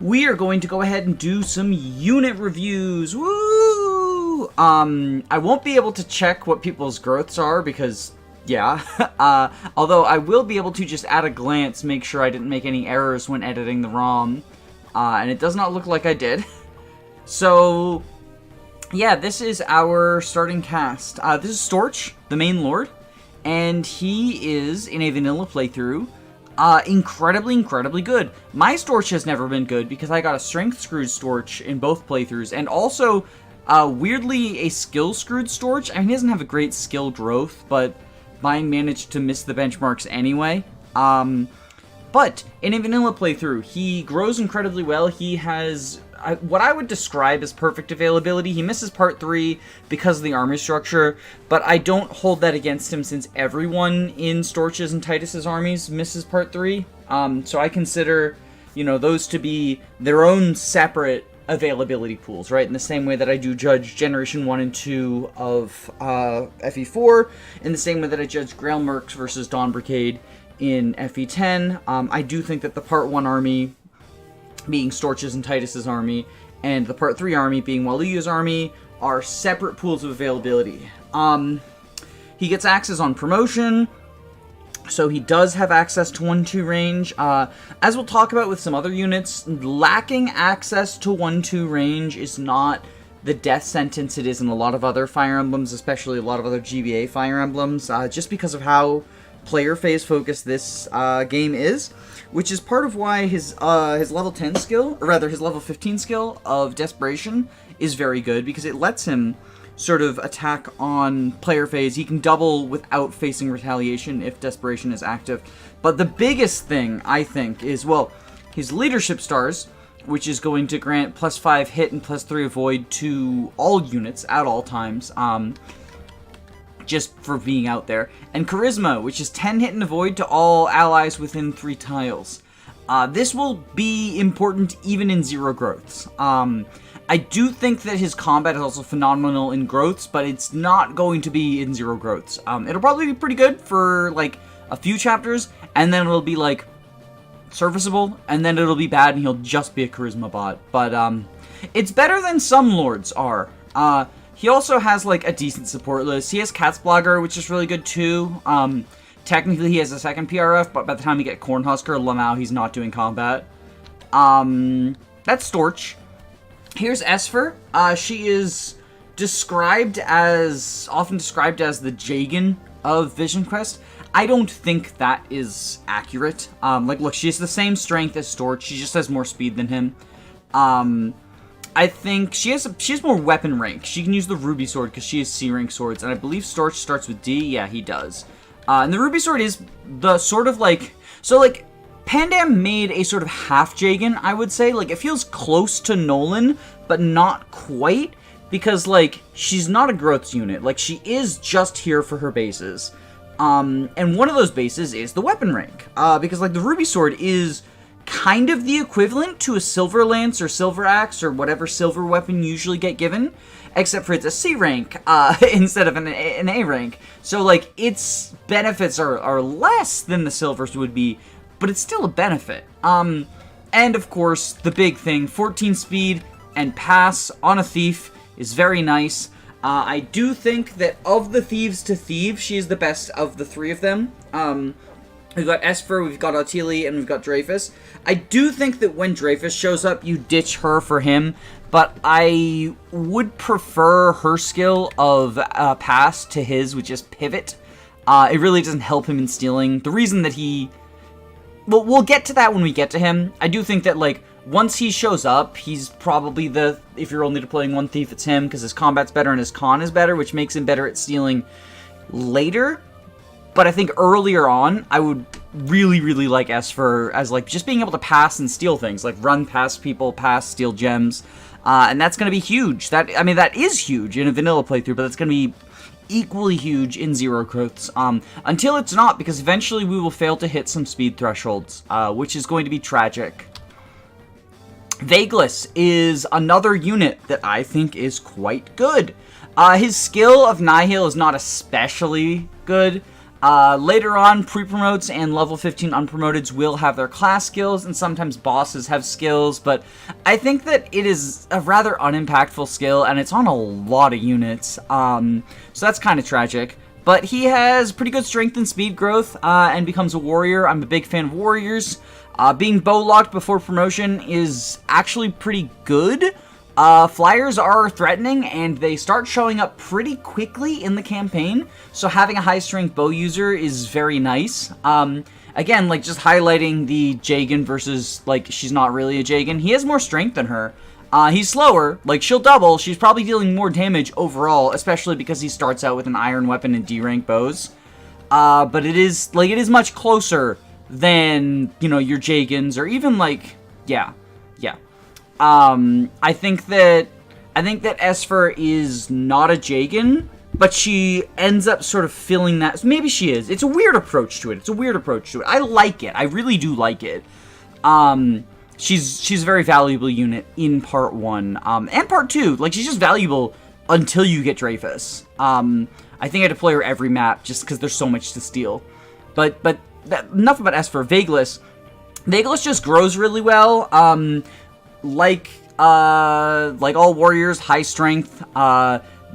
we are going to go ahead and do some unit reviews. Woo! I won't be able to check what people's growths are because, yeah. Although I will be able to just at a glance make sure I didn't make any errors when editing the ROM. And it does not look like I did. So, yeah, this is our starting cast. This is Storch, the main lord. And he is, in a vanilla playthrough, incredibly good. My Storch has never been good because I got a strength screwed Storch in both playthroughs, and also, weirdly, a skill screwed Storch. I mean, he doesn't have a great skill growth, but mine managed to miss the benchmarks anyway. But in a vanilla playthrough, he grows incredibly well. He has what I would describe as perfect availability. He misses part 3 because of the army structure, but I don't hold that against him since everyone in Storch's and Titus's armies misses part 3. So I consider, those to be their own separate availability pools, right? In the same way that I do judge Generation 1 and 2 of FE4, in the same way that I judge Grail Mercs versus Dawn Brigade in FE10. I do think that the Part 1 army, being Storch's and Titus's army, and the Part 3 army, being Waluyu's army, are separate pools of availability. He gets access on promotion, so he does have access to 1-2 range. As we'll talk about with some other units, lacking access to 1-2 range is not the death sentence it is in a lot of other Fire Emblems, especially a lot of other GBA Fire Emblems, just because of how player phase focused this game is, which is part of why his level 10 skill, or rather his level 15 skill of Desperation is very good, because it lets him sort of attack on player phase. He can double without facing retaliation if Desperation is active. But the biggest thing, I think, is, well, his leadership stars, which is going to grant +5 hit and +3 avoid to all units at all times, just for being out there, and Charisma, which is 10 hit and avoid to all allies within 3 tiles. This will be important even in zero growths. I do think that his combat is also phenomenal in growths, but it's not going to be in zero growths. It'll probably be pretty good for, like, a few chapters, and then it'll be, like, serviceable, and then it'll be bad and he'll just be a Charisma bot. But, it's better than some lords are. He also has, like, a decent support list. He has Cat's Blogger, which is really good, too. Technically, he has a second PRF, but by the time you get Cornhusker, Lamau, he's not doing combat. That's Storch. Here's Esfer. She is often described as the Jagan of Vision Quest. I don't think that is accurate. Look, she has the same strength as Storch. She just has more speed than him. I think she has more weapon rank. She can use the Ruby Sword because she has C rank swords, and I believe Storch starts with D. Yeah, he does. And the Ruby Sword is the sort of like... So, like, Pandam made a sort of half Jagan, I would say. Like, it feels close to Nolan, but not quite, because, like, she's not a growths unit. Like, she is just here for her bases. And one of those bases is the weapon rank. Because, like, the Ruby Sword is kind of the equivalent to a Silver Lance or Silver Axe or whatever silver weapon you usually get given, except for it's a C rank instead of an A rank. So, like, its benefits are less than the Silvers would be, but it's still a benefit. And, of course, the big thing, 14 speed and pass on a thief is very nice. I do think that of the thieves to thieve, she is the best of the 3 of them. We've got Esper, we've got Ottilie, and we've got Dreyfus. I do think that when Dreyfus shows up, you ditch her for him, but I would prefer her skill of pass to his, which is pivot. It really doesn't help him in stealing. The reason that he... Well, we'll get to that when we get to him. I do think that, like, once he shows up, he's probably the... If you're only deploying one thief, it's him, because his combat's better and his con is better, which makes him better at stealing later. But I think earlier on, I would really like Esfer as, like, just being able to pass and steal things. Like, run past people, pass, steal gems. And that's going to be huge. That is huge in a vanilla playthrough, but that's going to be equally huge in zero growths. Until it's not, because eventually we will fail to hit some speed thresholds, which is going to be tragic. Vagas is another unit that I think is quite good. His skill of Nihil is not especially good. Later on, pre-promotes and level 15 unpromoteds will have their class skills, and sometimes bosses have skills, but I think that it is a rather unimpactful skill, and it's on a lot of units, so that's kind of tragic. But he has pretty good strength and speed growth, and becomes a warrior. I'm a big fan of warriors. Being bow-locked before promotion is actually pretty good. Flyers are threatening, and they start showing up pretty quickly in the campaign, so having a high-strength bow user is very nice. Again, like, just highlighting the Jagan versus, like, she's not really a Jagan. He has more strength than her. He's slower, like, she'll double, she's probably dealing more damage overall, especially because he starts out with an iron weapon and D-rank bows. But it is much closer than, you know, your Jagans, or even, like, yeah. I think that Esper is not a Jagan, but she ends up sort of filling that. Maybe she is. It's a weird approach to it. I like it. I really do like it. She's a very valuable unit in part 1, and part 2. Like, she's just valuable until you get Dreyfus. I think I deploy her every map just because there's so much to steal. But enough about Esper. Vagas just grows really well. Like all warriors, high strength,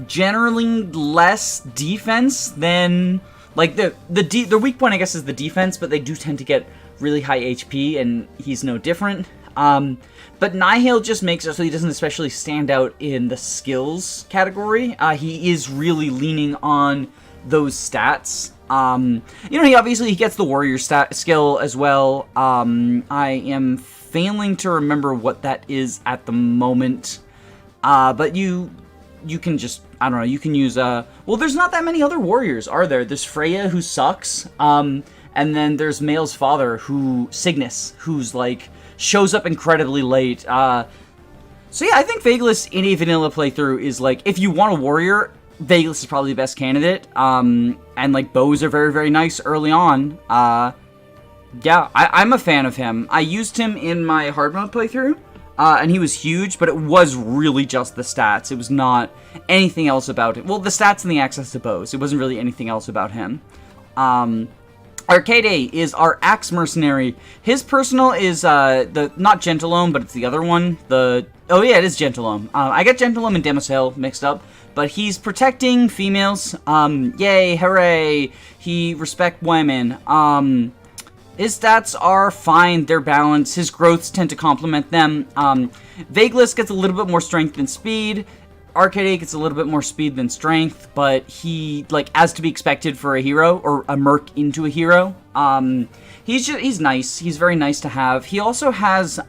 generally less defense than, like, the weak point, I guess, is the defense, but they do tend to get really high HP, and he's no different. But Nihil just makes it so he doesn't especially stand out in the skills category. He is really leaning on those stats. You know, he gets the warrior skill as well. I am failing to remember what that is at the moment. But you can just, I don't know, you can use, well, there's not that many other warriors, are there? There's Freya, who sucks, and then there's Male's father, Cygnus, who's, like, shows up incredibly late. So yeah, I think Vagas in a vanilla playthrough is, like, if you want a warrior, Vagas is probably the best candidate, and, like, bows are very, very nice early on. Yeah, I'm a fan of him. I used him in my hard mode playthrough, and he was huge, but it was really just the stats. It was not anything else about it. Well, the stats and the access to bows. It wasn't really anything else about him. Arcade is our axe mercenary. His personal is, not Gentilome, but it's the other one. Oh yeah, it is Gentilome. I got Gentilome and Demoiselle mixed up, but he's protecting females. Yay, hooray. He respect women. His stats are fine, they're balanced, his growths tend to complement them. Vagas gets a little bit more strength than speed. Arcade gets a little bit more speed than strength, but he, like, as to be expected for a hero, or a merc into a hero. He's nice, he's very nice to have. He also has,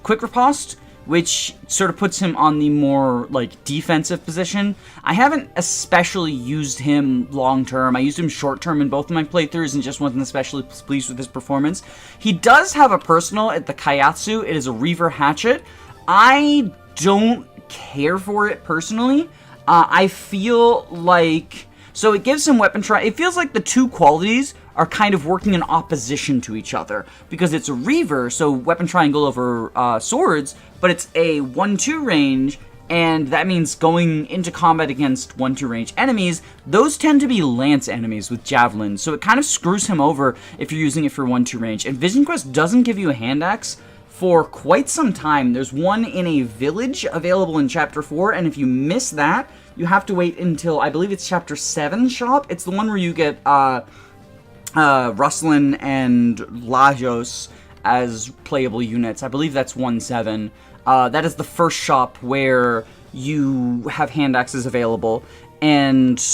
Quick Riposte, which sort of puts him on the more, like, defensive position. I haven't especially used him long-term. I used him short-term in both of my playthroughs and just wasn't especially pleased with his performance. He does have a personal at the Kayatsu. It is a Reaver Hatchet. I don't care for it personally. I feel like... So it gives him weapon try. It feels like the two qualities are kind of working in opposition to each other, because it's a Reaver, so weapon triangle over swords, but it's a 1-2 range, and that means going into combat against 1-2 range enemies. Those tend to be lance enemies with javelins, so it kind of screws him over if you're using it for 1-2 range. And Vision Quest doesn't give you a hand axe for quite some time. There's one in a village available in Chapter 4, and if you miss that, you have to wait until, I believe it's Chapter 7 shop. It's the one where you get Rustlin and Ljos as playable units. I believe that's 1-7. That is the first shop where you have hand axes available. And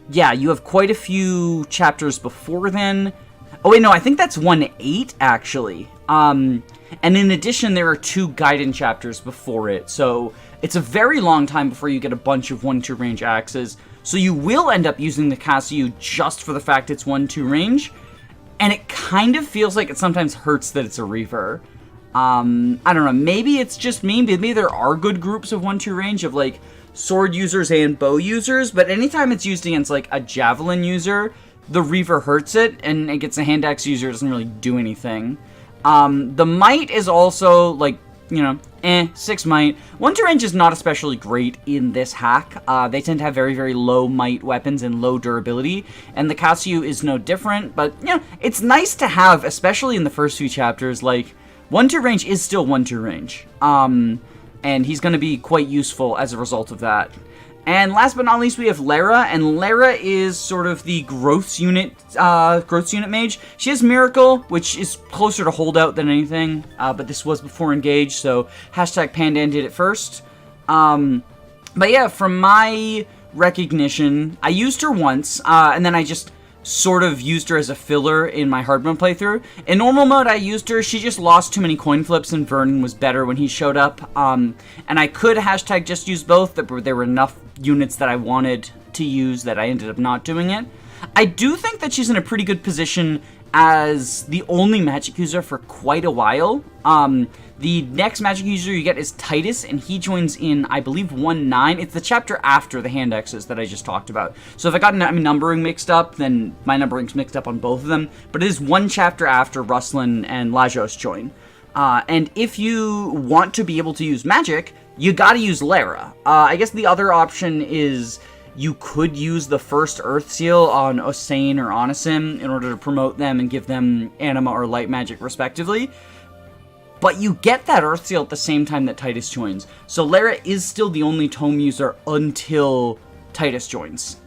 yeah, you have quite a few chapters before then. Oh wait, no, I think that's 1-8 actually. And in addition, there are 2 Gaiden chapters before it. So it's a very long time before you get a bunch of 1-2 range axes. So you will end up using the Casio just for the fact it's 1-2 range. And it kind of feels like it sometimes hurts that it's a Reaver. I don't know, maybe it's just me. Maybe there are good groups of 1-2 range of, like, sword users and bow users. But anytime it's used against, like, a javelin user, the Reaver hurts it. And it gets a hand axe user, it doesn't really do anything. The Might is also, like, you know, 6 might. 1-2 range is not especially great in this hack. They tend to have very, very low might weapons and low durability, and the Casio is no different, but, you know, it's nice to have, especially in the first few chapters, like, 1-2 range is still 1-2 range, and he's going to be quite useful as a result of that. And last but not least, we have Lara, and Lara is sort of the growth unit mage. She has Miracle, which is closer to holdout than anything, but this was before Engage, so hashtag Pandan did it first. But yeah, from my recognition, I used her once, and then I just sort of used her as a filler in my hard mode playthrough. In normal mode, I used her. She just lost too many coin flips, and Vernon was better when he showed up. And I could hashtag just use both, but there were enough units that I wanted to use that I ended up not doing it. I do think that she's in a pretty good position as the only magic user for quite a while. The next magic user you get is Titus, and he joins in, I believe, 1-9. It's the chapter after the hand X's that I just talked about. So if I got numbering mixed up, then my numbering's mixed up on both of them. But it is one chapter after Rustlin and Ljos join. And if you want to be able to use magic, you gotta use Lara. I guess the other option is you could use the first Earth Seal on Osan or Onisim in order to promote them and give them Anima or Light Magic respectively. But you get that Earth Seal at the same time that Titus joins. So Lara is still the only tome user until Titus joins.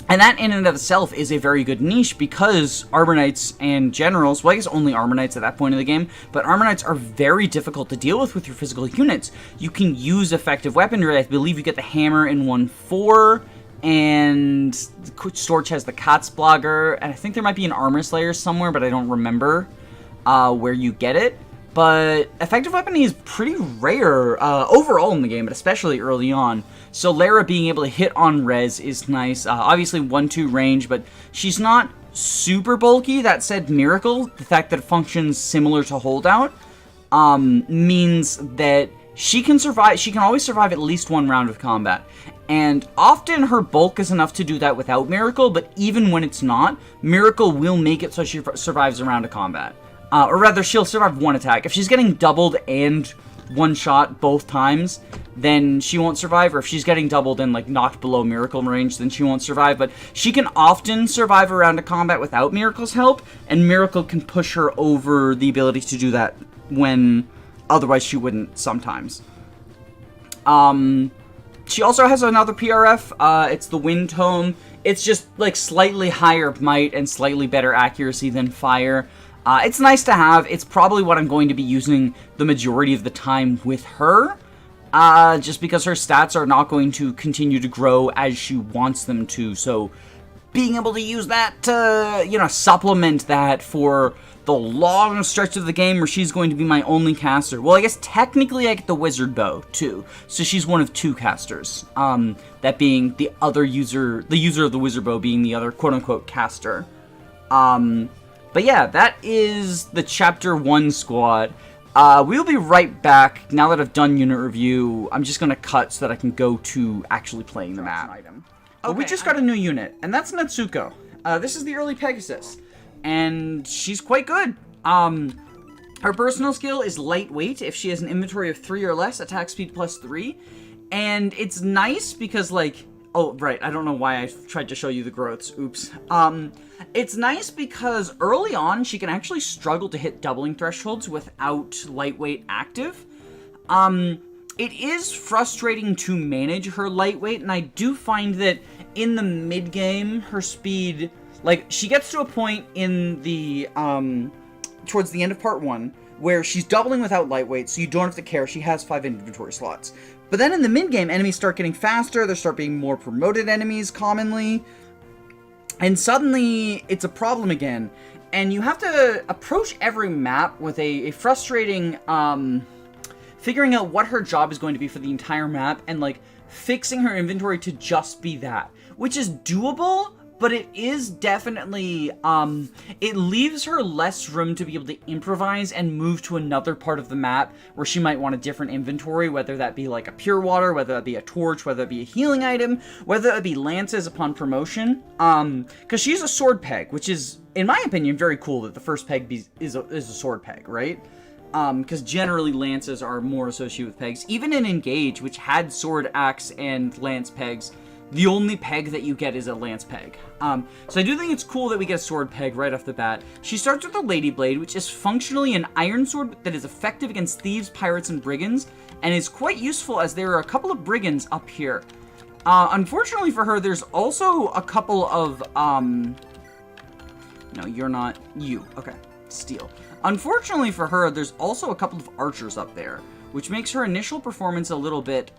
And that in and of itself is a very good niche because Armor Knights and Generals, well I guess only Armor Knights at that point in the game, but Armor Knights are very difficult to deal with your physical units. You can use effective weaponry. I believe you get the hammer in 1-4, and Storch has the Katzblogger, and I think there might be an Armor Slayer somewhere, but I don't remember where you get it. But effective weaponry is pretty rare overall in the game, but especially early on. So Lara being able to hit on res is nice. Obviously 1-2 range, but she's not super bulky. That said, Miracle, the fact that it functions similar to Holdout, means that she can survive. She can always survive at least one round of combat. And often her bulk is enough to do that without Miracle, but even when it's not, Miracle will make it so she survives a round of combat. Or rather, she'll survive one attack. If she's getting doubled and one shot both times, then she won't survive. Or if she's getting doubled and like knocked below Miracle range, then she won't survive. But she can often survive a round of combat without Miracle's help, and Miracle can push her over the ability to do that when otherwise she wouldn't sometimes. She also has another PRF. It's the Wind Tome. It's just like slightly higher might and slightly better accuracy than Fire. It's nice to have. It's probably what I'm going to be using the majority of the time with her, just because her stats are not going to continue to grow as she wants them to, so being able to use that to, you know, supplement that for the long stretch of the game where she's going to be my only caster. Well, I guess technically I get the Wizard Bow, too, so she's one of 2 casters, that being the other user, the user of the Wizard Bow being the other quote-unquote caster. But yeah, that is the Chapter 1 squad. We'll be right back. Now that I've done unit review, I'm just going to cut so that I can go to actually playing the map. Okay, we just got a new unit, and that's Natsuko. This is the early Pegasus, and she's quite good. Her personal skill is lightweight. If she has an inventory of 3 or less, attack speed +3. And it's nice because, like... Oh, right, I don't know why I tried to show you the growths. Oops. It's nice because early on, she can actually struggle to hit doubling thresholds without lightweight active. It is frustrating to manage her lightweight, and I do find that in the mid-game, her speed... Like, she gets to a point in the, towards the end of part 1, where she's doubling without lightweight, so you don't have to care. She has 5 inventory slots. But then in the mid-game, enemies start getting faster, there start being more promoted enemies commonly, and suddenly it's a problem again. And you have to approach every map with a frustrating, figuring out what her job is going to be for the entire map, and like, fixing her inventory to just be that. Which is doable, but it is definitely, it leaves her less room to be able to improvise and move to another part of the map where she might want a different inventory, whether that be like a pure water, whether that be a torch, whether that be a healing item, whether that be lances upon promotion, because she's a sword peg, which is, in my opinion, very cool that the first peg is a sword peg, right? because generally lances are more associated with pegs. Even in Engage, which had sword, axe, and lance pegs, the only peg that you get is a lance peg. So I do think it's cool that we get a sword peg right off the bat. She starts with a Lady Blade, which is functionally an iron sword that is effective against thieves, pirates, and brigands, and is quite useful as there are a couple of brigands up here. Unfortunately for her, there's also a couple of, no, you're not, you, okay, steel. Unfortunately for her, there's also a couple of archers up there, which makes her initial performance a little bit,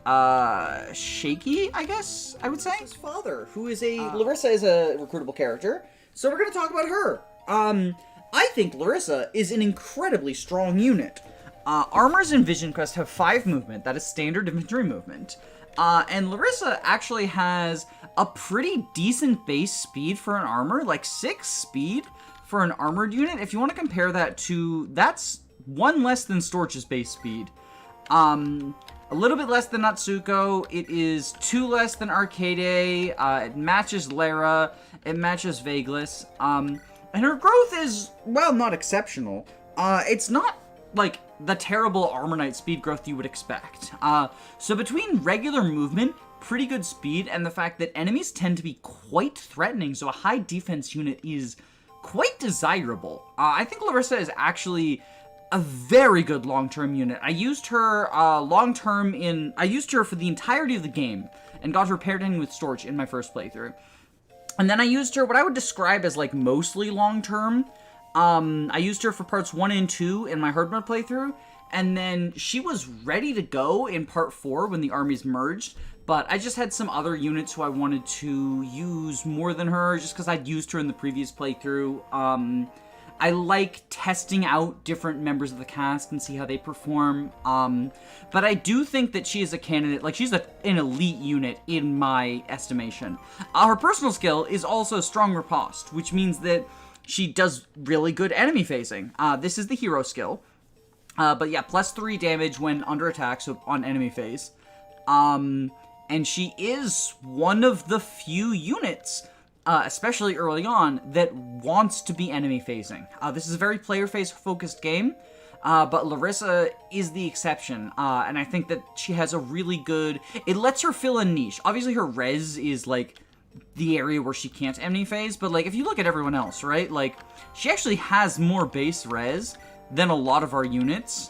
shaky, I guess, I would say. His father, who is Larissa is a recruitable character, so we're gonna talk about her. I think Larissa is an incredibly strong unit. Armors in Vision Quest have 5 movement, that is standard infantry movement. And Larissa actually has a pretty decent base speed for an armor, like 6 speed for an armored unit. If you want to compare that to, that's 1 less than Storch's base speed. A little bit less than Natsuko. It is 2 less than Arcade. It matches Lara. It matches Vagas. And her growth is, well, not exceptional. It's not like the terrible Armor Knight speed growth you would expect. So between regular movement, pretty good speed, and the fact that enemies tend to be quite threatening, so a high defense unit is quite desirable. I think Larissa is actually a very good long-term unit. I used her I used her for the entirety of the game, and got her paired in with Storch in my first playthrough. And then I used her what I would describe as like mostly long-term. I used her for parts 1 and 2 in my hard mode playthrough, and then she was ready to go in part 4 when the armies merged, but I just had some other units who I wanted to use more than her, just because I'd used her in the previous playthrough. I like testing out different members of the cast and see how they perform, but I do think that she is a candidate, like she's an elite unit in my estimation. Her personal skill is also Strong Riposte, which means that she does really good enemy phasing. This is the hero skill. But yeah, +3 damage when under attack, so on enemy phase. And she is one of the few units, especially early on, that wants to be enemy phasing. This is a very player phase focused game, but Larissa is the exception. And I think that she has a really good, it lets her fill a niche. Obviously her res is like the area where she can't enemy phase, but like if you look at everyone else, right, like she actually has more base res than a lot of our units.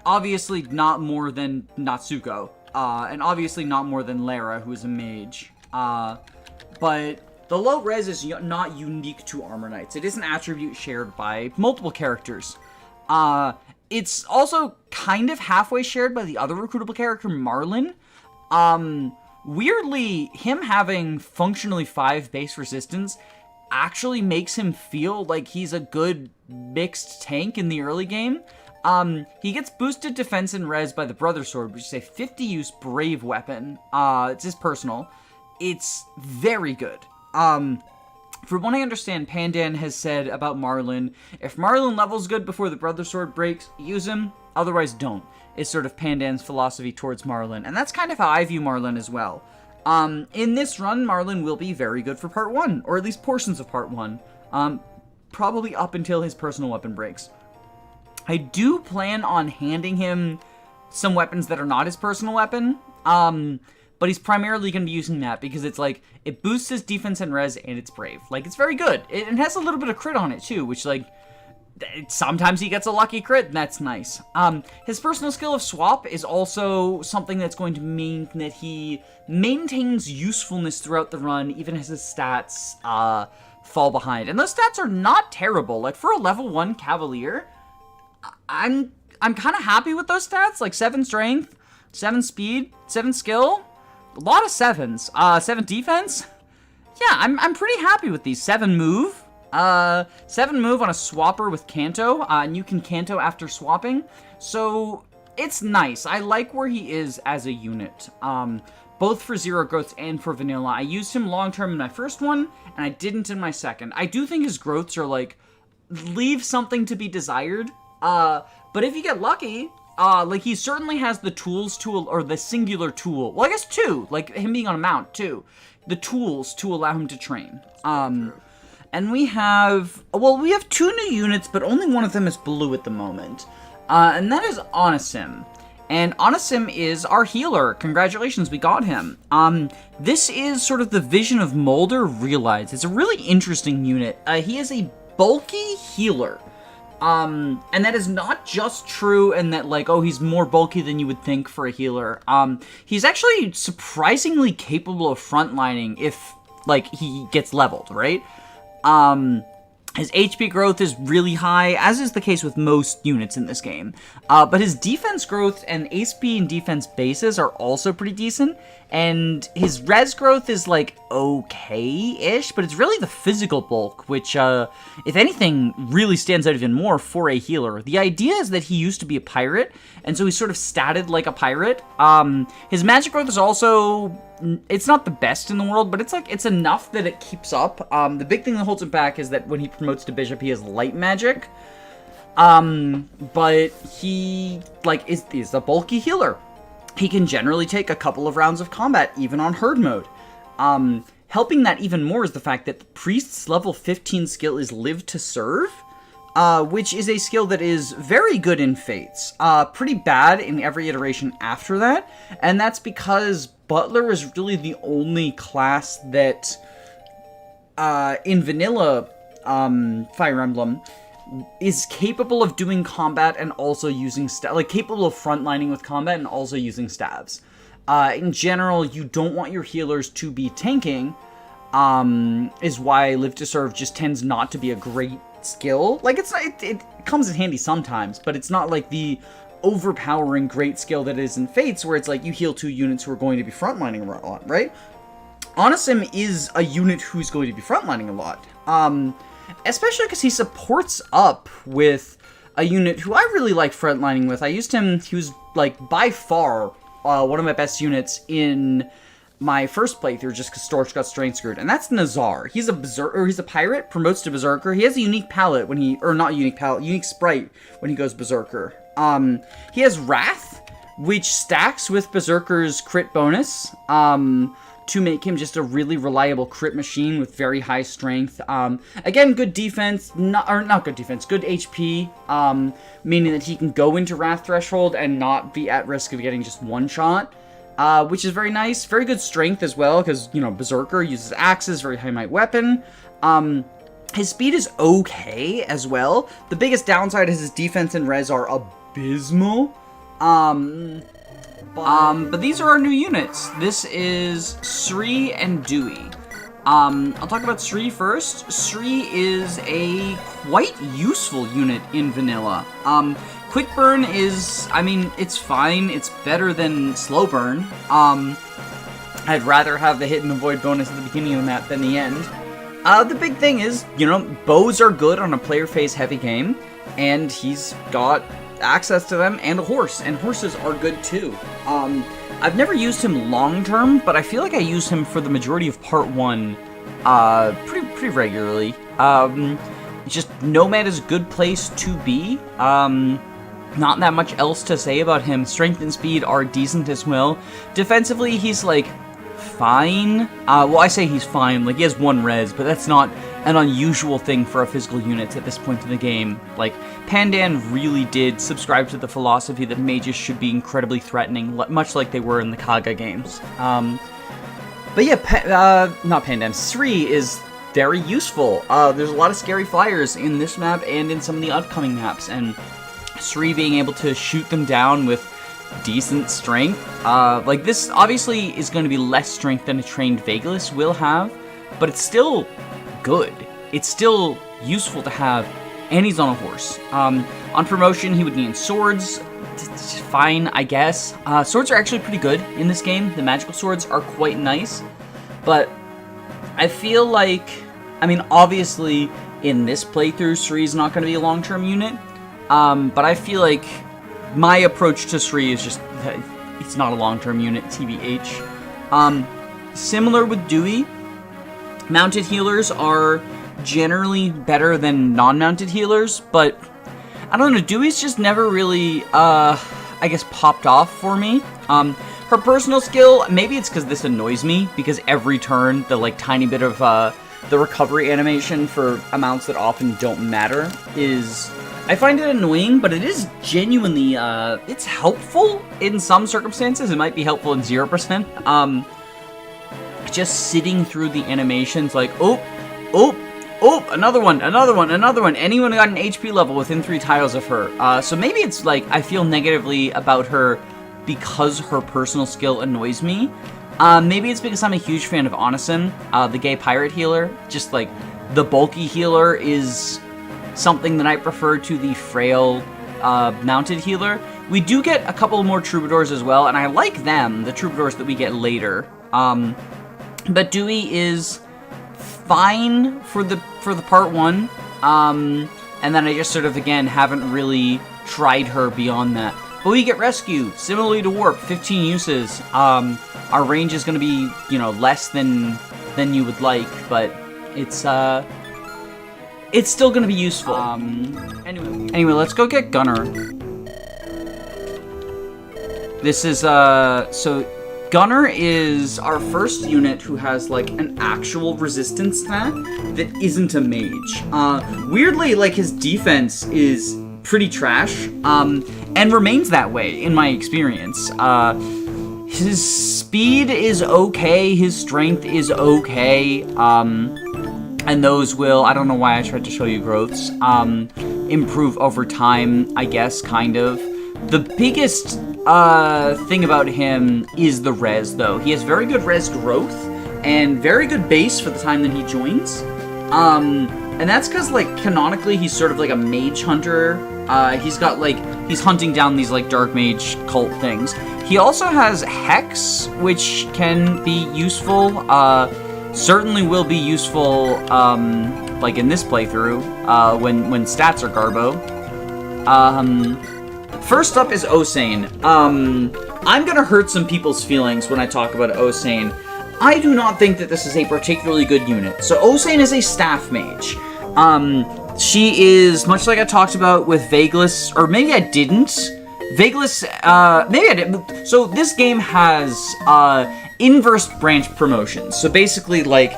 Obviously not more than Natsuko, and obviously not more than Lara, who is a mage, but the low res is not unique to Armor Knights. It is an attribute shared by multiple characters. It's also kind of halfway shared by the other recruitable character, Marlin. Weirdly, him having functionally 5 base resistance actually makes him feel like he's a good mixed tank in the early game. He gets boosted defense and res by the Brother Sword, which is a 50 use brave weapon. It's his personal. It's very good. From what I understand, Pandan has said about Marlin, if Marlin levels good before the Brother Sword breaks, use him, otherwise don't. Is sort of Pandan's philosophy towards Marlin, and that's kind of how I view Marlin as well. In this run, Marlin will be very good for part 1, or at least portions of part 1, probably up until his personal weapon breaks. I do plan on handing him some weapons that are not his personal weapon, but he's primarily going to be using that because it's like, it boosts his defense and res, and it's brave. Like, it's very good. It has a little bit of crit on it, too, which, like, sometimes he gets a lucky crit, and that's nice. His personal skill of Swap is also something that's going to mean that he maintains usefulness throughout the run, even as his stats fall behind. And those stats are not terrible. Like, for a level 1 Cavalier, I'm kind of happy with those stats. Like, 7 strength, 7 speed, 7 skill, a lot of 7s. 7 defense. Yeah, I'm pretty happy with these. 7 move. 7 move on a swapper with Canto, and you can Canto after swapping, so it's nice. I like where he is as a unit, both for Zero Growths and for Vanilla. I used him long-term in my first one, and I didn't in my second. I do think his growths are, like, leave something to be desired, but if you get lucky, like, he certainly has the tools to, or the singular tool, well, I guess 2, like, him being on a mount, too, the tools to allow him to train, And we have, well, we have 2 new units, but only one of them is blue at the moment. And that is Onisim. And Onisim is our healer. Congratulations, we got him. This is sort of the vision of Mulder realized. It's a really interesting unit. He is a bulky healer. And that is not just true in that, like, oh, he's more bulky than you would think for a healer. He's actually surprisingly capable of frontlining if, like, he gets leveled, right? His HP growth is really high, as is the case with most units in this game. But his defense growth and HP and defense bases are also pretty decent. And his res growth is, like, okay-ish, but it's really the physical bulk, which, if anything, really stands out even more for a healer. The idea is that he used to be a pirate, and so he's sort of statted like a pirate. His magic growth is also... it's not the best in the world, but it's enough that it keeps up. The big thing that holds him back is that when he promotes to bishop, he has light magic. But he, like, is a bulky healer. He can generally take a couple of rounds of combat, even on herd mode. Helping that even more is the fact that the priest's level 15 skill is Live to Serve, which is a skill that is very good in Fates. Pretty bad in every iteration after that, and that's because Butler is really the only class that, in vanilla Fire Emblem, is capable of doing combat and also using capable of frontlining with combat and also using stabs. In general, you don't want your healers to be tanking, is why Live to Serve just tends not to be a great skill. Like, it's not, it comes in handy sometimes, but it's not like the overpowering great skill that is in Fates, where it's like you heal 2 units who are going to be frontlining a lot, right? Onisim is a unit who's going to be frontlining a lot. Especially because he supports up with a unit who I really like frontlining with. I used him, he was, like, by far one of my best units in my first playthrough, just because Storch got strength screwed, and that's Nazar. He's a berserker, he's a pirate, promotes to berserker. He has a unique palette when he, or not unique palette, unique sprite when he goes berserker. He has Wrath, which stacks with Berserker's crit bonus, to make him just a really reliable crit machine with very high strength. Again, good defense, not good defense, good HP, meaning that he can go into Wrath Threshold and not be at risk of getting just one shot, which is very nice. Very good strength as well, because, you know, Berserker uses axes, very high might weapon. His speed is okay as well. The biggest downside is his defense and res are abysmal. But these are our new units. This is Sri and Dewey. I'll talk about Sri first. Sri is a quite useful unit in vanilla. Quick burn is, I mean, it's fine. It's better than slow burn. I'd rather have the hit and avoid bonus at the beginning of the map than the end. The big thing is, you know, bows are good on a player phase heavy game, and he's got access to them, and a horse, and horses are good too. I've never used him long term, but I feel like I used him for the majority of part 1 pretty regularly. Just Nomad is a good place to be. Not that much else to say about him. Strength and speed are decent as well. Defensively, he's like fine. Well, I say he's fine, like he has 1 res, but that's not an unusual thing for a physical unit at this point in the game. Like, Pandan really did subscribe to the philosophy that mages should be incredibly threatening, much like they were in the Kaga games. But yeah, not Pandan, Sri is very useful. There's a lot of scary flyers in this map and in some of the upcoming maps, and Sri being able to shoot them down with decent strength. Like, this obviously is going to be less strength than a trained Vagas will have, but it's still good. It's still useful to have, and he's on a horse. On promotion, he would gain swords. It's fine, I guess. Swords are actually pretty good in this game. The magical swords are quite nice, but I feel like, I mean, obviously, in this playthrough, Sri is not going to be a long-term unit, but I feel like my approach to Sri is just, it's not a long-term unit, TBH. Similar with Dewey, mounted healers are generally better than non-mounted healers, but I don't know, Dewey's just never really, I guess, popped off for me. Her personal skill, maybe it's because this annoys me, because every turn, the, like, tiny bit of, the recovery animation for amounts that often don't matter is... I find it annoying, but it is genuinely, it's helpful in some circumstances. It might be helpful in 0%. Just sitting through the animations like, oh, another one. Anyone got an HP level within 3 tiles of her. So maybe it's like, I feel negatively about her because her personal skill annoys me. Maybe it's because I'm a huge fan of Onisim, the gay pirate healer. Just like, the bulky healer is something that I prefer to the frail, mounted healer. We do get a couple more troubadours as well, and I like them, the troubadours that we get later. But Dewey is fine for the part 1, and then I just sort of, again, haven't really tried her beyond that. But we get Rescue, similarly to Warp, 15 uses. Our range is going to be, you know, less than you would like, but it's still going to be useful. Anyway, let's go get Gunner. This is, so Gunner is our first unit who has, like, an actual resistance stat that isn't a mage. Weirdly, like, his defense is pretty trash, and remains that way, in my experience. His speed is okay, his strength is okay, and those will, I don't know why I tried to show you growths, improve over time, I guess, kind of. The biggest thing about him is the res, though. He has very good res growth, and very good base for the time that he joins. And that's because, like, canonically, he's sort of like a mage hunter. He's got, like, he's hunting down these, like, dark mage cult things. He also has Hex, which can be useful, certainly will be useful, like in this playthrough, when stats are garbo. First up is Osan. I'm gonna hurt some people's feelings when I talk about Osan. I do not think that this is a particularly good unit. So Osan is a staff mage. She is, much like I talked about with Vagas, or maybe I didn't. Vagas, maybe I did. So this game has, inverse branch promotions. So basically, like,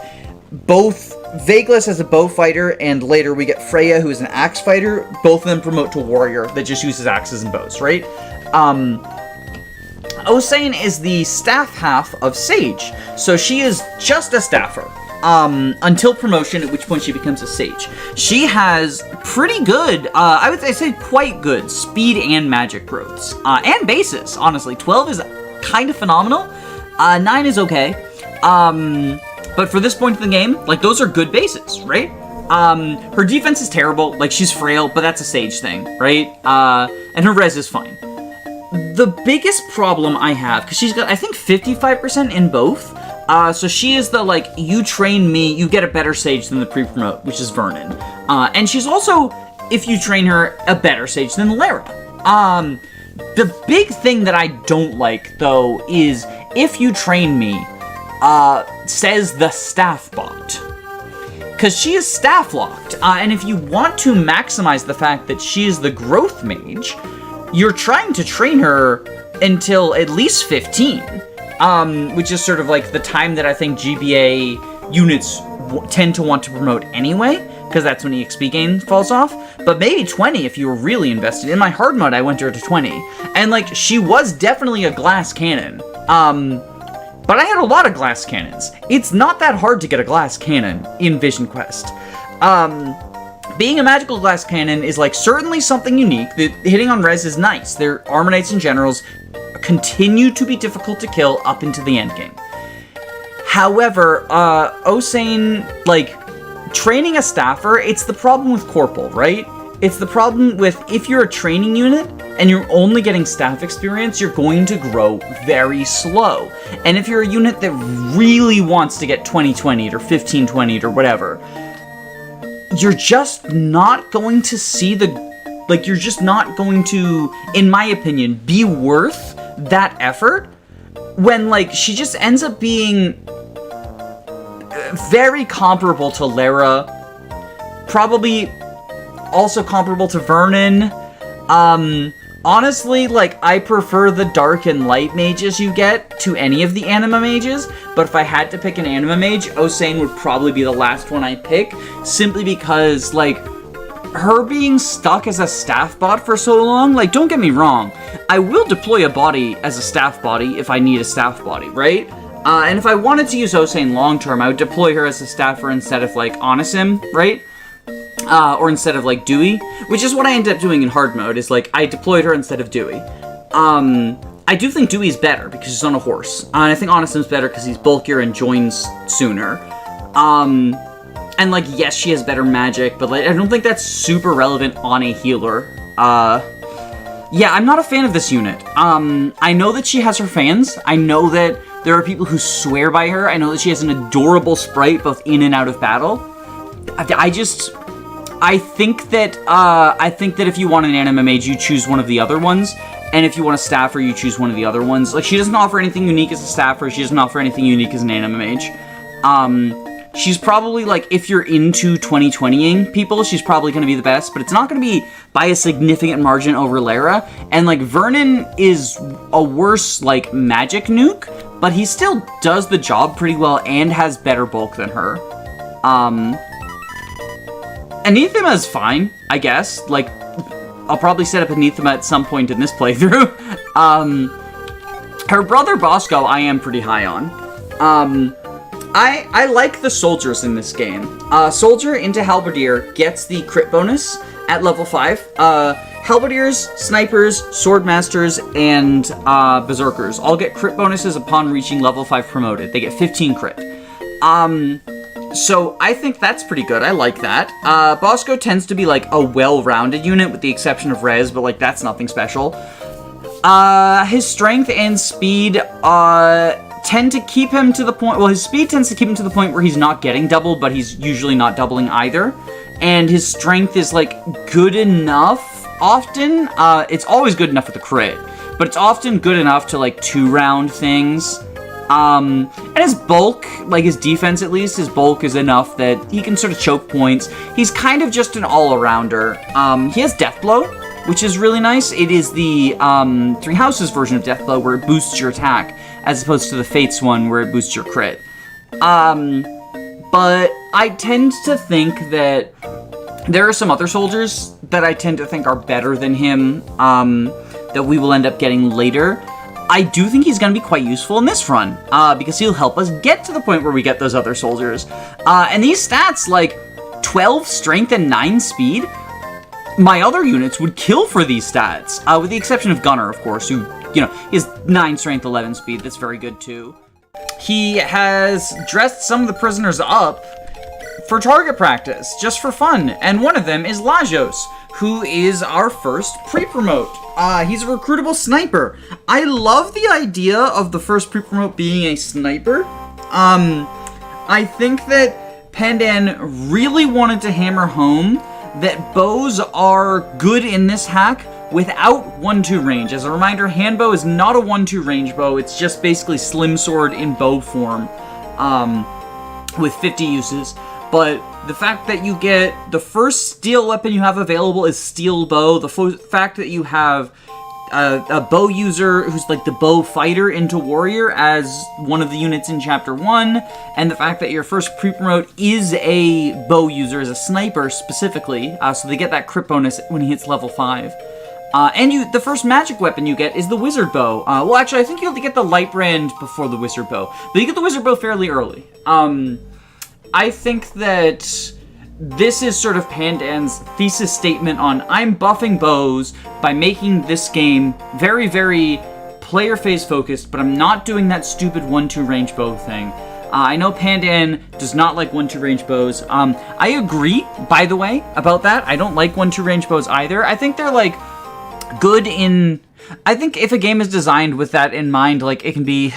both Vagas as a bow fighter, and later we get Freya, who is an axe fighter. Both of them promote to warrior that just uses axes and bows, right? Osan is the staff half of Sage. So she is just a staffer. Until promotion, at which point she becomes a sage. She has pretty good, I would say quite good, speed and magic growths. And bases, honestly. 12 is kind of phenomenal. 9 is okay. But for this point in the game, like, those are good bases, right? Her defense is terrible. Like, she's frail, but that's a sage thing, right? And her res is fine. The biggest problem I have, because she's got, I think, 55% in both. So she is the, like, you train me, you get a better sage than the pre-promote, which is Vernon. And she's also, if you train her, a better sage than Lara. The big thing that I don't like, though, is if you train me, says the staff bot. Because she is staff locked, and if you want to maximize the fact that she is the growth mage, you're trying to train her until at least 15. Which is sort of like the time that I think GBA units tend to want to promote anyway, because that's when EXP gain falls off. But maybe 20 if you were really invested. In my hard mode, I went her to 20. And, like, she was definitely a glass cannon. But I had a lot of glass cannons. It's not that hard to get a glass cannon in Vision Quest. Being a magical glass cannon is, like, certainly something unique. The hitting on res is nice. Their Armor Knights and Generals continue to be difficult to kill up into the endgame. However, Osan, like, training a staffer, it's the problem with Corporal, right? It's the problem with, if you're a training unit and you're only getting staff experience, you're going to grow very slow. And if you're a unit that really wants to get 20-20'd or 15-20'd or whatever, you're just not going to see the, like, you're just not going to, in my opinion, be worth that effort when, like, she just ends up being very comparable to Lara, probably also comparable to Vernon, Honestly, like, I prefer the dark and light mages you get to any of the anima mages, but if I had to pick an anima mage, Osan would probably be the last one I pick, simply because, like, her being stuck as a staff bot for so long, like, don't get me wrong, I will deploy a body as a staff body if I need a staff body, right? And if I wanted to use Osan long-term, I would deploy her as a staffer instead of, like, Onisim, right? Or instead of, like, Dewey, which is what I ended up doing in hard mode, is, like, I deployed her instead of Dewey. I do think Dewey's better, because she's on a horse. And I think Onisim's better because he's bulkier and joins sooner. And, like, yes, she has better magic, but, like, I don't think that's super relevant on a healer. Yeah, I'm not a fan of this unit. I know that she has her fans. I know that there are people who swear by her. I know that she has an adorable sprite both in and out of battle. I think that if you want an anima mage, you choose one of the other ones, and if you want a staffer, you choose one of the other ones. Like, she doesn't offer anything unique as a staffer, she doesn't offer anything unique as an anima mage. She's probably, like, if you're into 2020ing people, she's probably going to be the best, but it's not going to be by a significant margin over Lara, and, like, Vernon is a worse, like, magic nuke, but he still does the job pretty well and has better bulk than her. Anathema is fine, I guess. Like, I'll probably set up Anathema at some point in this playthrough. Her brother Bosco, I am pretty high on. I like the soldiers in this game. Soldier into Halberdier gets the crit bonus at level 5. Halberdiers, snipers, swordmasters, and berserkers all get crit bonuses upon reaching level 5 promoted. They get 15 crit. So I think that's pretty good. I like that. Bosco tends to be, like, a well-rounded unit with the exception of Rez, but, like, that's nothing special. His strength and speed tend to keep him to the point... Well, his speed tends to keep him to the point where he's not getting doubled, but he's usually not doubling either. And his strength is, like, good enough often. It's always good enough with the crit, but it's often good enough to, like, 2-round things. And his bulk, like his defense at least, his bulk is enough that he can sort of choke points. He's kind of just an all-arounder. He has Death Blow, which is really nice. It is the Three Houses version of Death Blow where it boosts your attack, as opposed to the Fates one where it boosts your crit. But I tend to think that there are some other soldiers that I tend to think are better than him, that we will end up getting later. I do think he's going to be quite useful in this run, because he'll help us get to the point where we get those other soldiers. And these stats, like 12 strength and 9 speed, my other units would kill for these stats, with the exception of Gunner, of course, who, you know, he has 9 strength, 11 speed. That's very good, too. He has dressed some of the prisoners up for target practice, just for fun, and one of them is Ljos, who is our first pre-promote. He's a recruitable sniper. I love the idea of the first pre-promote being a sniper. I think that Pandan really wanted to hammer home that bows are good in this hack without 1-2 range. As a reminder, handbow is not a 1-2 range bow. It's just basically slim sword in bow form, with 50 uses. But the fact that you get the first steel weapon you have available is steel bow. The fact that you have a bow user who's like the bow fighter into warrior as one of the units in chapter 1, and the fact that your first pre-promote is a bow user, as a sniper specifically, so they get that crit bonus when he hits level 5. And the first magic weapon you get is the wizard bow. Well, actually, I think you have to get the light brand before the wizard bow, but you get the wizard bow fairly early. I think that this is sort of Pandan's thesis statement on I'm buffing bows by making this game very, very player phase focused, but I'm not doing that stupid 1-2 range bow thing. I know Pandan does not like 1-2 range bows. I agree, by the way, about that. I don't like 1-2 range bows either. I think they're, like, good in... I think if a game is designed with that in mind, like, it can be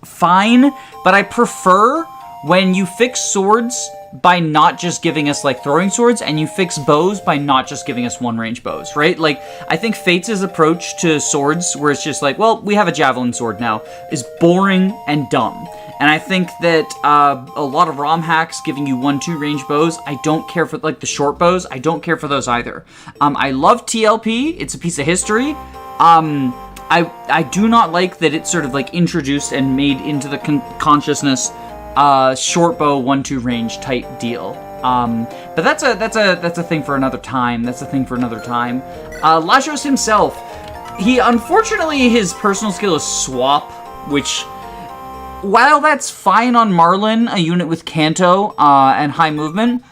fine, but I prefer when you fix swords by not just giving us, like, throwing swords, and you fix bows by not just giving us one-range bows, right? Like, I think Fates' approach to swords, where it's just like, well, we have a javelin sword now, is boring and dumb. And I think that a lot of ROM hacks giving you 1-2 range bows, I don't care for, like, the short bows, I don't care for those either. I love TLP, it's a piece of history. I do not like that it's sort of, like, introduced and made into the consciousness short bow 1-2 range type deal. But that's a thing for another time. Ljos himself, unfortunately his personal skill is swap, which, while that's fine on Marlin, a unit with Canto and high movement,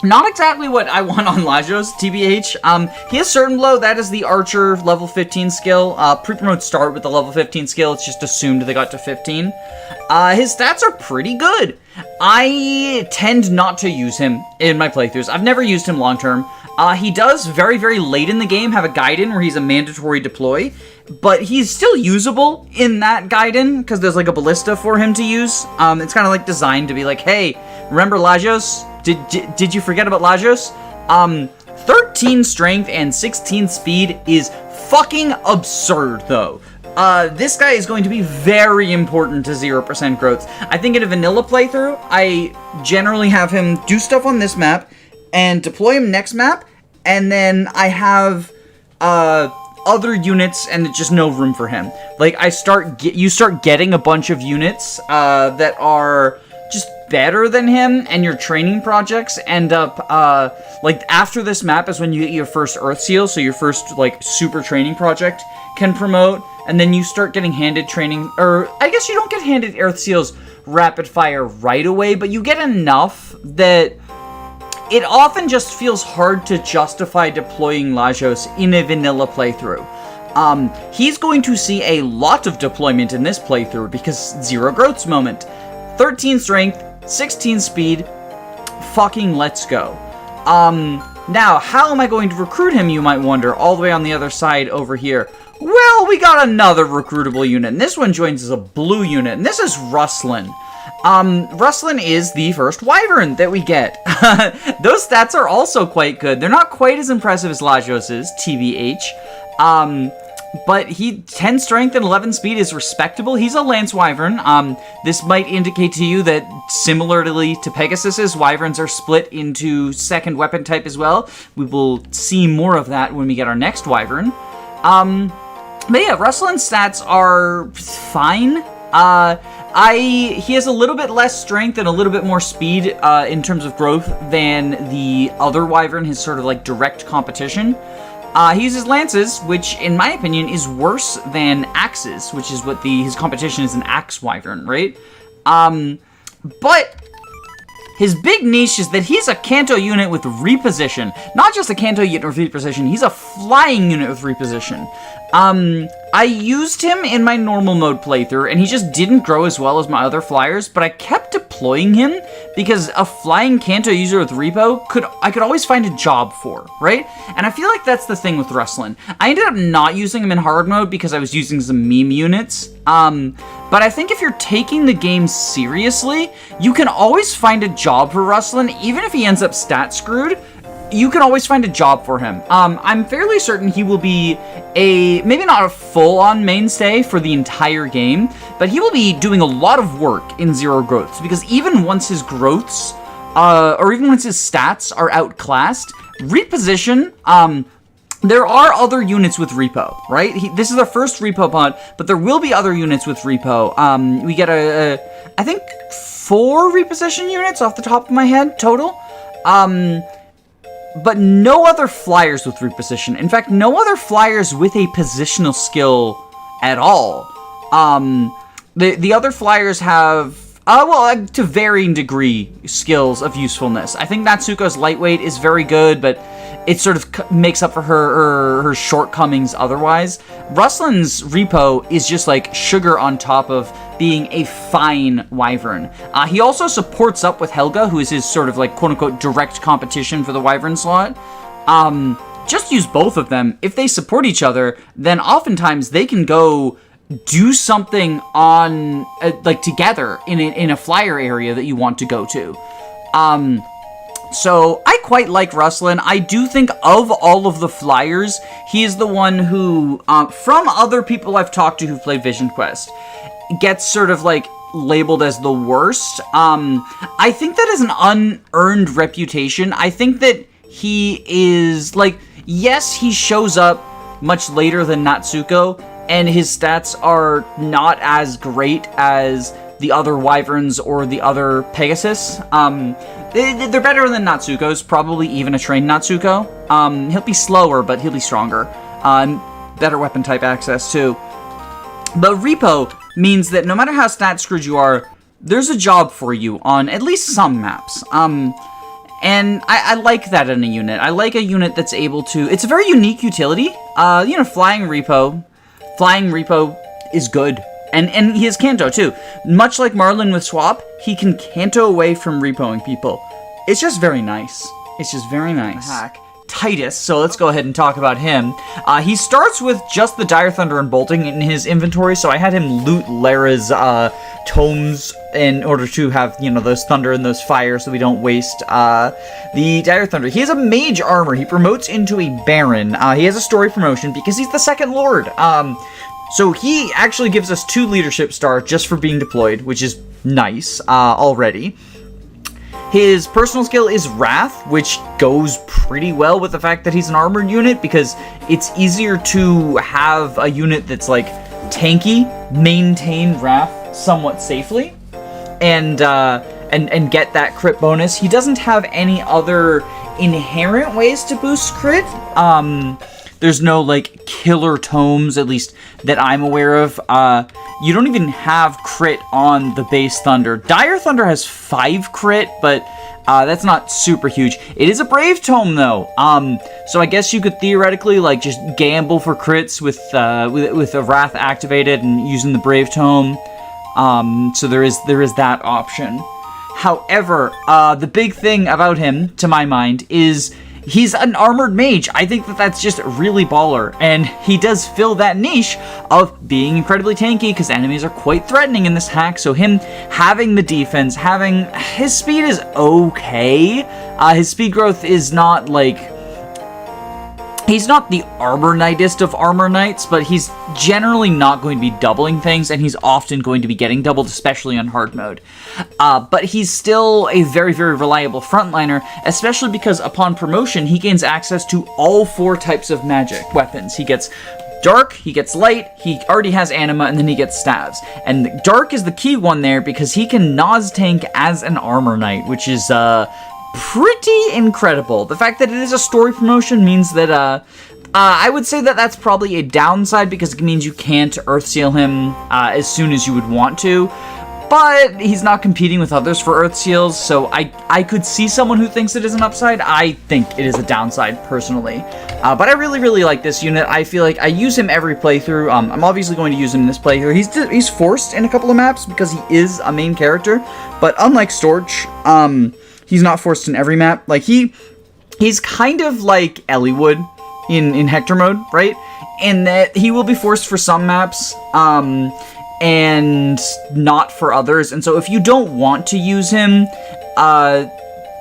not exactly what I want on Ljos, TBH. He has Certain Blow, that is the Archer level 15 skill. Pre-promotes start with the level 15 skill, it's just assumed they got to 15. His stats are pretty good. I tend not to use him in my playthroughs. I've never used him long-term. He does, very, very late in the game, have a Gaiden where he's a mandatory deploy, but he's still usable in that Gaiden, because there's, like, a ballista for him to use. It's kind of, like, designed to be like, hey, remember Ljos? Did you forget about Ljos? 13 strength and 16 speed is fucking absurd, though. This guy is going to be very important to 0% growth. I think in a vanilla playthrough, I generally have him do stuff on this map, and deploy him next map, and then I have, other units, and there's just no room for him. Like, you start getting a bunch of units, that are just better than him, and your training projects end up, like, after this map is when you get your first Earth Seal, so your first, like, super training project can promote, and then you start getting handed training, or, I guess you don't get handed Earth Seals rapid fire right away, but you get enough that it often just feels hard to justify deploying Ljos in a vanilla playthrough. He's going to see a lot of deployment in this playthrough, because Zero Growth's moment. 13 strength, 16 speed, fucking let's go. Now, how am I going to recruit him, you might wonder, all the way on the other side over here? Well, we got another recruitable unit, and this one joins as a blue unit, and this is Rustlin. Rustlin is the first Wyvern that we get. Those stats are also quite good. They're not quite as impressive as Ljos is, TBH. But 10 strength and 11 speed is respectable. He's a Lance Wyvern. This might indicate to you that, similarly to Pegasus's, Wyverns are split into second weapon type as well. We will see more of that when we get our next Wyvern. But yeah, Rustlin's stats are fine. He has a little bit less strength and a little bit more speed in terms of growth than the other Wyvern, his sort of like direct competition. He uses lances, which in my opinion is worse than axes, which is what his competition is, an axe Wyvern, right? But his big niche is that he's a Canto unit with reposition. Not just a Canto unit with reposition, he's a flying unit with reposition. I used him in my normal mode playthrough, and he just didn't grow as well as my other flyers, but I kept deploying him because a flying Canto user with repo I could always find a job for, right? And I feel like that's the thing with Rustlin. I ended up not using him in hard mode because I was using some meme units. But I think if you're taking the game seriously, you can always find a job for Rustlin, even if he ends up stat screwed. You can always find a job for him. I'm fairly certain he will be maybe not a full-on mainstay for the entire game, but he will be doing a lot of work in Zero Growths, because even once his growths, or even once his stats are outclassed, reposition, there are other units with repo, right? This is the first repo pod, but there will be other units with repo. We get I think 4 reposition units off the top of my head total. But no other flyers with reposition. In fact, no other flyers with a positional skill at all. The other flyers have, well, to varying degree, skills of usefulness. I think Natsuko's lightweight is very good, but it sort of makes up for her shortcomings otherwise. Rustlin's repo is just like sugar on top of being a fine Wyvern. He also supports up with Helga, who is his sort of like quote-unquote direct competition for the Wyvern slot. Just use both of them. If they support each other, then oftentimes they can go do something on, like, together in a flyer area that you want to go to. So I quite like Rustlin. I do think of all of the flyers, he is the one who, from other people I've talked to who've played Vision Quest, gets sort of, like, labeled as the worst. I think that is an unearned reputation. I think that he is, like, yes, he shows up much later than Natsuko, and his stats are not as great as the other Wyverns or the other Pegasus. They're better than Natsuko's, probably even a trained Natsuko. He'll be slower, but he'll be stronger. Better weapon type access, too. But Repo means that no matter how stat screwed you are, there's a job for you on at least some maps. And I like that in a unit. I like a unit that's able to... It's a very unique utility. Flying Repo is good. And he has Canto, too. Much like Marlin with Swap, he can Canto away from repoing people. It's just very nice. It's just very nice. Hack. Titus, so let's go ahead and talk about him. He starts with just the Dire Thunder and Bolting in his inventory, so I had him loot Lara's tomes in order to have, those Thunder and those Fire so we don't waste the Dire Thunder. He has a Mage Armor. He promotes into a Baron. He has a story promotion because he's the second Lord. So he actually gives us 2 leadership stars just for being deployed, which is nice already. His personal skill is Wrath, which goes pretty well with the fact that he's an armored unit, because it's easier to have a unit that's, like, tanky, maintain Wrath somewhat safely, and get that crit bonus. He doesn't have any other inherent ways to boost crit. There's no, like, killer tomes, at least that I'm aware of. You don't even have crit on the base Thunder. Dire Thunder has 5 crit, but that's not super huge. It is a Brave Tome, though. So I guess you could theoretically, like, just gamble for crits with a Wrath activated and using the Brave Tome. So there is that option. However, the big thing about him, to my mind, is... he's an armored mage. I think that that's just really baller, and he does fill that niche of being incredibly tanky because enemies are quite threatening in this hack, so him having the defense, his speed is okay. His speed growth is not, like... he's not the Armor Knightest of Armor Knights, but he's generally not going to be doubling things, and he's often going to be getting doubled, especially on hard mode. But he's still a very, very reliable frontliner, especially because upon promotion, he gains access to all 4 types of magic weapons. He gets Dark, he gets Light, he already has Anima, and then he gets Staves. And Dark is the key one there, because he can Naz tank as an Armor Knight, which is, pretty incredible. The fact that it is a story promotion means that, I would say that that's probably a downside, because it means you can't Earthseal him, as soon as you would want to. But he's not competing with others for Earthseals, so I could see someone who thinks it is an upside. I think it is a downside, personally. But I really, really like this unit. I feel like I use him every playthrough. I'm obviously going to use him in this playthrough. He's forced in a couple of maps, because he is a main character. But unlike Storch, he's not forced in every map. Like, he's kind of like Eliwood in Hector mode, right? In that he will be forced for some maps, and not for others. And so if you don't want to use him,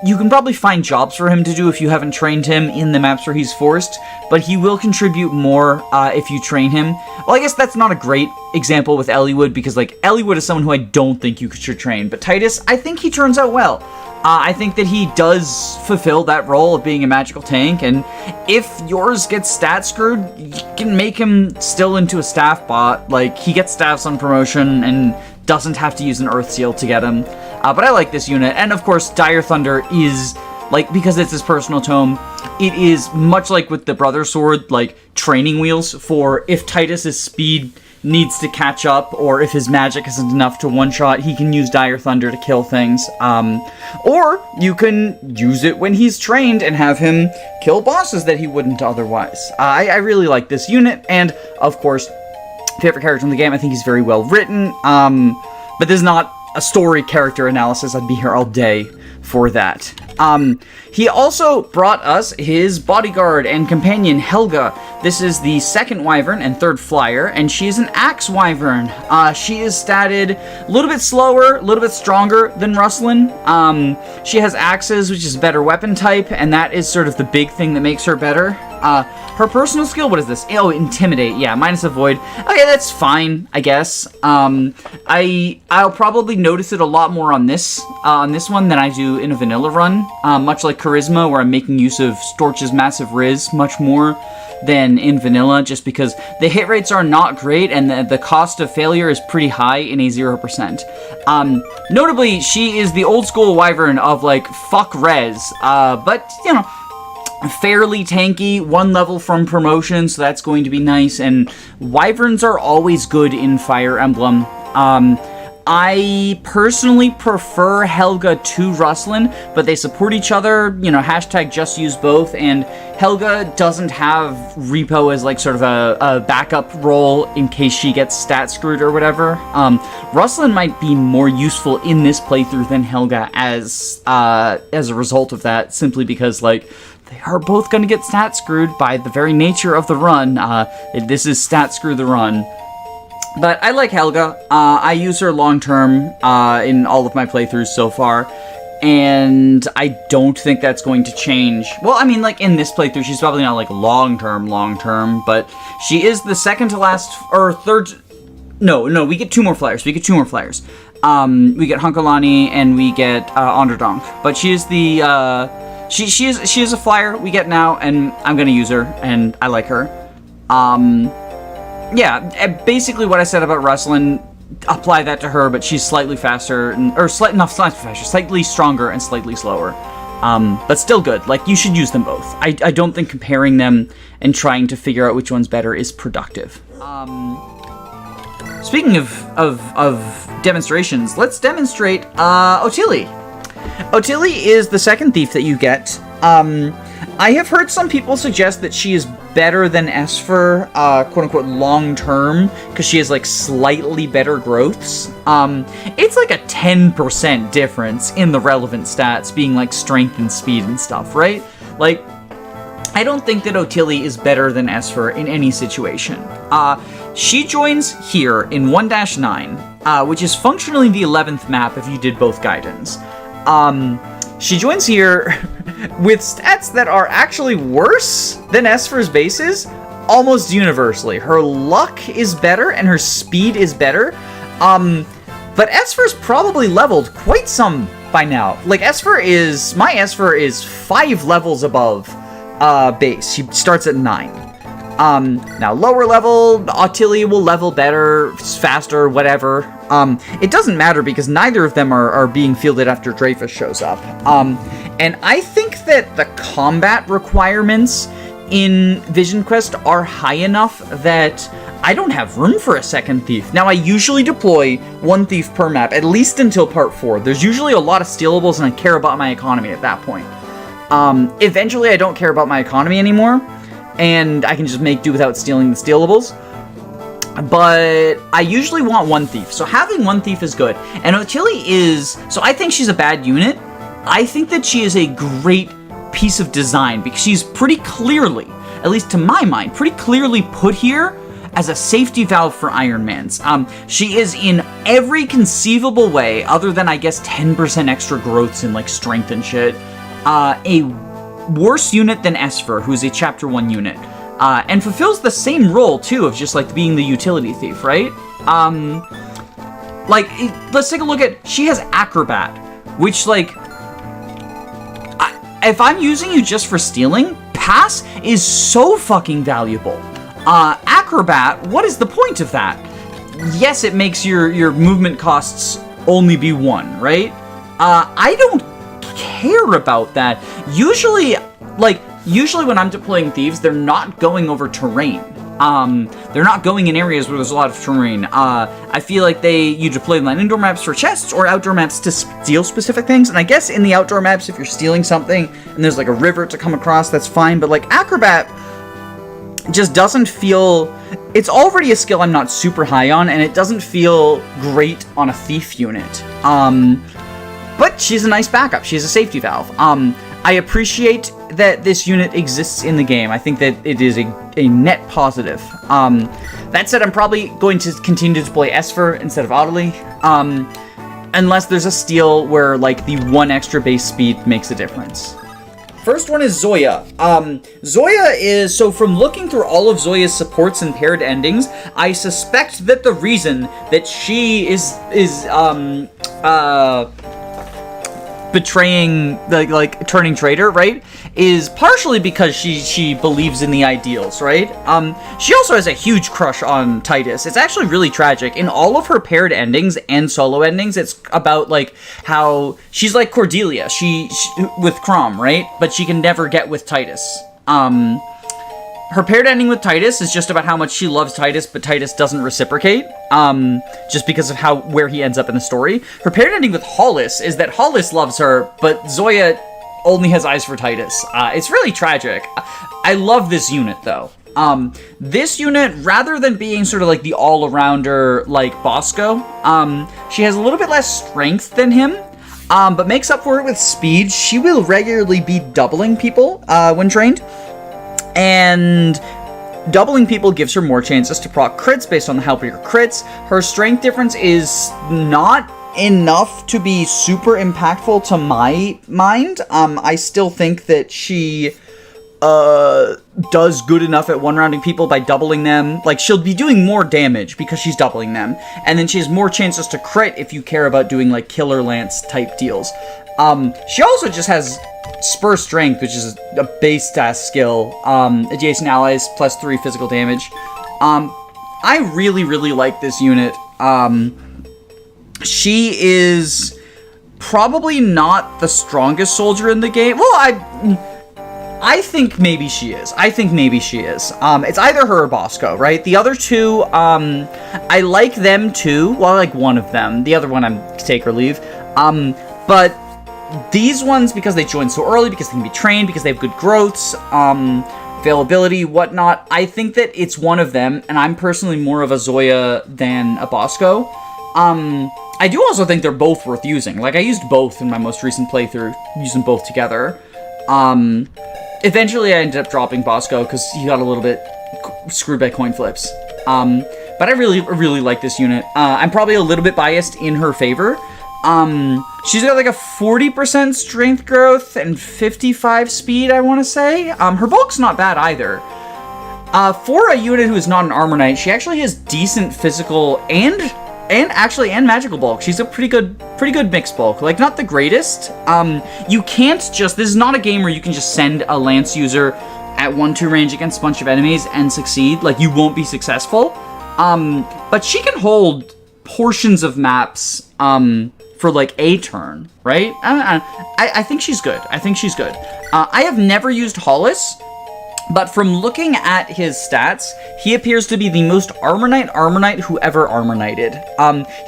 you can probably find jobs for him to do if you haven't trained him in the maps where he's forced, but he will contribute more if you train him. Well, I guess that's not a great example with Eliwood, because, like, Eliwood is someone who I don't think you should train, but Titus, I think he turns out well. I think that he does fulfill that role of being a magical tank, and if yours gets stat screwed, you can make him still into a staff bot. Like, he gets staffs on promotion and doesn't have to use an Earthseal to get him. But I like this unit, and of course, Dire Thunder is, like, because it's his personal tome, it is much like with the Brother Sword, like, training wheels for if Titus's speed needs to catch up, or if his magic isn't enough to one-shot, he can use Dire Thunder to kill things. Or you can use it when he's trained and have him kill bosses that he wouldn't otherwise. I really like this unit, and, of course, favorite character in the game. I think he's very well written, but this is not a story character analysis. I'd be here all day for that. He also brought us his bodyguard and companion, Helga. This is the second Wyvern and third Flyer, and she is an Axe Wyvern. She is statted a little bit slower, a little bit stronger than Rustlin. She has axes, which is a better weapon type, and that is sort of the big thing that makes her better. Her personal skill, what is this? Oh, Intimidate. Yeah, minus Avoid. Okay, that's fine, I guess. I'll probably notice it a lot more on this one than I do in a vanilla run. Much like Charisma, where I'm making use of Storch's Massive Riz much more than in vanilla, just because the hit rates are not great and the cost of failure is pretty high in a 0%. Notably, she is the old school Wyvern of, like, fuck res, but, you know, fairly tanky, 1 level from promotion, so that's going to be nice, and Wyverns are always good in Fire Emblem. I personally prefer Helga to Rustlin, but they support each other, you know, hashtag just use both, and Helga doesn't have Repo as, like, sort of a backup role in case she gets stat screwed or whatever. Rustlin might be more useful in this playthrough than Helga as a result of that, simply because, like, they are both going to get stat screwed by the very nature of the run. This is stat screw the run. But I like Helga. I use her long-term in all of my playthroughs so far, and I don't think that's going to change. Well, I mean, like, in this playthrough, she's probably not, like, long-term, but she is the second to last, or third... No, we get 2 more flyers. We get Hunkalani, and we get Onderdonk. But she is the... She is a flyer we get now, and I'm gonna use her, and I like her. Yeah, basically what I said about Rustlin, apply that to her, but she's slightly faster, slightly stronger and slightly slower. But still good. Like, you should use them both. I don't think comparing them and trying to figure out which one's better is productive. Speaking of demonstrations, let's demonstrate Otili. Otili is the second thief that you get. I have heard some people suggest that she is better than Esfer, quote-unquote, long-term, because she has, like, slightly better growths. It's like a 10% difference in the relevant stats, being, like, strength and speed and stuff, right? Like, I don't think that Otili is better than Esfer in any situation. She joins here in 1-9, which is functionally the 11th map if you did both guidance. She joins here with stats that are actually worse than Esfer's bases almost universally. Her luck is better and her speed is better. But Esfer's probably leveled quite some by now. Like, my Esfer is 5 levels above base. She starts at 9. Now, lower level, Otili will level better, faster, whatever. It doesn't matter because neither of them are being fielded after Dreyfus shows up. And I think that the combat requirements in Vision Quest are high enough that I don't have room for a second thief. Now, I usually deploy 1 thief per map, at least until part 4. There's usually a lot of stealables, and I care about my economy at that point. Eventually, I don't care about my economy anymore, and I can just make do without stealing the stealables. But I usually want 1 thief, so having 1 thief is good. And Otili is... So I think she's a bad unit. I think that she is a great piece of design, because she's pretty clearly, at least to my mind, pretty clearly put here as a safety valve for Iron Mans. She is in every conceivable way, other than, I guess, 10% extra growths in, like, strength and shit, a worse unit than Esfer, who's a Chapter 1 unit. And fulfills the same role, too, of just, like, being the utility thief, right? Like, let's take a look at... She has Acrobat, which, like... if I'm using you just for stealing, Pass is so fucking valuable. Acrobat, what is the point of that? Yes, it makes your movement costs only be 1, right? I don't care about that. Usually when I'm deploying thieves, they're not going over terrain. They're not going in areas where there's a lot of terrain. I feel like you deploy them on indoor maps for chests or outdoor maps to steal specific things. And I guess in the outdoor maps, if you're stealing something and there's like a river to come across, that's fine. But like Acrobat just doesn't feel... It's already a skill I'm not super high on, and it doesn't feel great on a thief unit. But she's a nice backup. She's a safety valve. I appreciate that this unit exists in the game. I think that it is a net positive. That said, I'm probably going to continue to deploy Esper instead of Audley, unless there's a steal where, like, the 1 extra base speed makes a difference. First one is Zoya. Zoya is, so from looking through all of Zoya's supports and paired endings, I suspect that the reason that she is betraying, like turning traitor, right, is partially because she believes in the ideals, right? She also has a huge crush on Titus. It's actually really tragic. In all of her paired endings and solo endings, it's about, like, how she's like Cordelia, she with Crom, right? But she can never get with Titus. Her paired ending with Titus is just about how much she loves Titus, but Titus doesn't reciprocate, just because of where he ends up in the story. Her paired ending with Hollis is that Hollis loves her, but Zoya only has eyes for Titus. It's really tragic. I love this unit, though. This unit, rather than being sort of like the all-arounder like Bosco, she has a little bit less strength than him, but makes up for it with speed. She will regularly be doubling people when trained. And doubling people gives her more chances to proc crits based on the help of your crits. Her strength difference is not enough to be super impactful to my mind. I still think that she does good enough at one-rounding people by doubling them. Like, she'll be doing more damage because she's doubling them. And then she has more chances to crit if you care about doing, like, Killer Lance type deals. She also just has Spur Strength, which is a base stat skill. Adjacent allies, +3 physical damage. I really, really like this unit. She is probably not the strongest soldier in the game. Well, I think maybe she is. It's either her or Bosco, right? The other two, I like them too. Well, I like one of them. The other one I'm take or leave. But these ones, because they joined so early, because they can be trained, because they have good growths, availability, whatnot, I think that it's one of them, and I'm personally more of a Zoya than a Bosco. I do also think they're both worth using. Like, I used both in my most recent playthrough, using both together. Eventually I ended up dropping Bosco, because he got a little bit screwed by coin flips. But I really, really like this unit. I'm probably a little bit biased in her favor. She's got like a 40% strength growth and 55 speed, I want to say. Her bulk's not bad either. For a unit who is not an Armor Knight, she actually has decent physical and magical bulk. She's a pretty good mixed bulk. Like, not the greatest. You can't just, this is not a game where you can just send a Lance user at 1-2 range against a bunch of enemies and succeed. Like, you won't be successful. But she can hold portions of maps, for like a turn, right? I think she's good. I have never used Hollis, but from looking at his stats, he appears to be the most Armor Knight who ever Armor Knighted.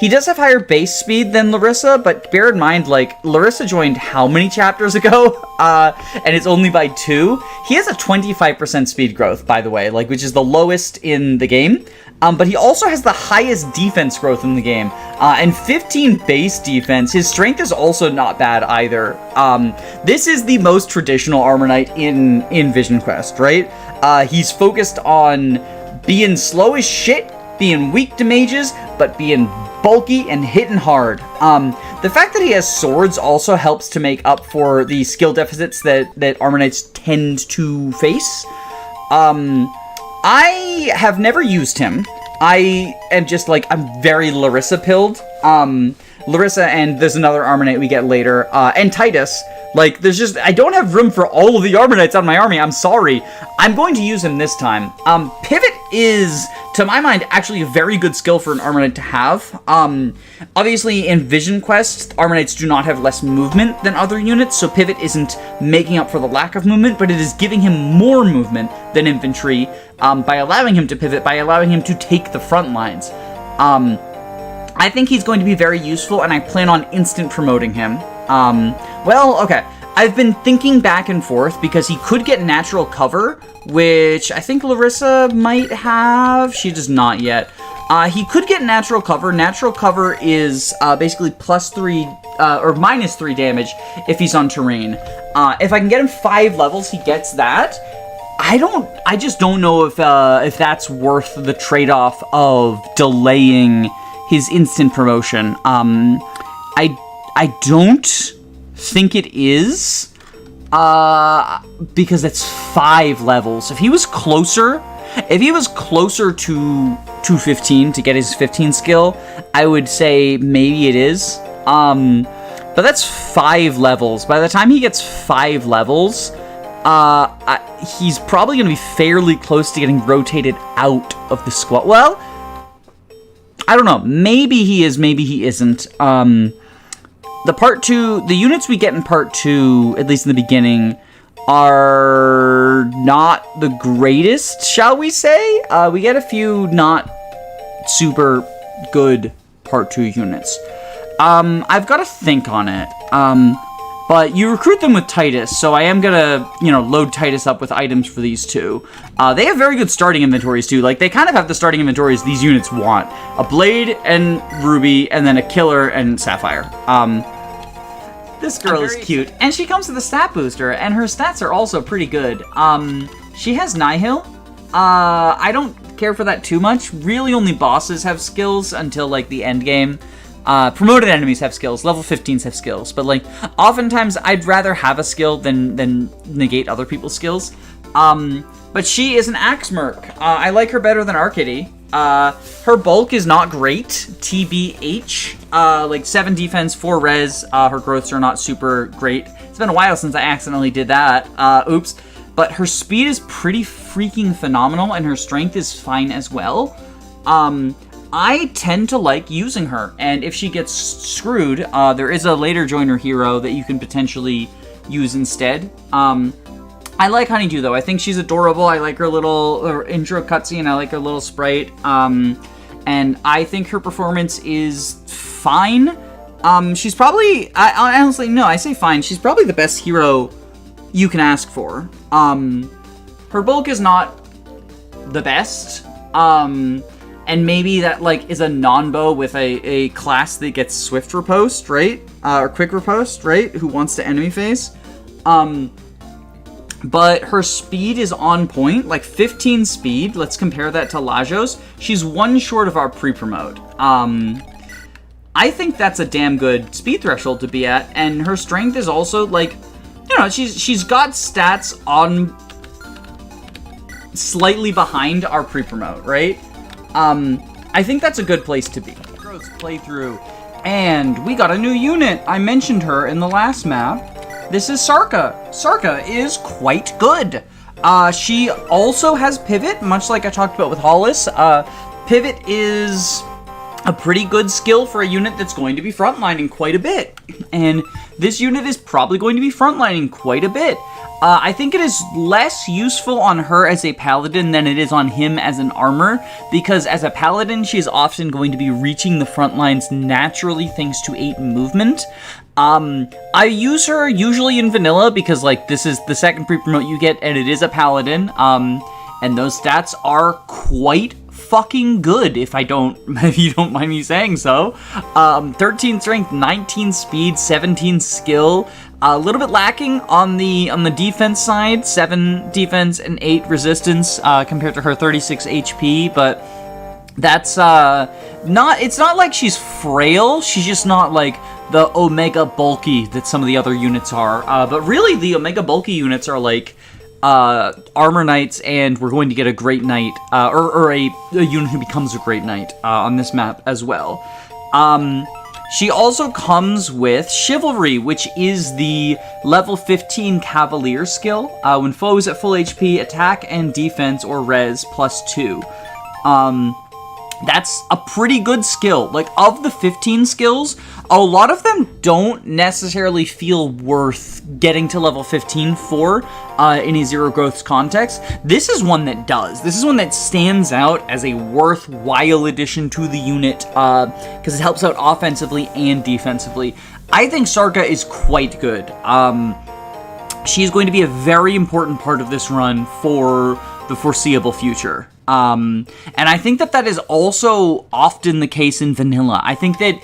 He does have higher base speed than Larissa, but bear in mind, like, Larissa joined how many chapters ago? And it's only by 2. He has a 25% speed growth, by the way, like, which is the lowest in the game. But he also has the highest defense growth in the game, and 15 base defense. His strength is also not bad either. This is the most traditional Armor Knight in Vision Quest, right? He's focused on being slow as shit, being weak to mages, but being bulky and hitting hard. The fact that he has swords also helps to make up for the skill deficits that Armor Knights tend to face. I have never used him. I am just, like, I'm very Larissa-pilled. Larissa, and there's another Armor Knight we get later, and Titus. Like, there's just, I don't have room for all of the Armor Knights on my army, I'm sorry. I'm going to use him this time. Pivot is, to my mind, actually a very good skill for an Armor Knight to have. Obviously, in Vision Quest, Armor Knights do not have less movement than other units, so Pivot isn't making up for the lack of movement, but it is giving him more movement than infantry, by allowing him to pivot, by allowing him to take the front lines. I think he's going to be very useful, and I plan on instant promoting him. Well, okay. I've been thinking back and forth because he could get natural cover, which I think Larissa might have. She does not yet. He could get natural cover. Natural cover is basically +3 or -3 damage if he's on terrain. If I can get him 5 levels, he gets that. I just don't know if that's worth the trade-off of delaying his instant promotion. I don't think it is, because it's 5 levels. If he was closer to 215 to get his 15 skill, I would say maybe it is. But that's 5 levels. By the time he gets 5 levels, he's probably going to be fairly close to getting rotated out of the squad. Well, I don't know. Maybe he is, maybe he isn't. The units we get in part 2, at least in the beginning, are not the greatest, shall we say? We get a few not super good part 2 units. I've got to think on it. But you recruit them with Titus, so I am gonna, load Titus up with items for these two. They have very good starting inventories, too. Like, they kind of have the starting inventories these units want. A Blade and Ruby, and then a Killer and Sapphire. This girl is cute. And she comes with a stat booster, and her stats are also pretty good. She has Nihil. I don't care for that too much. Really, only bosses have skills until, like, the end game. Promoted enemies have skills, level 15s have skills, but like, oftentimes I'd rather have a skill than negate other people's skills. But she is an Axe Merc. I like her better than Arkady. Her bulk is not great, TBH, like 7 defense, 4 res, her growths are not super great. It's been a while since I accidentally did that, oops. But her speed is pretty freaking phenomenal, and her strength is fine as well. I tend to like using her, and if she gets screwed, there is a later joiner hero that you can potentially use instead. I like Honeydew, though. I think she's adorable. I like her little intro cutscene. I like her little sprite. And I think her performance is fine. She's probably... I honestly, no, I say fine. She's probably the best hero you can ask for. Her bulk is not the best. And maybe that, like, is a non-bow with a class that gets swift riposte, right? Or quick riposte, right? Who wants to enemy phase. But her speed is on point, like 15 speed. Let's compare that to Ljos. She's 1 short of our pre-promote. I think that's a damn good speed threshold to be at, and her strength is also, like, she's got stats on slightly behind our pre-promote, right? I think that's a good place to be. Gross playthrough. And we got a new unit. I mentioned her in the last map. This is Sarka. Sarka is quite good. She also has Pivot, much like I talked about with Hollis. Pivot is a pretty good skill for a unit that's going to be frontlining quite a bit. And this unit is probably going to be frontlining quite a bit. I think it is less useful on her as a paladin than it is on him as an armor, because as a paladin, she is often going to be reaching the front lines naturally thanks to 8 movement. I use her usually in vanilla because, like, this is the second pre-promote you get, and it is a paladin, and those stats are quite fucking good, if you don't mind me saying so. 13 strength, 19 speed, 17 skill. A little bit lacking on the defense side, 7 defense and 8 resistance compared to her 36 HP, but that's it's not like she's frail, she's just not like the Omega Bulky that some of the other units are. But really, the Omega Bulky units are like Armor Knights, and we're going to get a Great Knight, or a unit who becomes a Great Knight on this map as well. She also comes with Chivalry, which is the level 15 Cavalier skill. When foes at full HP, attack and defense or res +2. That's a pretty good skill. Like, of the 15 skills, a lot of them don't necessarily feel worth getting to level 15 for in a zero growth context. This is one that does. This is one that stands out as a worthwhile addition to the unit because it helps out offensively and defensively. I think Sarka is quite good. She's going to be a very important part of this run for the foreseeable future. And I think that is also often the case in vanilla. I think that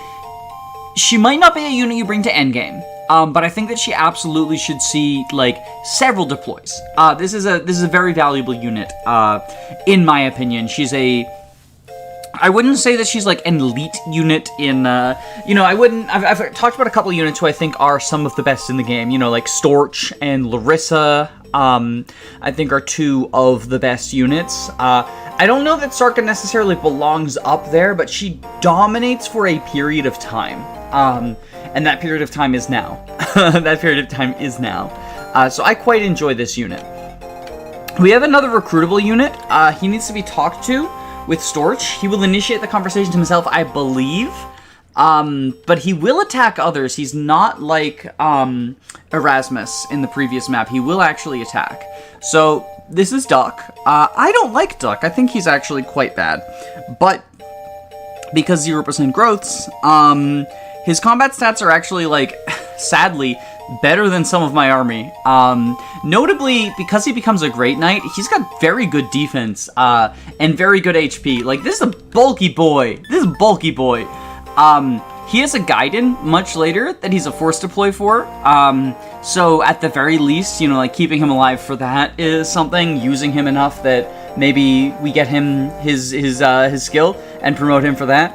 she might not be a unit you bring to endgame. but I think that she absolutely should see, like, several deploys. This is a very valuable unit, in my opinion. I wouldn't say that she's, like, an elite unit in, I've talked about a couple units who I think are some of the best in the game, like Storch and Larissa, I think are two of the best units. I don't know that Sarka necessarily belongs up there, but she dominates for a period of time, and that period of time is now. That period of time is now. So I quite enjoy this unit. We have another recruitable unit. He needs to be talked to with Storch. He will initiate the conversation himself, I believe. But he will attack others. He's not like Erasmus in the previous map. He will actually attack. So this is Duck. I don't like Duck. I think he's actually quite bad. But because 0% growths, his combat stats are actually, like, sadly, better than some of my army. Notably, because he becomes a Great Knight, he's got very good defense, and very good HP. Like, this is a bulky boy. He has a Gaiden much later that he's a force deploy for. So at the very least, like, keeping him alive for that is something, using him enough that maybe we get him his skill and promote him for that.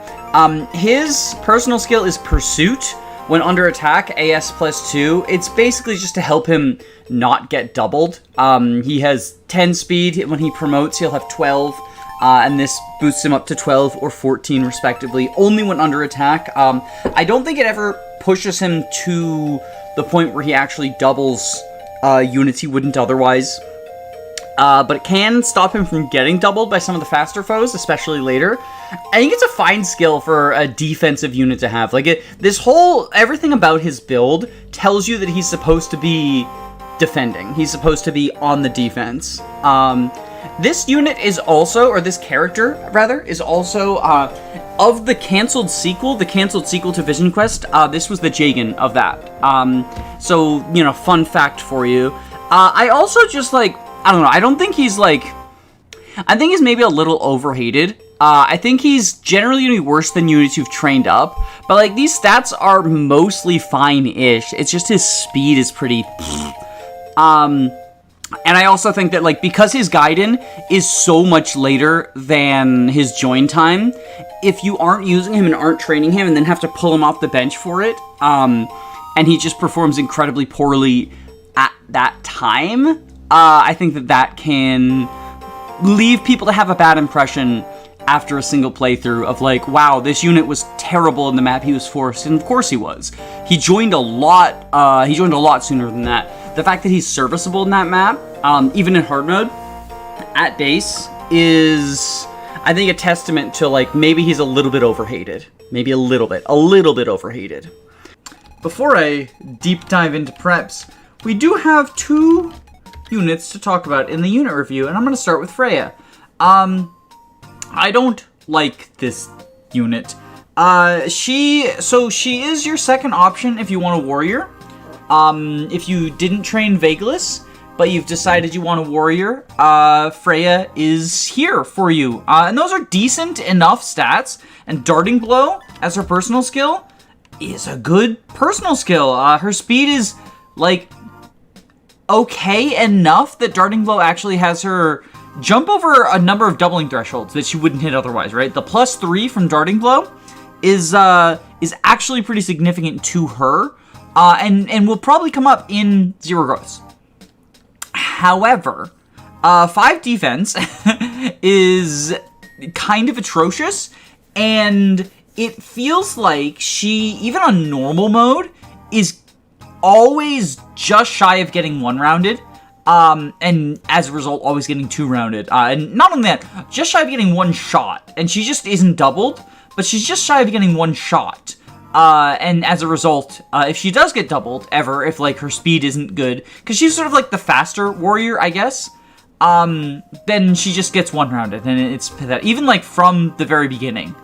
His personal skill is Pursuit. When under attack, AS +2, it's basically just to help him not get doubled. He has 10 speed. When he promotes, he'll have 12, and this boosts him up to 12 or 14, respectively, only when under attack. I don't think it ever pushes him to the point where he actually doubles units he wouldn't otherwise. But it can stop him from getting doubled by some of the faster foes, especially later. I think it's a fine skill for a defensive unit to have. Like, everything about his build tells you that he's supposed to be defending. He's supposed to be on the defense. This unit is also, or this character, rather, is also, of the canceled sequel to Vision Quest, this was the Jagan of that. So, fun fact for you. I also just, like, I don't know, I don't think he's, like, I think he's maybe a little overhated. I think he's generally going to be worse than units you've trained up, but, like, these stats are mostly fine-ish. It's just his speed is pretty... And I also think that, like, because his Gaiden is so much later than his join time, if you aren't using him and aren't training him and then have to pull him off the bench for it, and he just performs incredibly poorly at that time, I think that can leave people to have a bad impression after a single playthrough of, like, wow, this unit was terrible in the map he was forced, and of course he was. He joined a lot sooner than that. The fact that he's serviceable in that map, even in hard mode, at base, is, I think, a testament to, like, maybe he's a little bit overhated. Maybe a little bit overhated. Before I deep dive into preps, we do have two units to talk about in the unit review, and I'm going to start with Freya. I don't like this unit. She is your second option if you want a warrior. If you didn't train Vagas, but you've decided you want a warrior, Freya is here for you. And those are decent enough stats, and Darting Blow as her personal skill is a good personal skill. Her speed is, like, okay enough that Darting Blow actually has her jump over a number of doubling thresholds that she wouldn't hit otherwise, right? The +3 from Darting Blow is actually pretty significant to her, and will probably come up in 0 growths. However, 5 defense is kind of atrocious, and it feels like she, even on normal mode, is always just shy of getting 1-rounded. And as a result, always getting 2-rounded. And not only that, just shy of getting 1 shot. And she just isn't doubled, but she's just shy of getting 1 shot. And as a result, if she does get doubled, ever, if, like, her speed isn't good, because she's sort of like the faster warrior, I guess, then she just gets 1-rounded, and it's pathetic. Even, like, from the very beginning.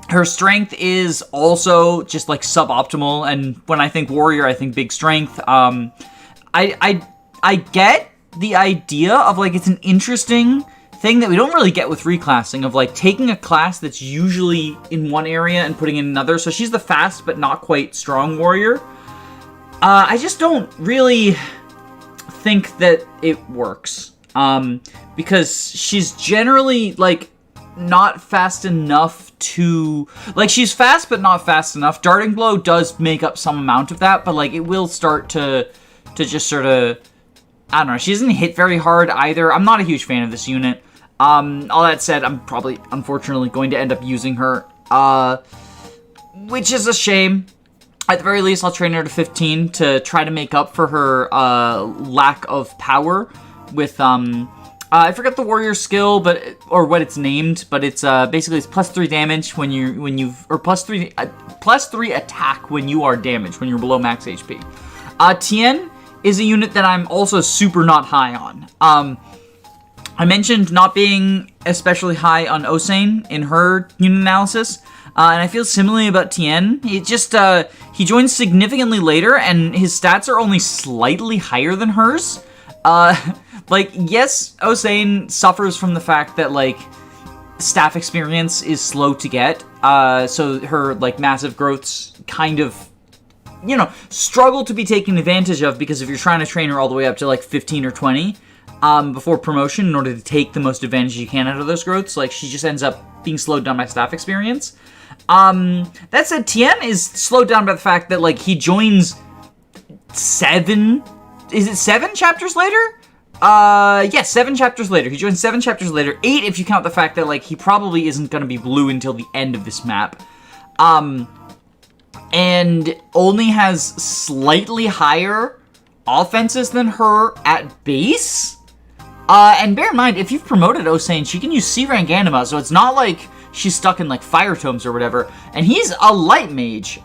Her strength is also just, like, suboptimal, and when I think warrior, I think big strength. I get the idea of, like, it's an interesting thing that we don't really get with reclassing of like taking a class that's usually in one area and putting in another. So she's the fast but not quite strong warrior. I just don't really think that it works. Because she's generally like not fast enough to like she's fast but not fast enough. Darting blow does make up some amount of that, but like it will start to just sort of, I don't know, she doesn't hit very hard either. I'm not a huge fan of this unit. All that said, I'm probably unfortunately going to end up using her, which is a shame. At the very least, I'll train her to 15 to try to make up for her lack of power with I forget the warrior skill, or what it's named, but it's basically it's +3 damage when you've or +3 attack when you are damaged when you're below max HP. Tien is a unit that I'm also super not high on. I mentioned not being especially high on Osan in her unit analysis, and I feel similarly about Tien. It just he joins significantly later, and his stats are only slightly higher than hers. Like, yes, Osan suffers from the fact that, like, staff experience is slow to get, so her, like, massive growths kind of, you know, struggle to be taken advantage of, because if you're trying to train her all the way up to, like, 15 or 20, before promotion in order to take the most advantage you can out of those growths, like, she just ends up being slowed down by staff experience. That said, Tien is slowed down by the fact that, like, he joins 7 chapters later? Yes, 7 chapters later. He joins 7 chapters later. 8 if you count the fact that, like, he probably isn't gonna be blue until the end of this map. And only has slightly higher offenses than her at base. And bear in mind, if you've promoted Osan, she can use C-rank anima, so it's not like she's stuck in, like, fire tomes or whatever. And he's a light mage,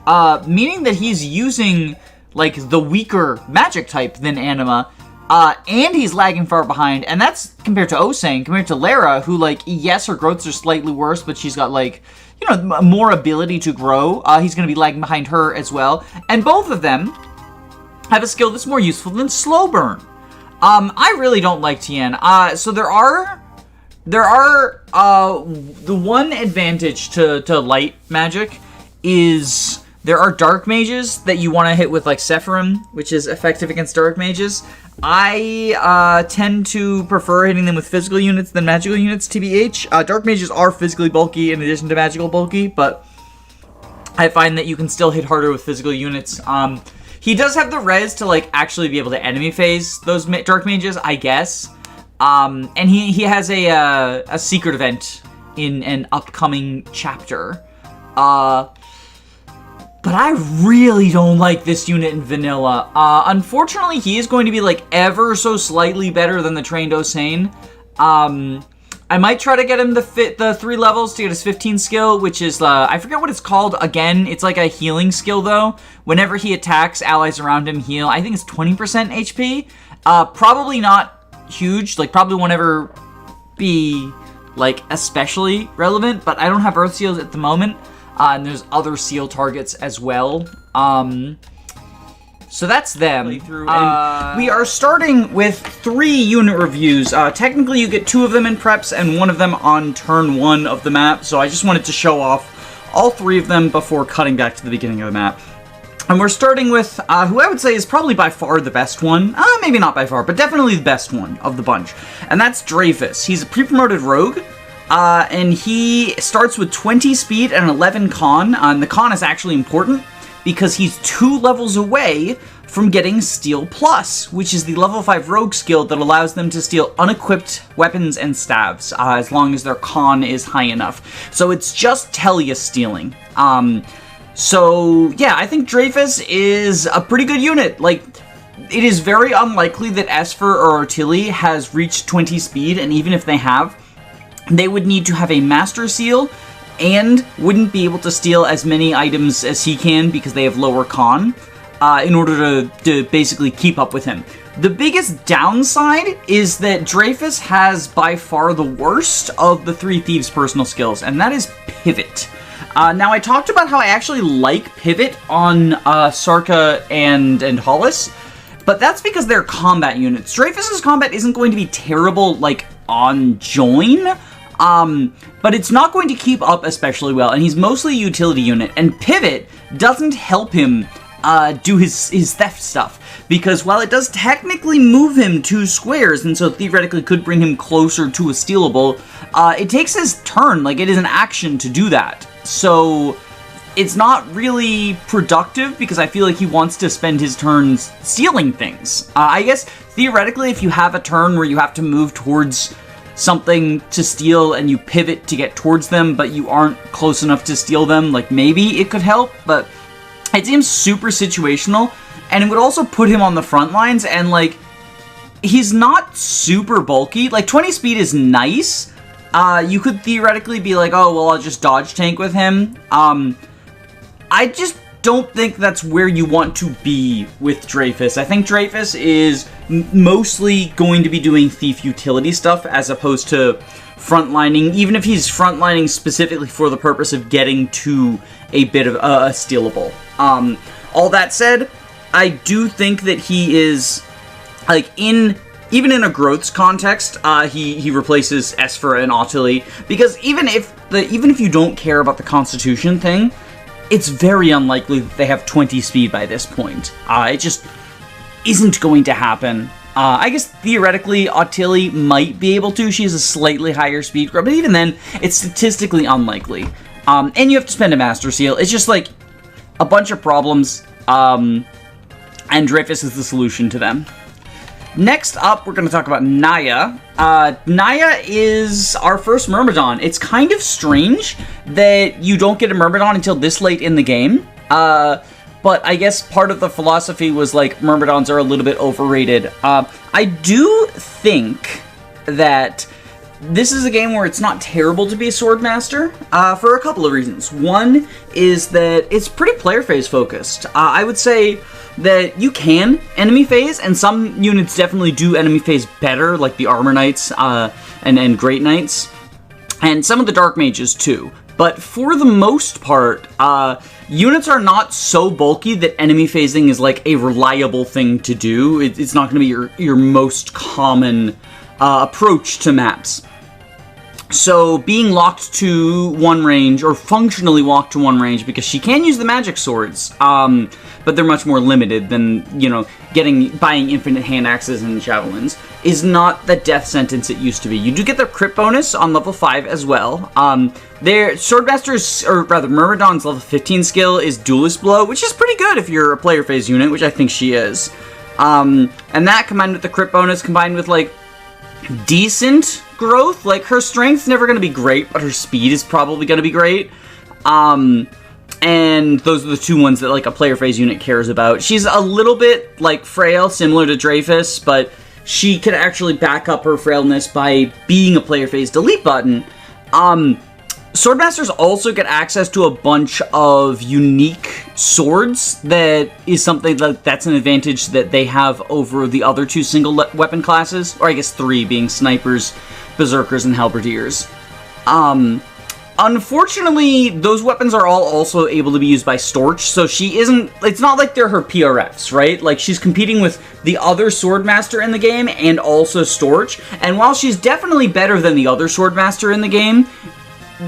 meaning that he's using, like, the weaker magic type than anima. And he's lagging far behind, and that's compared to Osan, compared to Lara, who, like, yes, her growths are slightly worse, but she's got, like, you know, more ability to grow. He's going to be lagging behind her as well. And both of them have a skill that's more useful than Slow Burn. I really don't like Tien. So there are the one advantage to light magic is there are dark mages that you want to hit with, like, Sephirim, which is effective against dark mages. I tend to prefer hitting them with physical units than magical units, TBH. Dark mages are physically bulky in addition to magical bulky, but I find that you can still hit harder with physical units. He does have the res to, like, actually be able to enemy phase those dark mages, I guess. And he has a secret event in an upcoming chapter. But I really don't like this unit in vanilla. Unfortunately, he is going to be, like, ever so slightly better than the trained Osan. I might try to get him to fit the 3 levels to get his 15 skill, which is, I forget what it's called. Again, it's like a healing skill, though. Whenever he attacks, allies around him heal. I think it's 20% HP. Probably not huge. Like, probably won't ever be, like, especially relevant. But I don't have Earth Seals at the moment. And there's other seal targets as well. So that's them. And we are starting with 3 unit reviews. Technically, you get 2 of them in preps and 1 of them on turn 1 of the map. So I just wanted to show off all 3 of them before cutting back to the beginning of the map. And we're starting with who I would say is probably by far the best one. Maybe not by far, but definitely the best one of the bunch. And that's Dreyfus. He's a pre-promoted rogue. And he starts with 20 speed and 11 con, and the con is actually important because he's 2 levels away from getting Steel Plus, which is the level 5 rogue skill that allows them to steal unequipped weapons and staves, as long as their con is high enough. So it's just Telia stealing. So yeah, I think Dreyfus is a pretty good unit. Like, it is very unlikely that Esper or Artillery has reached 20 speed, and even if they have, they would need to have a Master Seal and wouldn't be able to steal as many items as he can because they have lower con in order to basically keep up with him. The biggest downside is that Dreyfus has by far the worst of the 3 Thieves' personal skills, and that is Pivot. Now, I talked about how I actually like Pivot on Sarka and Hollis, but that's because they're combat units. Dreyfus's combat isn't going to be terrible, like, on join, but it's not going to keep up especially well, and he's mostly a utility unit, and pivot doesn't help him do his theft stuff, because while it does technically move him 2 squares, and so theoretically could bring him closer to a stealable, it takes his turn, like it is an action to do that, so it's not really productive, because I feel like he wants to spend his turns stealing things. I guess theoretically if you have a turn where you have to move towards something to steal and you pivot to get towards them, but you aren't close enough to steal them, like maybe it could help, but it seems super situational, and it would also put him on the front lines, and like, he's not super bulky. Like, 20 speed is nice. You could theoretically be like, oh, well, I'll just dodge tank with him. I just don't think that's where you want to be with Dreyfus. I think Dreyfus is mostly going to be doing thief utility stuff as opposed to frontlining, even if he's frontlining specifically for the purpose of getting to a bit of a stealable. All that said, I do think that he is, like, even in a growths context, he replaces Esper and Ottilie, because even if you don't care about the Constitution thing, it's very unlikely that they have 20 speed by this point. It just isn't going to happen. I guess theoretically Ottilie might be able to. She has a slightly higher speed growth, but even then, it's statistically unlikely. And you have to spend a Master Seal. It's just like a bunch of problems, and Dreyfus is the solution to them. Next up, we're going to talk about Naya. Naya is our first Myrmidon. It's kind of strange that you don't get a Myrmidon until this late in the game. But I guess part of the philosophy was like Myrmidons are a little bit overrated. I do think that this is a game where it's not terrible to be a Swordmaster for a couple of reasons. One is that it's pretty player phase focused. I would say that you can enemy phase, and some units definitely do enemy phase better, like the Armor Knights and Great Knights, and some of the Dark Mages too. But for the most part, units are not so bulky that enemy phasing is like a reliable thing to do. It's not going to be your most common approach to maps. So being locked to one range, or functionally locked to one range, because she can use the magic swords, but they're much more limited than, you know, buying infinite hand axes and javelins, is not the death sentence it used to be. You do get the crit bonus on level 5 as well. Their Swordmaster's, or rather Myrmidon's level 15 skill is Duelist Blow, which is pretty good if you're a player phase unit, which I think she is. And that combined with the crit bonus, combined with like decent growth, like her strength's never going to be great, but her speed is probably going to be great. And those are the two ones that like a player phase unit cares about. She's a little bit like frail, similar to Dreyfus, but she can actually back up her frailness by being a player phase delete button. Swordmasters also get access to a bunch of unique swords. That is something that's an advantage that they have over the other two single weapon classes, or I guess 3, being snipers, berserkers, and halberdiers. Unfortunately, those weapons are all also able to be used by Storch, so she isn't, it's not like they're her PRFs, right? Like, she's competing with the other Swordmaster in the game and also Storch, and while she's definitely better than the other Swordmaster in the game,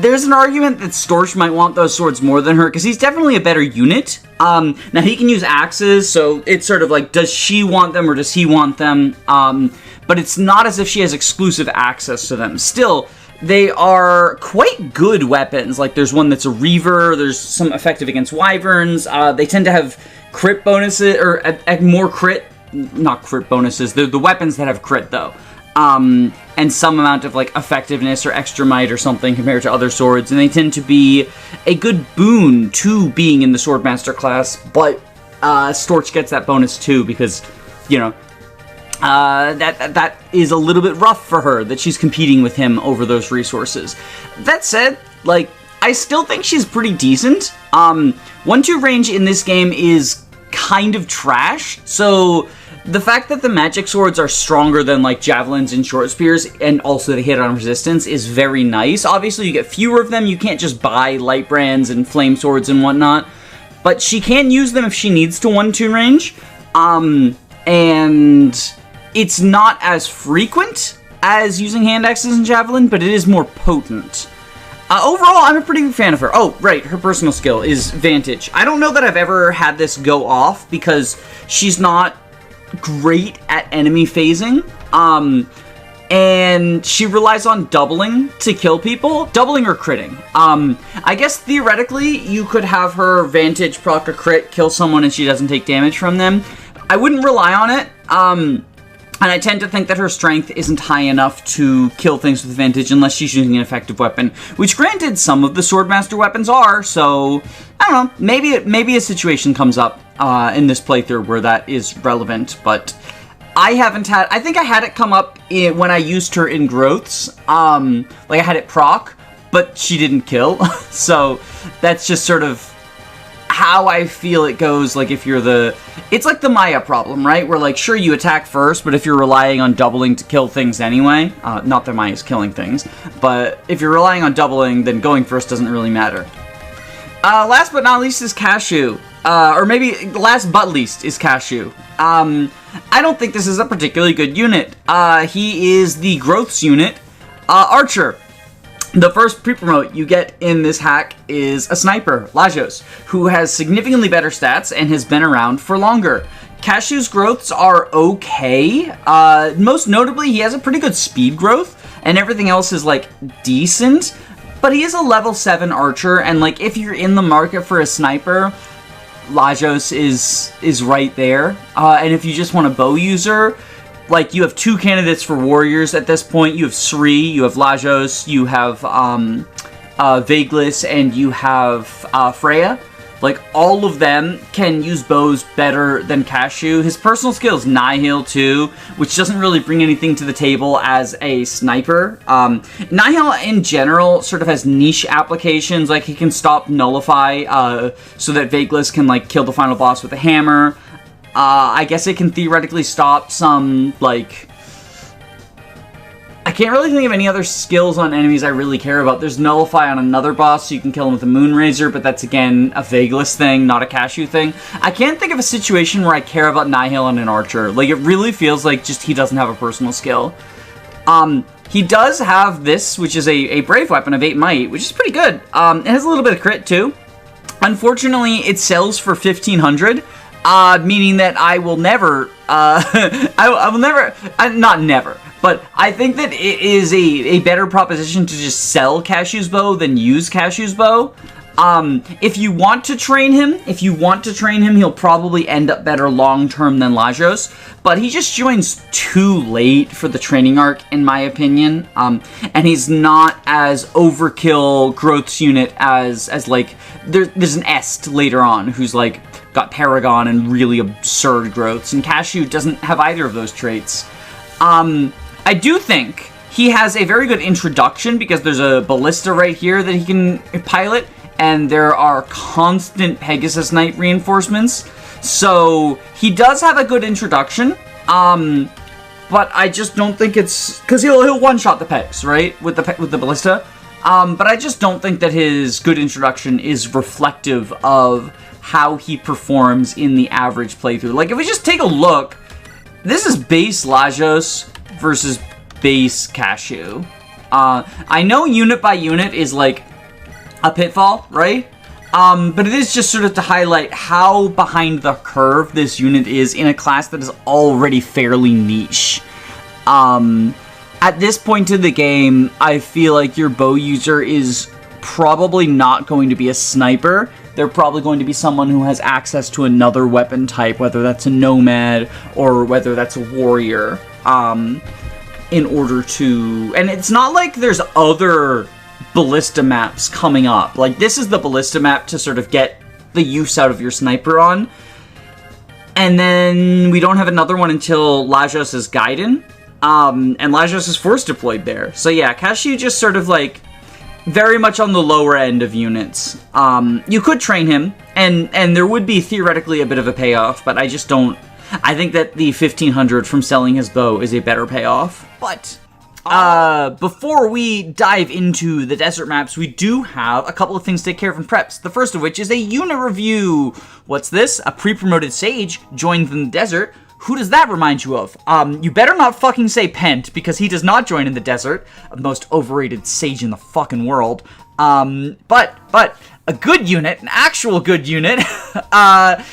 there's an argument that Storch might want those swords more than her, because he's definitely a better unit. Now, he can use axes, so it's sort of like, does she want them or does he want them? But it's not as if she has exclusive access to them. Still, they are quite good weapons. Like, there's one that's a Reaver, there's some effective against Wyverns, they tend to have crit bonuses, or more crit, not crit bonuses, they're the weapons that have crit, though. And some amount of, like, effectiveness or extra might or something compared to other swords, and they tend to be a good boon to being in the Swordmaster class, but Storch gets that bonus too, because, you know, that is a little bit rough for her, that she's competing with him over those resources. That said, like, I still think she's pretty decent. 1-2 range in this game is kind of trash, so the fact that the magic swords are stronger than, like, javelins and short spears, and also they hit on resistance, is very nice. Obviously, you get fewer of them, you can't just buy light brands and flame swords and whatnot, but she can use them if she needs to 1-2 range, and it's not as frequent as using hand axes and javelin, but it is more potent. Overall, I'm a pretty big fan of her. Oh, right, her personal skill is Vantage. I don't know that I've ever had this go off because she's not great at enemy phasing. And she relies on doubling to kill people. Doubling or critting. I guess theoretically, you could have her Vantage proc a crit, kill someone, and she doesn't take damage from them. I wouldn't rely on it. And I tend to think that her strength isn't high enough to kill things with advantage unless she's using an effective weapon. Which, granted, some of the Swordmaster weapons are, so I don't know. Maybe a situation comes up in this playthrough where that is relevant, but I haven't had... I think I had it come up when I used her in Growths. Like, I had it proc, but she didn't kill. So that's just sort of how I feel it goes, like, if you're the... It's like the Maya problem, right? Where, like, sure, you attack first, but if you're relying on doubling to kill things anyway, not that Maya's killing things, but if you're relying on doubling, then going first doesn't really matter. Last but not least is Cashew. Or maybe last but least is Cashew. I don't think this is a particularly good unit. He is the Growths unit. Archer. The first pre-promote you get in this hack is a sniper, Ljos, who has significantly better stats and has been around for longer. Cashew's growths are okay. Most notably, he has a pretty good speed growth, and everything else is, like, decent. But he is a level 7 archer, and, like, if you're in the market for a sniper, Ljos is right there. And if you just want a bow user, like, you have 2 candidates for warriors at this point. You have Sri, you have Ljos, you have Vagas, and you have Freya. Like, all of them can use bows better than Cashew. His personal skill is Nihil, too, which doesn't really bring anything to the table as a sniper. Nihil, in general, sort of has niche applications. Like, he can stop Nullify, so that Vagas can, like, kill the final boss with a hammer. I guess it can theoretically stop some, like... I can't really think of any other skills on enemies I really care about. There's Nullify on another boss, so you can kill him with a Moonrazor, but that's, again, a Vagas thing, not a Cashew thing. I can't think of a situation where I care about Nihil and an Archer. Like, it really feels like just he doesn't have a personal skill. He does have this, which is a Brave Weapon of 8 Might, which is pretty good. It has a little bit of crit, too. Unfortunately, it sells for 1,500. Meaning that I will never, I will never, not never, but I think that it is a better proposition to just sell Cashew's bow than use Cashew's bow. If you want to train him, he'll probably end up better long-term than Ljos, but he just joins too late for the training arc, in my opinion, and he's not as overkill Growths unit as like, there's an Est later on who's, like, got Paragon and really absurd growths, and Cashew doesn't have either of those traits. I do think he has a very good introduction because there's a ballista right here that he can pilot, and there are constant Pegasus Knight reinforcements, so he does have a good introduction, but I just don't think it's... because he'll one-shot the pegs, right, with the ballista, but I just don't think that his good introduction is reflective of how he performs in the average playthrough. Like, if we just take a look, this is base Ljos versus base Cashew. I know unit by unit is, like, a pitfall, right? But it is just sort of to highlight how behind the curve this unit is in a class that is already fairly niche. At this point in the game, I feel like your bow user is probably not going to be a sniper. They're probably going to be someone who has access to another weapon type, whether that's a nomad or whether that's a warrior, in order to... And it's not like there's other ballista maps coming up. Like, this is the ballista map to sort of get the use out of your sniper on. And then we don't have another one until Ljos is Gaiden, and Ljos is force deployed there. So yeah, Cashew just sort of, like, very much on the lower end of units. You could train him, and there would be theoretically a bit of a payoff, but I just don't... I think that the 1,500 from selling his bow is a better payoff. But before we dive into the desert maps, we do have a couple of things to take care of in preps. The first of which is a unit review. What's this? A pre-promoted sage joined in the desert Who does that remind you of? You better not fucking say Pent, because he does not join in the desert. The most overrated sage in the fucking world. But a good unit, an actual good unit,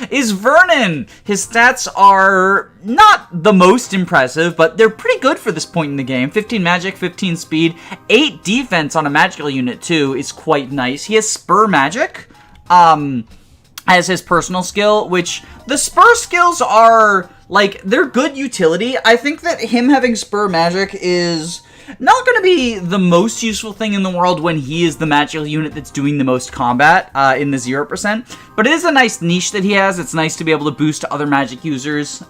is Vernon. His stats are not the most impressive, but they're pretty good for this point in the game. 15 magic, 15 speed, 8 defense on a magical unit too is quite nice. He has Spur magic, as his personal skill, which the Spur skills are, like, they're good utility. I think that him having Spur magic is not going to be the most useful thing in the world when he is the magical unit that's doing the most combat in the 0%, but it is a nice niche that he has. It's nice to be able to boost to other magic users.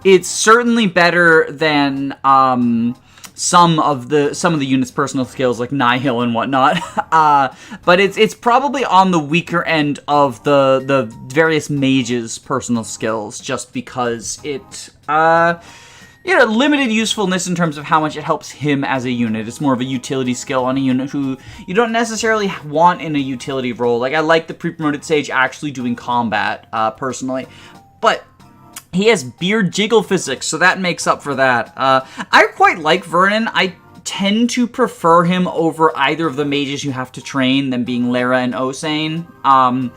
It's certainly better than some of the unit's personal skills like Nihil and whatnot, but it's probably on the weaker end of the various mages' personal skills, just because it limited usefulness in terms of how much it helps him as a unit. It's more of a utility skill on a unit who you don't necessarily want in a utility role. Like, I like the pre-promoted sage actually doing combat, personally, but he has beard jiggle physics, so that makes up for that. I quite like Vernon. I tend to prefer him over either of the mages you have to train, them being Lara and Osan,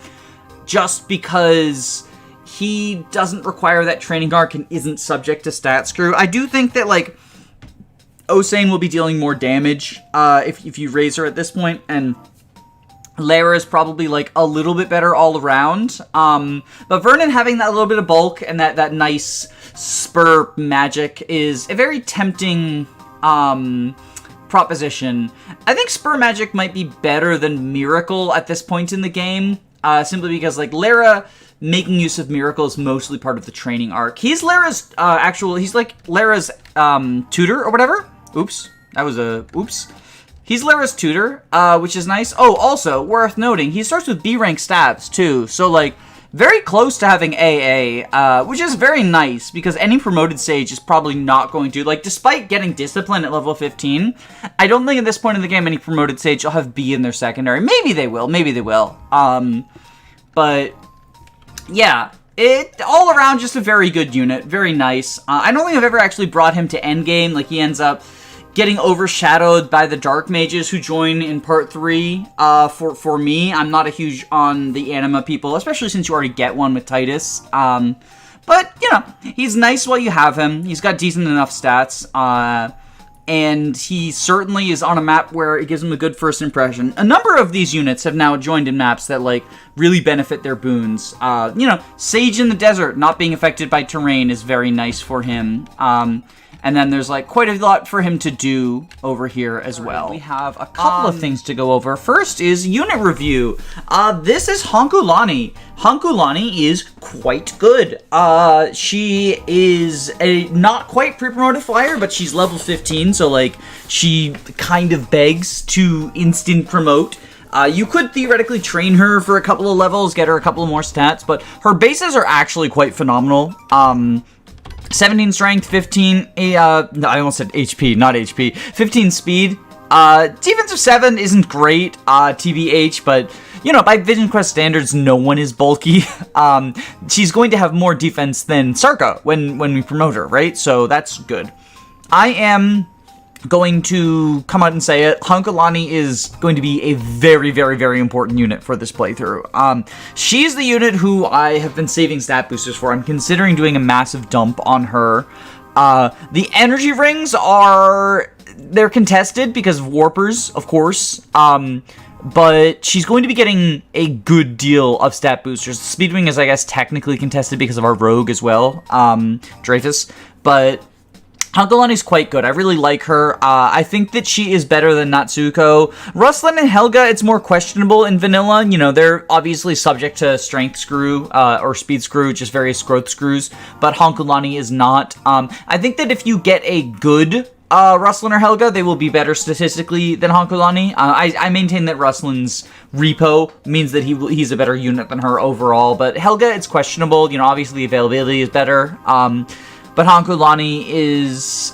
just because he doesn't require that training arc and isn't subject to stat screw. I do think that, like, Osan will be dealing more damage if you raise her at this point, and Lara is probably, like, a little bit better all around. But Vernon having that little bit of bulk and that nice spur magic is a very tempting proposition. I think spur magic might be better than Miracle at this point in the game, simply because, like, Lara making use of Miracle is mostly part of the training arc. He's Lara's he's like Lara's tutor or whatever. Oops. That was a oops. He's Lara's tutor, which is nice. Oh, also, worth noting, he starts with B-rank stats, too. So, like, very close to having AA, which is very nice, because any promoted sage is probably not going to. Like, despite getting Discipline at level 15, I don't think at this point in the game any promoted sage will have B in their secondary. Maybe they will. Maybe they will. But, yeah. It, all around, just a very good unit. Very nice. I don't think I've ever actually brought him to endgame. Like, he ends up getting overshadowed by the Dark Mages who join in Part 3, for me. I'm not a huge on the Anima people, especially since you already get one with Titus. But, you know, he's nice while you have him. He's got decent enough stats, and he certainly is on a map where it gives him a good first impression. A number of these units have now joined in maps that, like, really benefit their boons. You know, Sage in the Desert, not being affected by terrain, is very nice for him. And then there's, like, quite a lot for him to do over here as well. We have a couple of things to go over. First is unit review. This is Honkulani. Honkulani is quite good. She is a not quite pre-promoted flyer, but she's level 15, so, like, she kind of begs to instant promote. You could theoretically train her for a couple of levels, get her a couple of more stats, but her bases are actually quite phenomenal. 17 strength, 15, no, I almost said HP, not HP, 15 speed, defensive 7 isn't great, TBH, but, you know, by Vision Quest standards, no one is bulky. She's going to have more defense than Sarka when we promote her, right? So that's good. I am going to come out and say it. Honkulani is going to be a very, very, very important unit for this playthrough. She's the unit who I have been saving stat boosters for. I'm considering doing a massive dump on her. The energy rings they're contested because of warpers, of course. But she's going to be getting a good deal of stat boosters. Speedwing is, I guess, technically contested because of our rogue as well, Dreyfus. But Honkulani's quite good. I really like her. I think that she is better than Natsuko. Rustlin and Helga, it's more questionable in vanilla. You know, they're obviously subject to strength screw, or speed screw, just various growth screws, but Honkulani is not. I think that if you get a good Rustlin or Helga, they will be better statistically than Honkulani. I maintain that Rustlin's repo means that he's a better unit than her overall, but Helga, it's questionable. You know, obviously availability is better. But Honkulani is,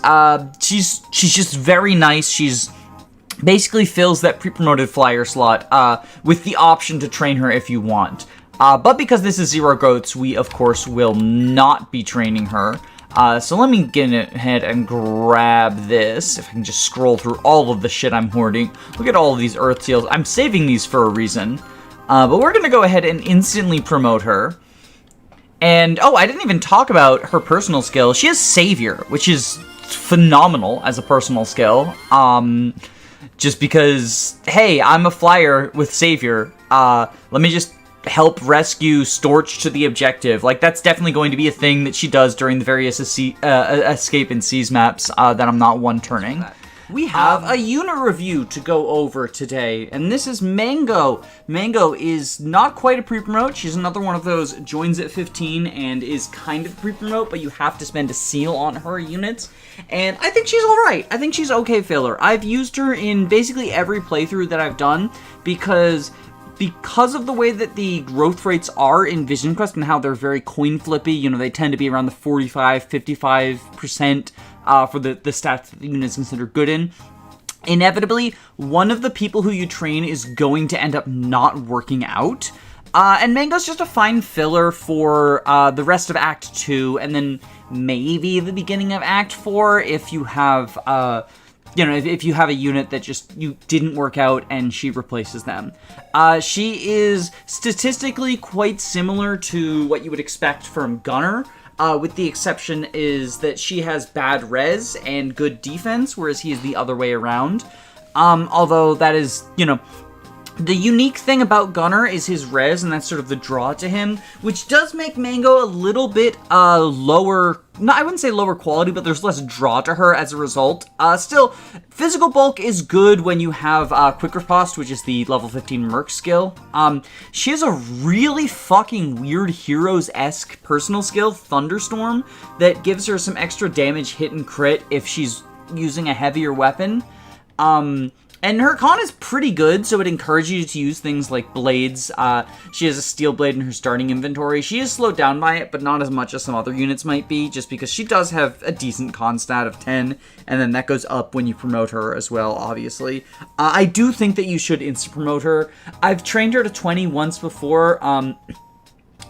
she's just very nice. She's basically fills that pre-promoted flyer slot, with the option to train her if you want. But because this is 0 growths, we, of course, will not be training her. So let me get ahead and grab this. If I can just scroll through all of the shit I'm hoarding. Look at all of these earth seals. I'm saving these for a reason. But we're going to go ahead and instantly promote her. And, oh, I didn't even talk about her personal skill. She has Savior, which is phenomenal as a personal skill. Just because, hey, I'm a flyer with Savior. Let me just help rescue Storch to the objective. Like, that's definitely going to be a thing that she does during the various escape and seize maps that I'm not one-turning. We have a unit review to go over today, and this is Mango. Mango is not quite a pre-promote. She's another one of those joins at 15 and is kind of pre-promote, but you have to spend a seal on her units. And I think she's alright. I think she's okay filler. I've used her in basically every playthrough that I've done because of the way that the growth rates are in Vision Quest and how they're very coin flippy. You know, they tend to be around the 45-55%. For the stats that the unit is considered good in. Inevitably, one of the people who you train is going to end up not working out. And Mango's just a fine filler for the rest of Act 2, and then maybe the beginning of Act 4 if you have, if you have a unit that just didn't work out and she replaces them. She is statistically quite similar to what you would expect from Gunner. With the exception is that she has bad res and good defense, whereas he is the other way around. Although that is, the unique thing about Gunner is his res, and that's sort of the draw to him, which does make Mango a little bit lower, no, I wouldn't say lower quality, but there's less draw to her as a result. Still, physical bulk is good when you have Quick Riposte, which is the level 15 Merc skill. She has a really fucking weird Heroes-esque personal skill, Thunderstorm, that gives her some extra damage hit and crit if she's using a heavier weapon. And her con is pretty good, so it encourages you to use things like blades. She has a steel blade in her starting inventory. She is slowed down by it, but not as much as some other units might be, just because she does have a decent con stat of 10, and then that goes up when you promote her as well, obviously. I do think that you should insta-promote her. I've trained her to 20 once before.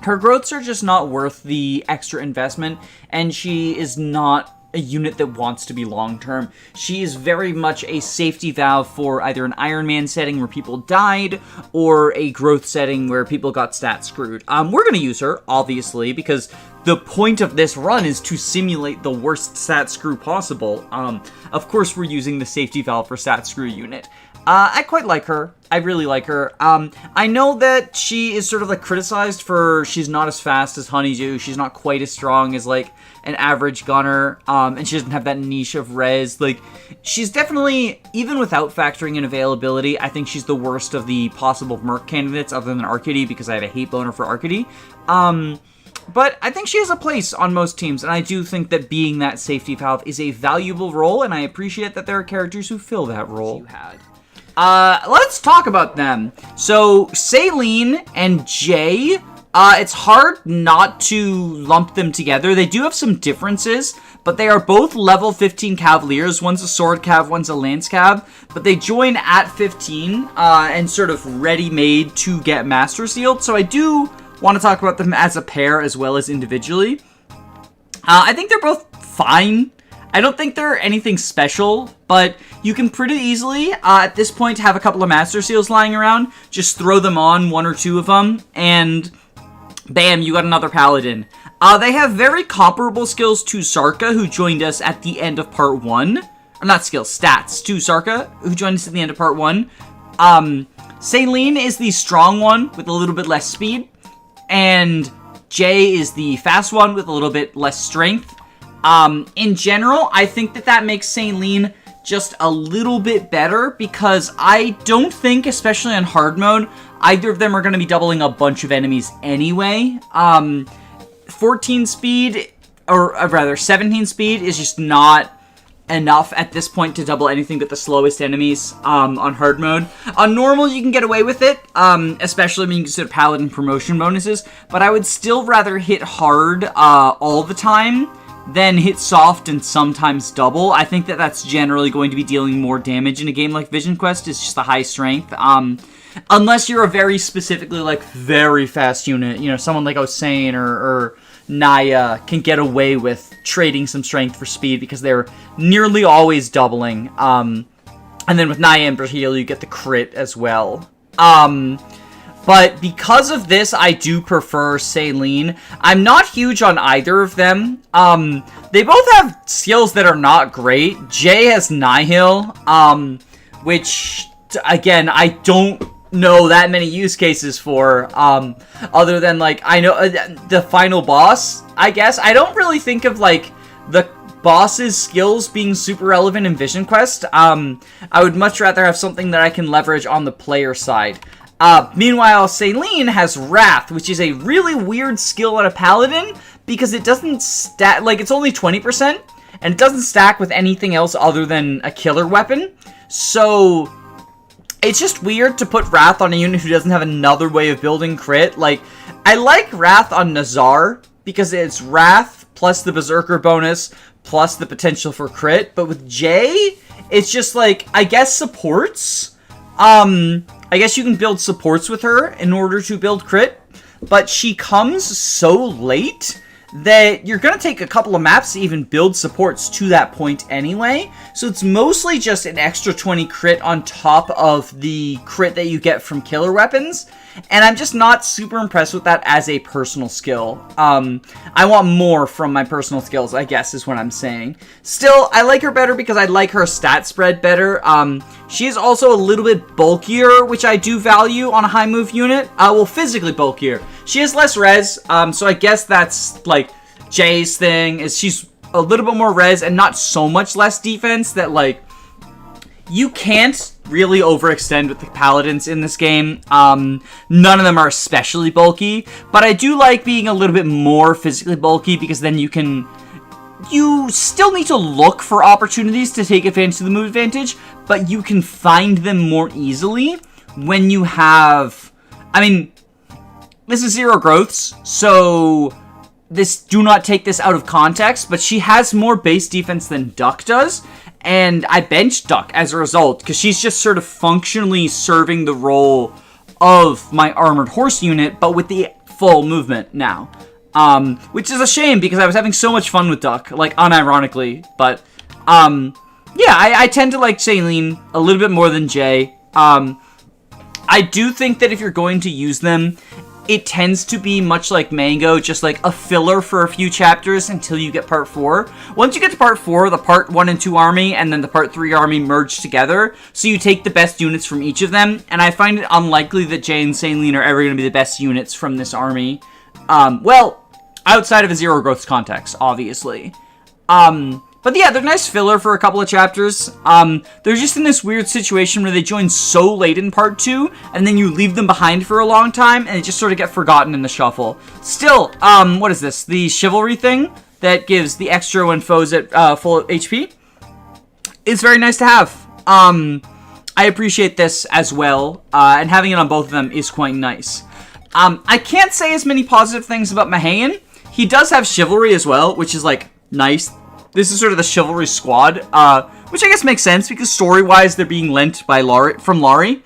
Her growths are just not worth the extra investment, and she is not a unit that wants to be long-term. She is very much a safety valve for either an Iron Man setting where people died, or a growth setting where people got stat screwed. We're gonna use her, obviously, because the point of this run is to simulate the worst stat screw possible. Of course we're using the safety valve for stat screw unit. I quite like her. I really like her. I know that she is sort of like criticized for she's not as fast as Honeydew. She's not quite as strong as like an average gunner. And she doesn't have that niche of res. Like, she's definitely, even without factoring in availability, I think she's the worst of the possible Merc candidates other than Arcady, because I have a hate boner for Arcady. But I think she has a place on most teams, and I do think that being that safety valve is a valuable role, and I appreciate that there are characters who fill that role. Let's talk about them. So, Saline and Jay, it's hard not to lump them together. They do have some differences, but they are both level 15 Cavaliers. One's a Sword Cav, one's a Lance Cav, but they join at 15 and sort of ready-made to get Master Sealed. So I do want to talk about them as a pair as well as individually. I think they're both fine. I don't think they're anything special, but you can pretty easily, at this point, have a couple of Master Seals lying around, just throw them on, one or two of them, and bam, you got another Paladin. They have very comparable skills to Sarka, who joined us at the end of Part 1. Or not skills, stats to Sarka, who joined us at the end of Part 1. Saline is the strong one with a little bit less speed, and Jay is the fast one with a little bit less strength. In general, I think that makes Saline just a little bit better, because I don't think, especially on hard mode, either of them are going to be doubling a bunch of enemies anyway. 14 speed, or rather 17 speed, is just not enough at this point to double anything but the slowest enemies on hard mode. On normal, you can get away with it, especially when you consider Paladin promotion bonuses, but I would still rather hit hard all the time than hit soft and sometimes double. I think that's generally going to be dealing more damage in a game like Vision Quest. It's just the high strength. unless you're a very specifically, like, very fast unit, you know, someone like Osan or Naya can get away with trading some strength for speed because they're nearly always doubling. And then with Naya and Brahil, you get the crit as well. But because of this, I do prefer Saline. I'm not huge on either of them. They both have skills that are not great. Jay has Nihil, which, again, I don't know that many use cases for, other than, like, I know the final boss, I guess. I don't really think of, like, the boss's skills being super relevant in Vision Quest. I would much rather have something that I can leverage on the player side. Meanwhile, Saline has Wrath, which is a really weird skill on a paladin, because it doesn't stack, like, it's only 20%, and it doesn't stack with anything else other than a killer weapon. So it's just weird to put Wrath on a unit who doesn't have another way of building crit. Like, I like Wrath on Nazar, because it's Wrath plus the Berserker bonus, plus the potential for crit, but with Jay, it's just, like, I guess supports. I guess you can build supports with her in order to build crit, but she comes so late that you're going to take a couple of maps to even build supports to that point anyway. So it's mostly just an extra 20 crit on top of the crit that you get from killer weapons. And I'm just not super impressed with that as a personal skill. I want more from my personal skills, I guess, is what I'm saying. Still, I like her better because I like her stat spread better. She is also a little bit bulkier, which I do value on a high move unit. Well, physically bulkier. She has less res, so I guess that's, like, Jay's thing, is she's a little bit more res and not so much less defense that, like, you can't really overextend with the paladins in this game. None of them are especially bulky, but I do like being a little bit more physically bulky because then you still need to look for opportunities to take advantage of the move advantage, but you can find them more easily when you have, I mean, this is zero growths, so do not take this out of context, but she has more base defense than Duck does, and I benched Duck as a result, because she's just sort of functionally serving the role of my armored horse unit, but with the full movement now. Which is a shame, because I was having so much fun with Duck, like, unironically, but, yeah, I tend to like Saline a little bit more than Jay. I do think that if you're going to use them, it tends to be much like Mango, just like a filler for a few chapters until you get part 4. Once you get to part 4, the part 1 and 2 army and then the part 3 army merge together, so you take the best units from each of them, and I find it unlikely that Jay and Saline are ever going to be the best units from this army. Well, outside of a zero growth context, obviously. But yeah, they're nice filler for a couple of chapters. They're just in this weird situation where they join so late in part 2, and then you leave them behind for a long time, and they just sort of get forgotten in the shuffle. Still, what is this? The chivalry thing that gives the extra when foes at full HP? It's very nice to have. I appreciate this as well, and having it on both of them is quite nice. I can't say as many positive things about Mahayan. He does have chivalry as well, which is, like, nice. This is sort of the chivalry squad, which I guess makes sense, because story-wise, they're being lent by from Lari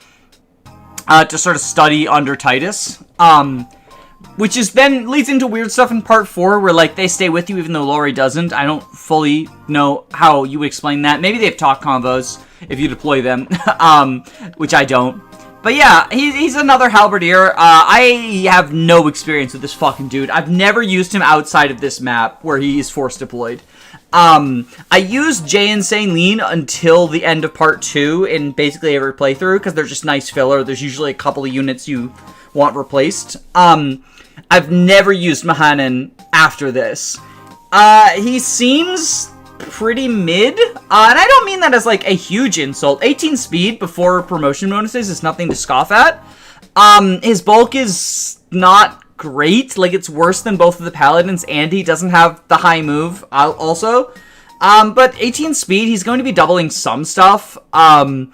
to sort of study under Titus, which is then leads into weird stuff in part 4, where, like, they stay with you even though Lari doesn't. I don't fully know how you would explain that. Maybe they have talk combos if you deploy them, which I don't. But yeah, he's another halberdier. I have no experience with this fucking dude. I've never used him outside of this map where he is force deployed. I used Jay and Saline until the end of part 2 in basically every playthrough, because they're just nice filler. There's usually a couple of units you want replaced. I've never used Mahanan after this. He seems pretty mid, and I don't mean that as, like, a huge insult. 18 speed before promotion bonuses is nothing to scoff at. His bulk is not great. Like, it's worse than both of the paladins, and he doesn't have the high move also. But 18 speed, he's going to be doubling some stuff. On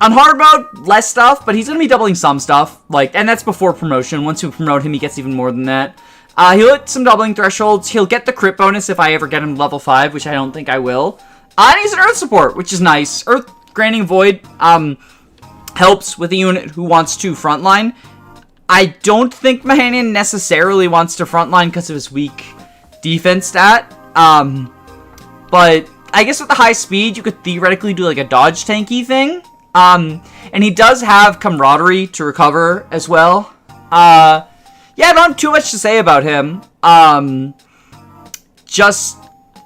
hard mode, less stuff, but he's going to be doubling some stuff. Like, and that's before promotion. Once you promote him, he gets even more than that. He'll hit some doubling thresholds. He'll get the crit bonus if I ever get him to level 5, which I don't think I will. And he's an earth support, which is nice. Earth granting void. helps with a unit who wants to frontline. I don't think Mahanian necessarily wants to frontline because of his weak defense stat. But I guess with the high speed, you could theoretically do like a dodge tanky thing. And he does have camaraderie to recover as well. Yeah, I don't have too much to say about him.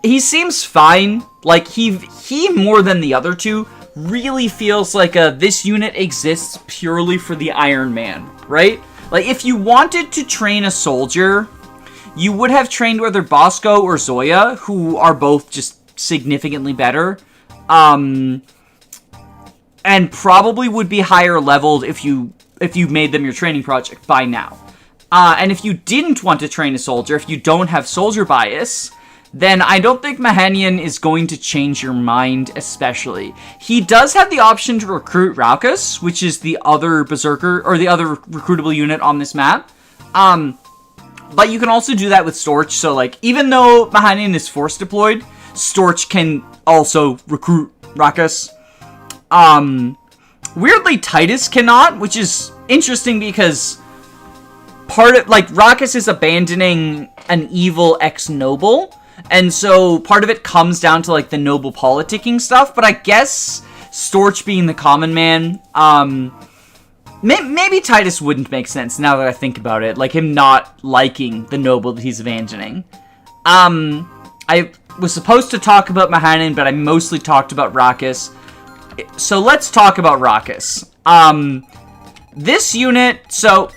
He seems fine. Like, he more than the other two really feels like this unit exists purely for the Iron Man, right? Like, if you wanted to train a soldier, you would have trained either Bosco or Zoya, who are both just significantly better. And probably would be higher leveled if you made them your training project by now. And if you didn't want to train a soldier, if you don't have soldier bias, then I don't think Mahanian is going to change your mind especially. He does have the option to recruit Vagas, which is the other berserker, or the other recruitable unit on this map. But you can also do that with Storch, so like, even though Mahanian is force deployed, Storch can also recruit Vagas. Weirdly, Titus cannot, which is interesting because Vagas is abandoning an evil ex-noble, and so part of it comes down to, like, the noble politicking stuff, but I guess Storch being the common man, maybe Titus wouldn't make sense now that I think about it, like him not liking the noble that he's abandoning. I was supposed to talk about Mahanian, but I mostly talked about Vagas. So let's talk about Vagas. This unit, so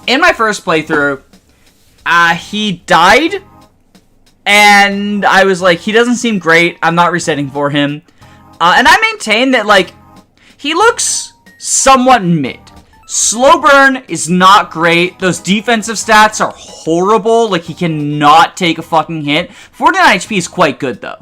in my first playthrough, he died, and I was like, he doesn't seem great, I'm not resetting for him. And I maintain that, like, he looks somewhat mid. Slow burn is not great. Those defensive stats are horrible. Like, he cannot take a fucking hit. 49 HP is quite good, though.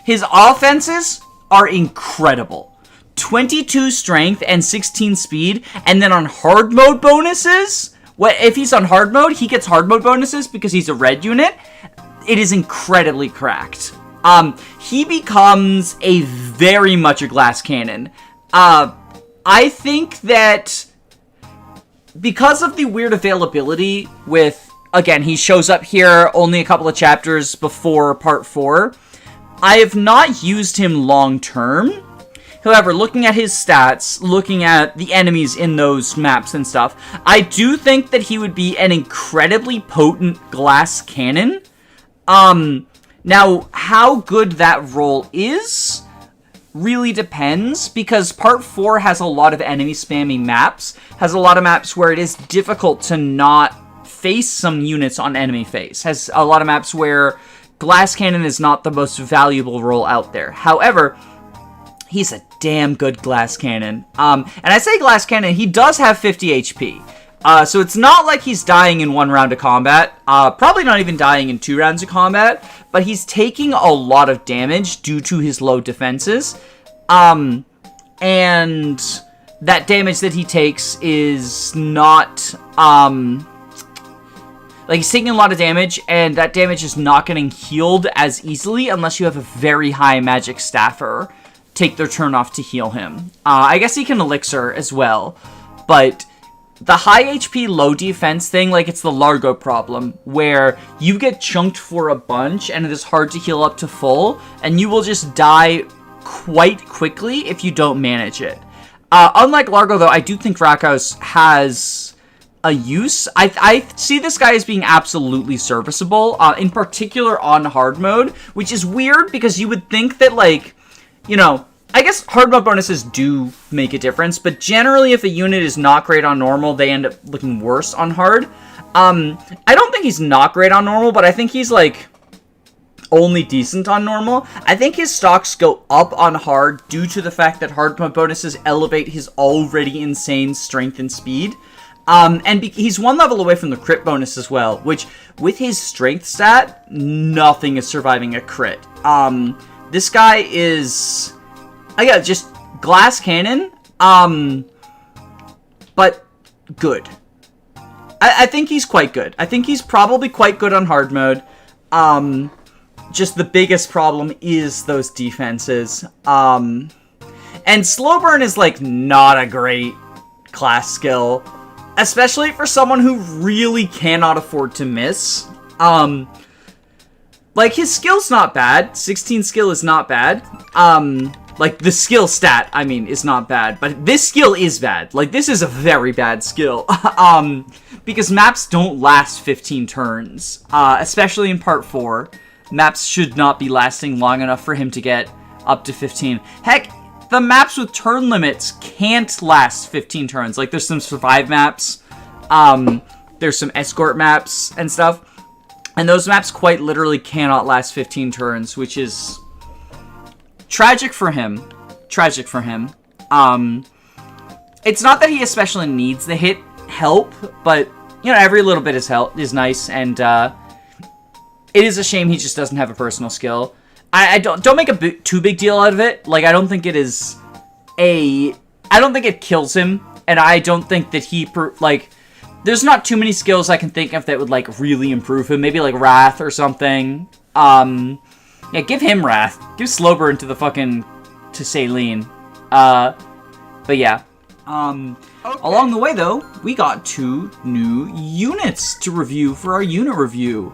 His offenses are incredible. 22 strength and 16 speed, and then on hard mode bonuses, if he's on hard mode, he gets hard mode bonuses because he's a red unit. It is incredibly cracked. He becomes very much a glass cannon. I think that because of the weird availability with, again, he shows up here only a couple of chapters before part 4, I have not used him long term. However, looking at his stats, looking at the enemies in those maps and stuff, I do think that he would be an incredibly potent glass cannon. Now, how good that role is really depends, because part 4 has a lot of enemy spamming maps, has a lot of maps where it is difficult to not face some units on enemy face, has a lot of maps where glass cannon is not the most valuable role out there. However, he's a damn good glass cannon. And I say glass cannon, he does have 50 HP. So it's not like he's dying in 1 round of combat, probably not even dying in 2 rounds of combat, but he's taking a lot of damage due to his low defenses, and that damage that he takes is not, like, he's taking a lot of damage, and that damage is not getting healed as easily unless you have a very high magic staffer take their turn off to heal him. I guess he can elixir as well, but the high HP, low defense thing, like, it's the Largo problem, where you get chunked for a bunch, and it is hard to heal up to full, and you will just die quite quickly if you don't manage it. Unlike Largo, though, I do think Vagas has a use. I see this guy as being absolutely serviceable, in particular on hard mode, which is weird, because you would think that, like, you know, I guess hard mode bonuses do make a difference, but generally if a unit is not great on normal, they end up looking worse on hard. I don't think he's not great on normal, but I think he's, like, only decent on normal. I think his stocks go up on hard due to the fact that hard mode bonuses elevate his already insane strength and speed. And he's 1 level away from the crit bonus as well, which, with his strength stat, nothing is surviving a crit. This guy is, just glass cannon, but good. I think he's quite good. I think he's probably quite good on hard mode. Just the biggest problem is those defenses. And slow burn is, like, not a great class skill, especially for someone who really cannot afford to miss. Like, his skill's not bad. 16 skill is not bad. Like, the skill stat, I mean, is not bad. But this skill is bad. Like, this is a very bad skill. Because maps don't last 15 turns. Especially in Part 4. Maps should not be lasting long enough for him to get up to 15. Heck, the maps with turn limits can't last 15 turns. Like, there's some survive maps. There's some escort maps and stuff. And those maps quite literally cannot last 15 turns, which is tragic for him. Tragic for him. It's not that he especially needs the hit help, but, you know, every little bit is nice, and it is a shame he just doesn't have a personal skill. I don't make a too big deal out of it. Like, I don't think it is I don't think it kills him, and I don't think that he, there's not too many skills I can think of that would, like, really improve him. Maybe, like, Wrath or something. Yeah, give him Wrath. Give Slowburn to Saline. But yeah. Okay. Along the way, though, we got 2 new units to review for our unit review.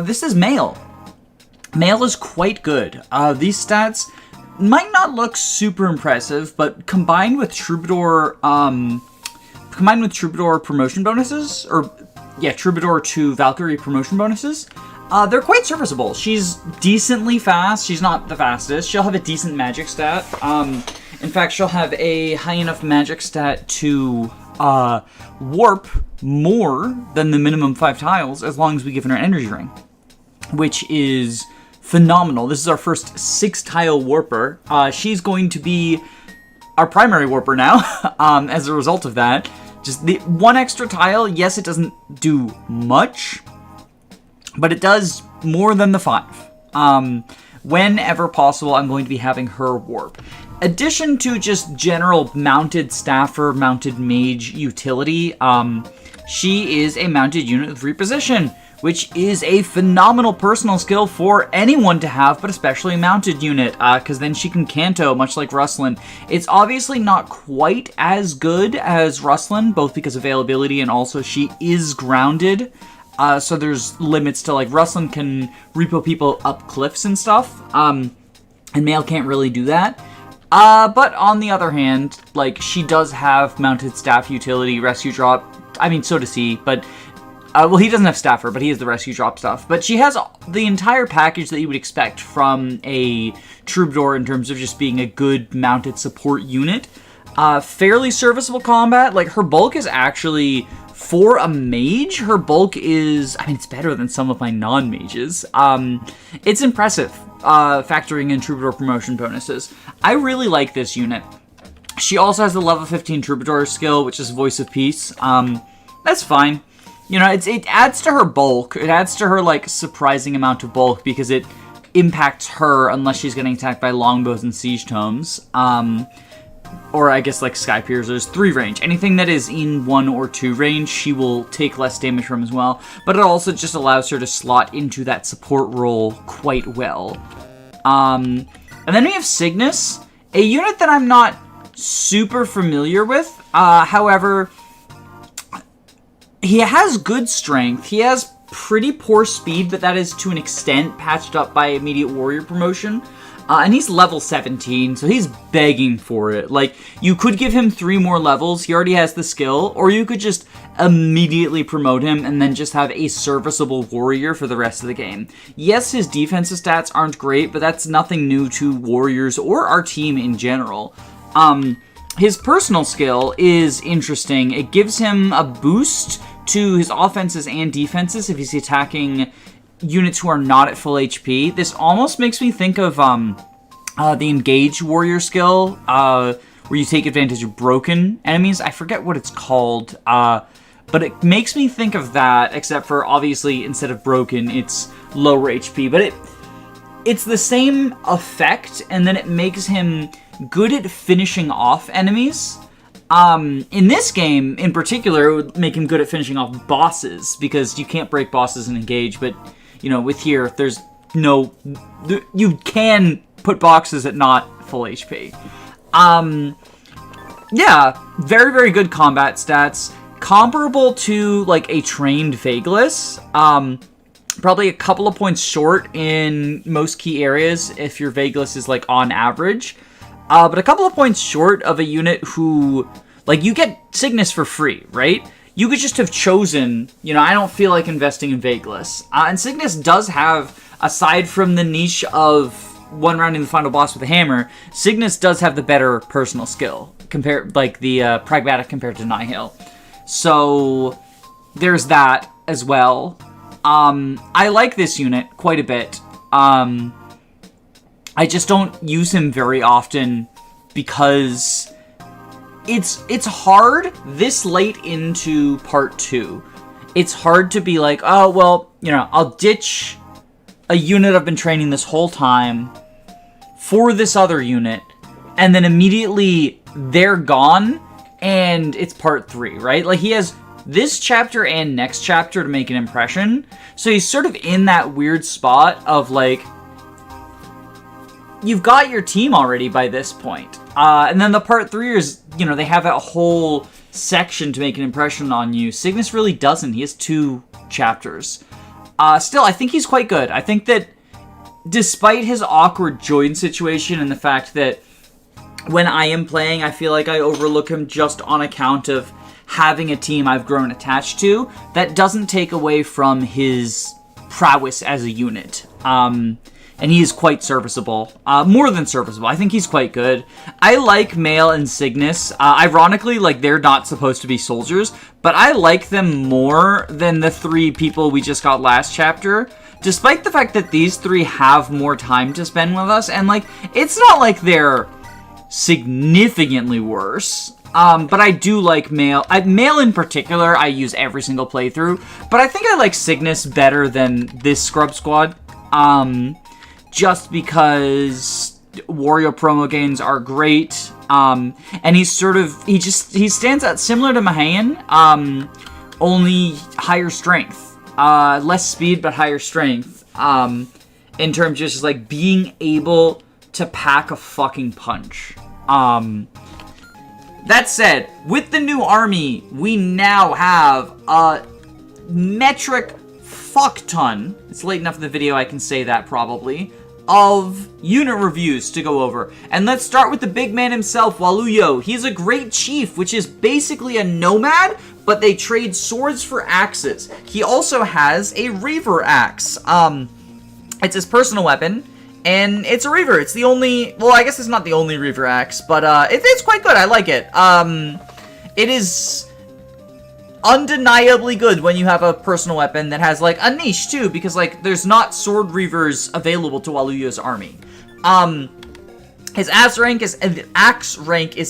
This is Male. Male is quite good. These stats might not look super impressive, but combined with Troubadour promotion bonuses, Troubadour to Valkyrie promotion bonuses, they're quite serviceable. She's decently fast. She's not the fastest. She'll have a decent magic stat. In fact, she'll have a high enough magic stat to warp more than the minimum 5 tiles as long as we give her an energy ring, which is phenomenal. This is our first 6-tile warper. She's going to be our primary warper now as a result of that. Just the 1 extra tile, yes, it doesn't do much, but it does more than the 5. Whenever possible, I'm going to be having her warp. Addition to just general mounted staffer, mounted mage utility, she is a mounted unit with reposition, which is a phenomenal personal skill for anyone to have, but especially a mounted unit, because then she can canto, much like Rustlin. It's obviously not quite as good as Rustlin, both because of availability and also she is grounded. So there's limits to, like, Rustlin can repo people up cliffs and stuff, and Male can't really do that. But on the other hand, like, she does have mounted staff utility, rescue drop. I mean, so does he, but, well, he doesn't have staffer, but he has the rescue drop stuff. But she has the entire package that you would expect from a Troubadour in terms of just being a good mounted support unit. Fairly serviceable combat. Like, her bulk is actually, for a mage, her bulk is, I mean, it's better than some of my non-mages. It's impressive, factoring in Troubadour promotion bonuses. I really like this unit. She also has the level 15 Troubadour skill, which is Voice of Peace. That's fine. You know, it adds to her bulk. It adds to her, like, surprising amount of bulk because it impacts her unless she's getting attacked by longbows and siege tomes. Or I guess, like, Sky Piercers. 3 range. Anything that is in 1 or 2 range, she will take less damage from as well. But it also just allows her to slot into that support role quite well. And then we have Cygnus, a unit that I'm not super familiar with. However, he has good strength. He has pretty poor speed, but that is to an extent patched up by immediate warrior promotion. And he's level 17, so he's begging for it. Like, you could give him 3 more levels, he already has the skill, or you could just immediately promote him and then just have a serviceable warrior for the rest of the game. Yes, his defensive stats aren't great, but that's nothing new to warriors or our team in general. His personal skill is interesting. It gives him a boost to his offenses and defenses if he's attacking units who are not at full HP. This almost makes me think of the Engage Warrior skill, where you take advantage of broken enemies. I forget what it's called, but it makes me think of that, except for, obviously, instead of broken, it's lower HP. But it's the same effect, and then it makes him good at finishing off enemies. In this game, in particular, it would make him good at finishing off bosses, because you can't break bosses in Engage, but, you know, with here, there's no... You can put boxes at not full HP. Yeah, very, very good combat stats. Comparable to, like, a trained Vagas. Probably a couple of points short in most key areas if your Vagas is, like, on average. But a couple of points short of a unit who, like, you get Cygnus for free, right? You could just have chosen, you know, I don't feel like investing in Vagas. And Cygnus does have, aside from the niche of one rounding the final boss with a hammer, Cygnus does have the better personal skill, compared, like, the pragmatic compared to Nihil. So, there's that as well. I like this unit quite a bit. I just don't use him very often because it's hard this late into part 2. It's hard to be like, oh, well, you know, I'll ditch a unit I've been training this whole time for this other unit, and then immediately they're gone, and it's part 3, right? Like, he has this chapter and next chapter to make an impression, so he's sort of in that weird spot of, like, you've got your team already by this point. And then the part 3 is, you know, they have a whole section to make an impression on you. Cygnus really doesn't. He has 2 chapters. Still, I think he's quite good. I think that despite his awkward join situation and the fact that when I am playing, I feel like I overlook him just on account of having a team I've grown attached to, that doesn't take away from his prowess as a unit. And he is quite serviceable. More than serviceable. I think he's quite good. I like Mael and Cygnus. Ironically, like, they're not supposed to be soldiers, but I like them more than the 3 people we just got last chapter, despite the fact that these 3 have more time to spend with us, and, like, it's not like they're significantly worse. But I do like Mael. Mael in particular, I use every single playthrough, but I think I like Cygnus better than this Scrub Squad. Just because Wario promo gains are great, and he's sort of, he stands out similar to Mahan, only higher strength, less speed, but higher strength, in terms of just, like, being able to pack a fucking punch. That said, with the new army, we now have a metric fuck ton, it's late enough in the video I can say that probably, of unit reviews to go over. And let's start with the big man himself, Waluyo. He's a great chief, which is basically a nomad, but they trade swords for axes. He also has a Reaver axe. It's his personal weapon, and it's a Reaver. It's the only, well, I guess it's not the only Reaver axe, but it's quite good. I like it. It is undeniably good when you have a personal weapon that has, like, a niche too, because, like, there's not sword reavers available to Waluyo's army. His axe rank is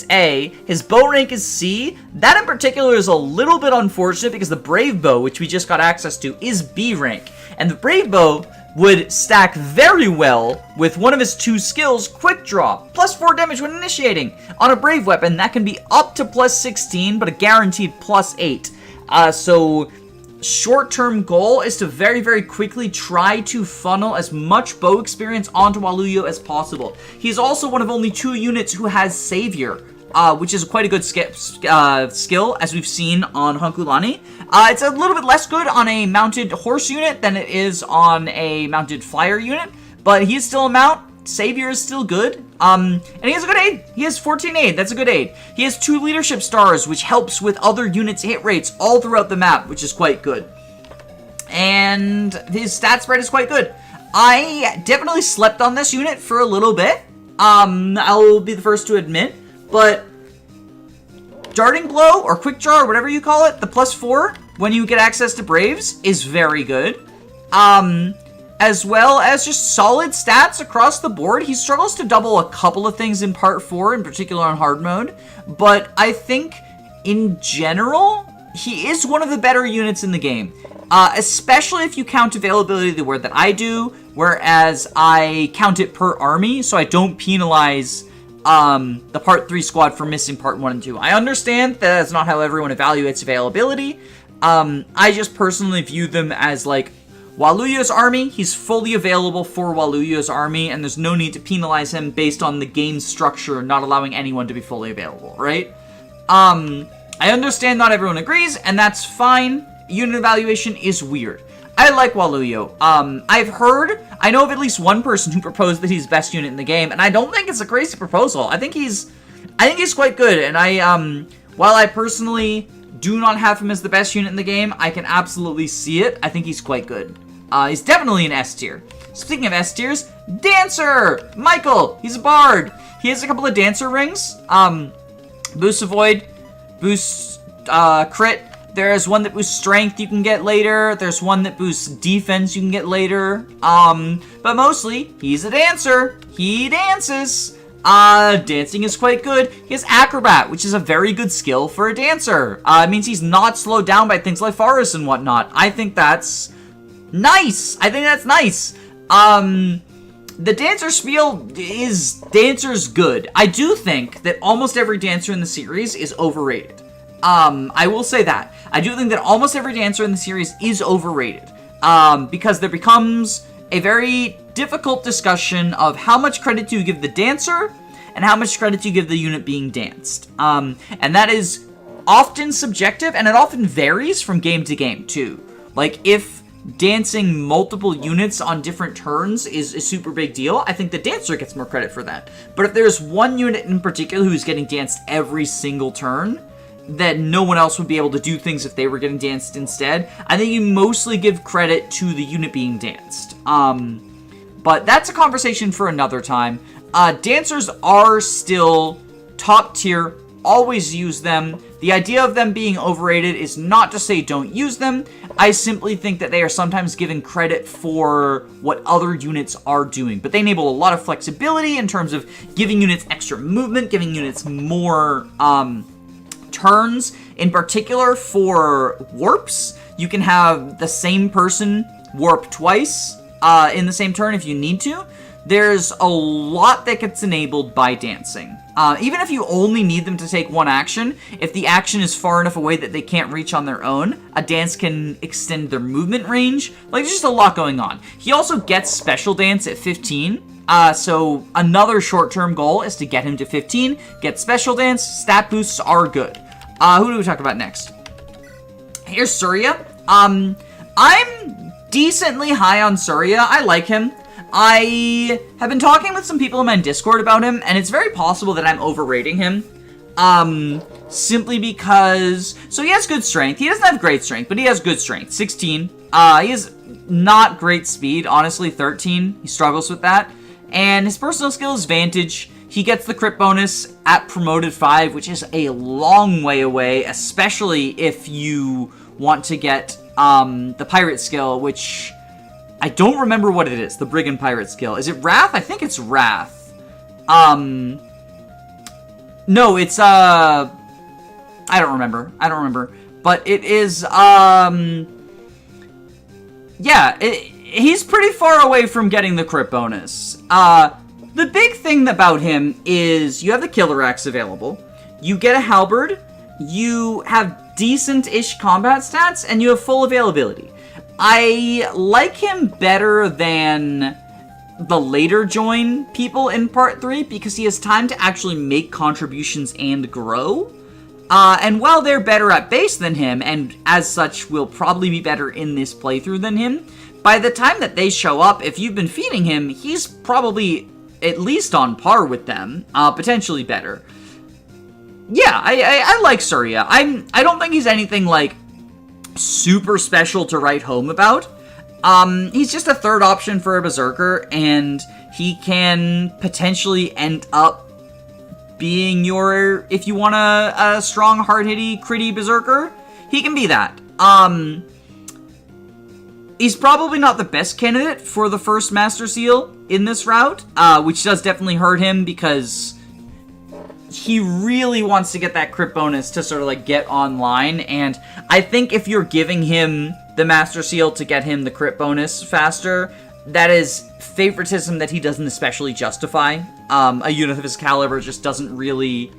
A, his bow rank is C. That in particular is a little bit unfortunate because the Brave Bow, which we just got access to, is B rank. And the Brave Bow would stack very well with one of his 2 skills, Quick Draw, plus 4 damage when initiating. On a Brave weapon, that can be up to plus 16, but a guaranteed plus 8. So short-term goal is to very, very quickly try to funnel as much bow experience onto Waluyo as possible. He's also one of only 2 units who has Savior, which is quite a good skill, as we've seen on Hunkulani. It's a little bit less good on a mounted horse unit than it is on a mounted flyer unit, but he's still a mount. Savior is still good. And he has a good aid. He has 14 aid. That's a good aid. He has 2 leadership stars, which helps with other units' hit rates all throughout the map, which is quite good. And his stat spread is quite good. I definitely slept on this unit for a little bit. I'll be the first to admit, but Darting Blow or Quick Draw or whatever you call it, the plus 4 when you get access to Braves is very good. As well as just solid stats across the board. He struggles to double a couple of things in part 4, in particular on hard mode, but I think in general, he is one of the better units in the game. Especially if you count availability the word that I do, whereas I count it per army, so I don't penalize the part 3 squad for missing part 1 and 2. I understand that that's not how everyone evaluates availability. I just personally view them as, like, Waluyo's army, he's fully available for Waluyo's army, and there's no need to penalize him based on the game structure not allowing anyone to be fully available, right? I understand not everyone agrees, and that's fine. Unit evaluation is weird. I like Waluyo. I know of at least one person who proposed that he's best unit in the game, and I don't think it's a crazy proposal. I think he's quite good, and while I personally do not have him as the best unit in the game, I can absolutely see it. I think he's quite good. He's definitely an S tier. Speaking of S tiers, Dancer! Michael! He's a bard! He has a couple of Dancer rings. Boost Avoid, boost Crit. There's one that boosts Strength you can get later. There's one that boosts Defense you can get later. But mostly, he's a Dancer. He dances. Dancing is quite good. He has Acrobat, which is a very good skill for a Dancer. It means he's not slowed down by things like Forest and whatnot. I think that's nice. The Dancer spiel is Dancer's good. I do think that almost every Dancer in the series is overrated. I will say that. I do think that almost every Dancer in the series is overrated. Because there becomes a very difficult discussion of how much credit do you give the Dancer and how much credit do you give the unit being danced. And that is often subjective, and it often varies from game to game, too. Like, if dancing multiple units on different turns is a super big deal, I think the Dancer gets more credit for that. But if there's one unit in particular who's getting danced every single turn, that no one else would be able to do things if they were getting danced instead, I think you mostly give credit to the unit being danced. But that's a conversation for another time. Dancers are still top tier, always use them. The idea of them being overrated is not to say don't use them. I simply think that they are sometimes given credit for what other units are doing. But they enable a lot of flexibility in terms of giving units extra movement, giving units more turns. In particular, for warps, you can have the same person warp twice in the same turn if you need to. There's a lot that gets enabled by dancing. Even if you only need them to take one action, if the action is far enough away that they can't reach on their own, a dance can extend their movement range. Like, there's just a lot going on. He also gets Special Dance at 15. So another short-term goal is to get him to 15, get Special Dance. Stat boosts are good. Who do we talk about next? Here's Surya. I'm decently high on Surya. I like him. I have been talking with some people in my Discord about him, and it's very possible that I'm overrating him. Simply because... So he has good strength. He doesn't have great strength, but he has good strength. 16. He has not great speed. Honestly, 13. He struggles with that. And his personal skill is Vantage. He gets the crit bonus at promoted 5, which is a long way away, especially if you want to get the pirate skill, which I don't remember what it is, the brigand pirate skill. Is it Wrath? I think it's Wrath. No, it's I don't remember. But it is yeah, he's pretty far away from getting the crit bonus. The big thing about him is you have the Killer Axe available, you get a Halberd, you have decent-ish combat stats, and you have full availability. I like him better than the later join people in Part 3 because he has time to actually make contributions and grow. And while they're better at base than him, and as such will probably be better in this playthrough than him, by the time that they show up, if you've been feeding him, he's probably at least on par with them, potentially better. Yeah, I like Surya. I don't think he's anything, like, super special to write home about. He's just a third option for a Berserker, and he can potentially end up being your, if you want a strong, hard-hitty, critty Berserker, he can be that. He's probably not the best candidate for the first Master Seal in this route, which does definitely hurt him because he really wants to get that crit bonus to sort of like get online, and I think if you're giving him the Master Seal to get him the crit bonus faster, that is favoritism that he doesn't especially justify. A unit of his caliber just doesn't really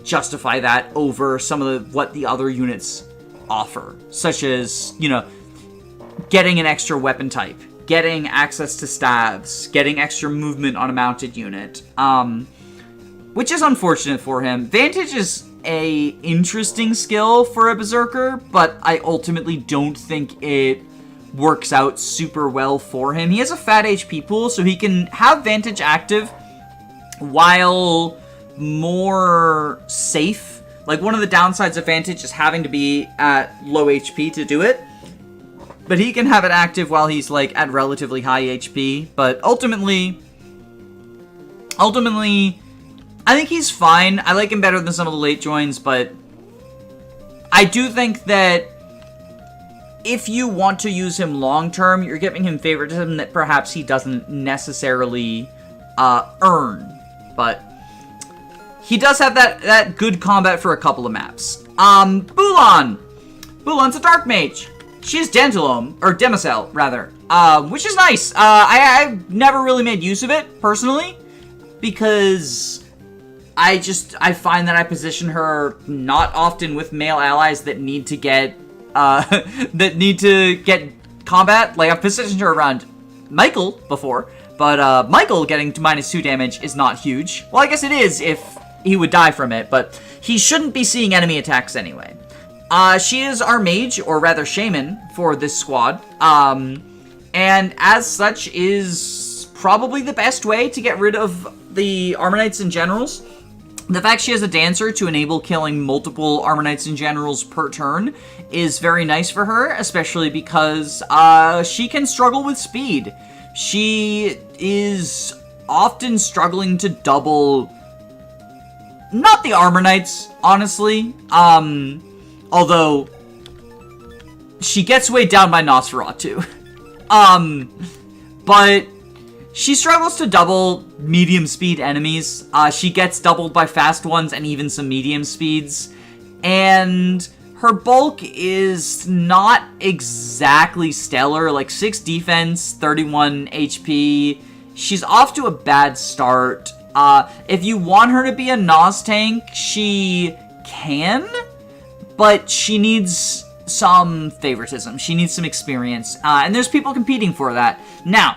justify that over some of what the other units offer, such as, you know, getting an extra weapon type, getting access to staves, getting extra movement on a mounted unit, which is unfortunate for him. Vantage is a interesting skill for a berserker, but I ultimately don't think it works out super well for him. He has a fat HP pool, so he can have Vantage active while more safe. Like, one of the downsides of Vantage is having to be at low HP to do it. But he can have it active while he's, like, at relatively high HP. But ultimately, I think he's fine. I like him better than some of the late joins, but I do think that if you want to use him long-term, you're giving him favoritism that perhaps he doesn't necessarily earn. But he does have that good combat for a couple of maps. Bulan! Bulan's a Dark Mage. She's Dentalome, or Demicel, rather, which is nice. I've never really made use of it, personally, because I find that I position her not often with male allies that need to get, combat. Like, I've positioned her around Michael before, but, Michael getting to -2 damage is not huge. Well, I guess it is if he would die from it, but he shouldn't be seeing enemy attacks anyway. She is our mage, or rather shaman, for this squad, and as such is probably the best way to get rid of the Armor Knights and Generals. The fact she has a dancer to enable killing multiple Armor Knights and Generals per turn is very nice for her, especially because she can struggle with speed. She is often struggling to double, not the Armor Knights, honestly, although she gets weighed down by Nosferatu. But she struggles to double medium speed enemies. She gets doubled by fast ones and even some medium speeds. And her bulk is not exactly stellar, like 6 defense, 31 HP. She's off to a bad start. If you want her to be a Nos tank, she can, but she needs some favoritism. She needs some experience, and there's people competing for that. Now,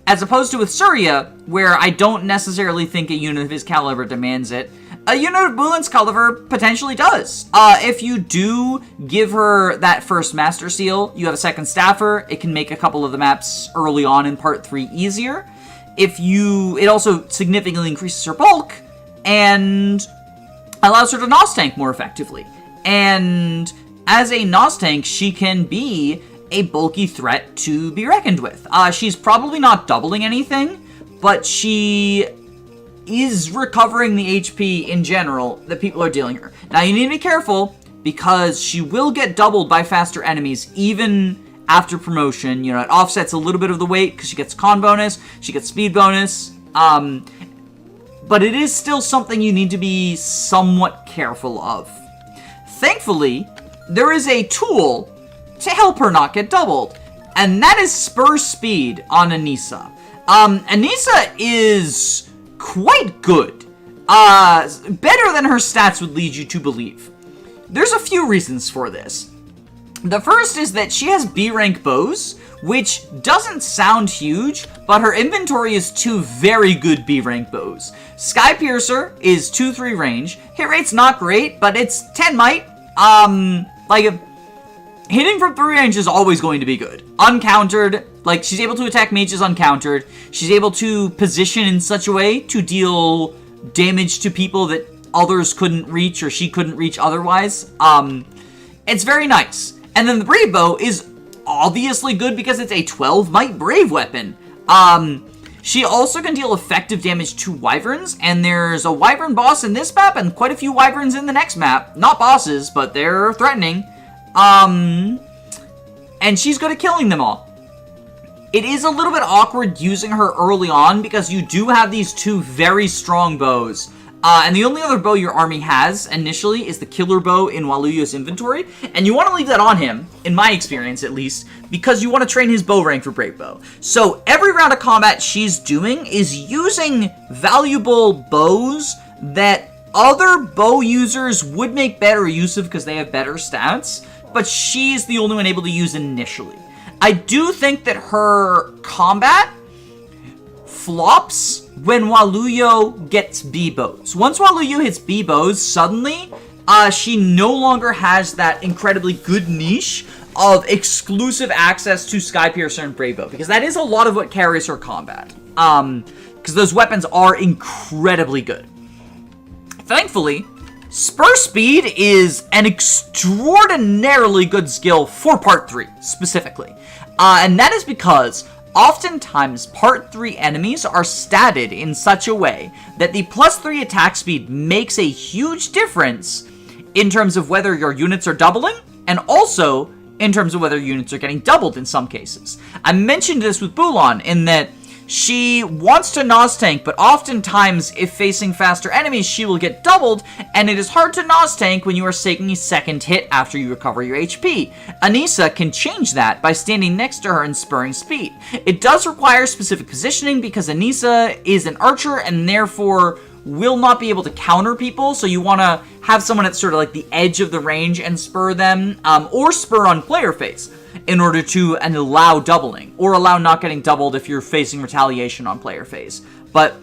as opposed to with Surya, where I don't necessarily think a unit of his caliber demands it, a unit of Bulan's caliber potentially does. If you do give her that first Master Seal, you have a second Staffer, it can make a couple of the maps early on in Part 3 easier. It also significantly increases her bulk, and allows her to Nos tank more effectively. And as a Nos tank, she can be a bulky threat to be reckoned with. She's probably not doubling anything, but she is recovering the HP in general that people are dealing her. Now, you need to be careful, because she will get doubled by faster enemies, even after promotion. You know, it offsets a little bit of the weight, because she gets con bonus, she gets speed bonus, but it is still something you need to be somewhat careful of. Thankfully, there is a tool to help her not get doubled, and that is Spur Speed on Anissa. Anissa is quite good. Better than her stats would lead you to believe. There's a few reasons for this. The first is that she has B-rank bows, which doesn't sound huge, but her inventory is 2 very good B-rank bows. Sky Piercer is 2-3 range. Hit rate's not great, but it's 10 might. Hitting from 3 range is always going to be good. Uncountered, like, she's able to attack mages uncountered. She's able to position in such a way to deal damage to people that others couldn't reach, or she couldn't reach otherwise. It's very nice. And then the Brave Bow is obviously good because it's a 12 might Brave weapon. She also can deal effective damage to Wyverns, and there's a Wyvern boss in this map, and quite a few Wyverns in the next map. Not bosses, but they're threatening. And she's good at killing them all. It is a little bit awkward using her early on, because you do have these 2 very strong bows. And the only other bow your army has, initially, is the Killer Bow in Waluyu's inventory. And you want to leave that on him, in my experience at least, because you want to train his bow rank for Brave Bow. So every round of combat she's doing is using valuable bows that other bow users would make better use of because they have better stats, but she's the only one able to use initially. I do think that her combat flops when Waluyo gets B-bows. Once Waluyo hits B-bows, suddenly, she no longer has that incredibly good niche of exclusive access to Sky Piercer and Brave Bow, because that is a lot of what carries her combat. Because those weapons are incredibly good. Thankfully, Spur Speed is an extraordinarily good skill for Part 3, specifically. And that is because oftentimes, Part 3 enemies are statted in such a way that the +3 attack speed makes a huge difference in terms of whether your units are doubling, and also in terms of whether units are getting doubled in some cases. I mentioned this with Bulan in that she wants to Nos tank, but oftentimes, if facing faster enemies, she will get doubled, and it is hard to Nos tank when you are taking a second hit after you recover your HP. Anissa can change that by standing next to her and spurring speed. It does require specific positioning because Anissa is an archer and therefore will not be able to counter people, so you want to have someone at sort of like the edge of the range and spur them, or spur on player face, in order to allow doubling, or allow not getting doubled if you're facing retaliation on player phase. But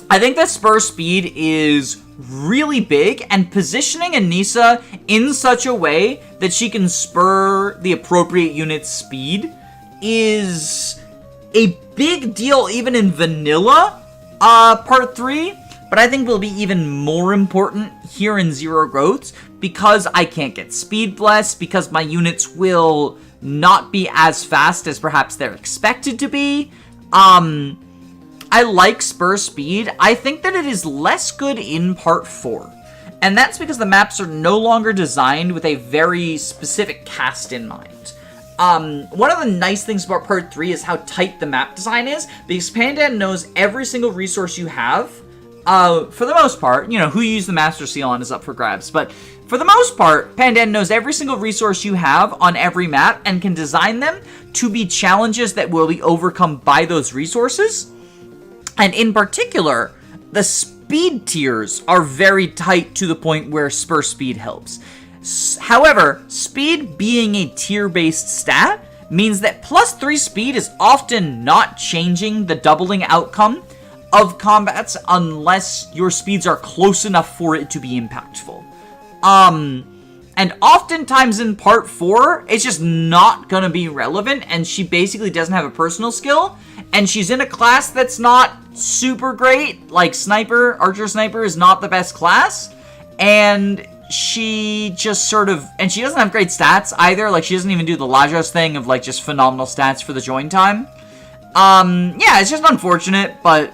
I think that spur speed is really big, and positioning Anissa in such a way that she can spur the appropriate unit's speed is a big deal even in vanilla Part 3, but I think will be even more important here in Zero Growths, because I can't get Speed Bless, because my units will not be as fast as perhaps they're expected to be. I like Spur Speed. I think that it is less good in Part 4. And that's because the maps are no longer designed with a very specific cast in mind. One of the nice things about Part 3 is how tight the map design is, because Pandan knows every single resource you have. For the most part, you know, who you use the Master Seal on is up for grabs, but for the most part, Pandan knows every single resource you have on every map and can design them to be challenges that will be overcome by those resources. And in particular, the speed tiers are very tight to the point where Spur Speed helps. However, speed being a tier-based stat means that +3 speed is often not changing the doubling outcome of combats unless your speeds are close enough for it to be impactful. And oftentimes in Part 4, it's just not gonna be relevant, and she basically doesn't have a personal skill, and she's in a class that's not super great, like Sniper, Archer Sniper is not the best class, and she just sort of, and she doesn't have great stats either, like she doesn't even do the Ljos thing of like just phenomenal stats for the join time. Yeah, it's just unfortunate, but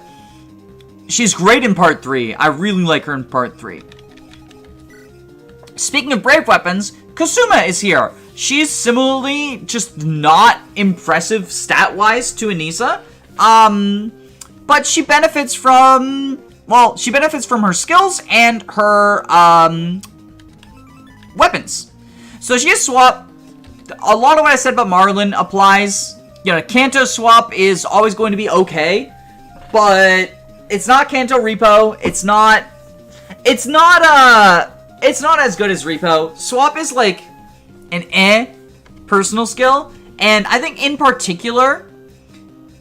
she's great in Part 3. I really like her in Part 3. Speaking of brave weapons, Kusuma is here. She's similarly just not impressive stat-wise to Anissa. But she benefits from, well, she benefits from her skills and her, weapons. So she has swap. A lot of what I said about Marlin applies. You know, Kanto swap is always going to be okay, but it's not Kanto Repo. It's not as good as Repo. Swap is like an personal skill, and I think in particular,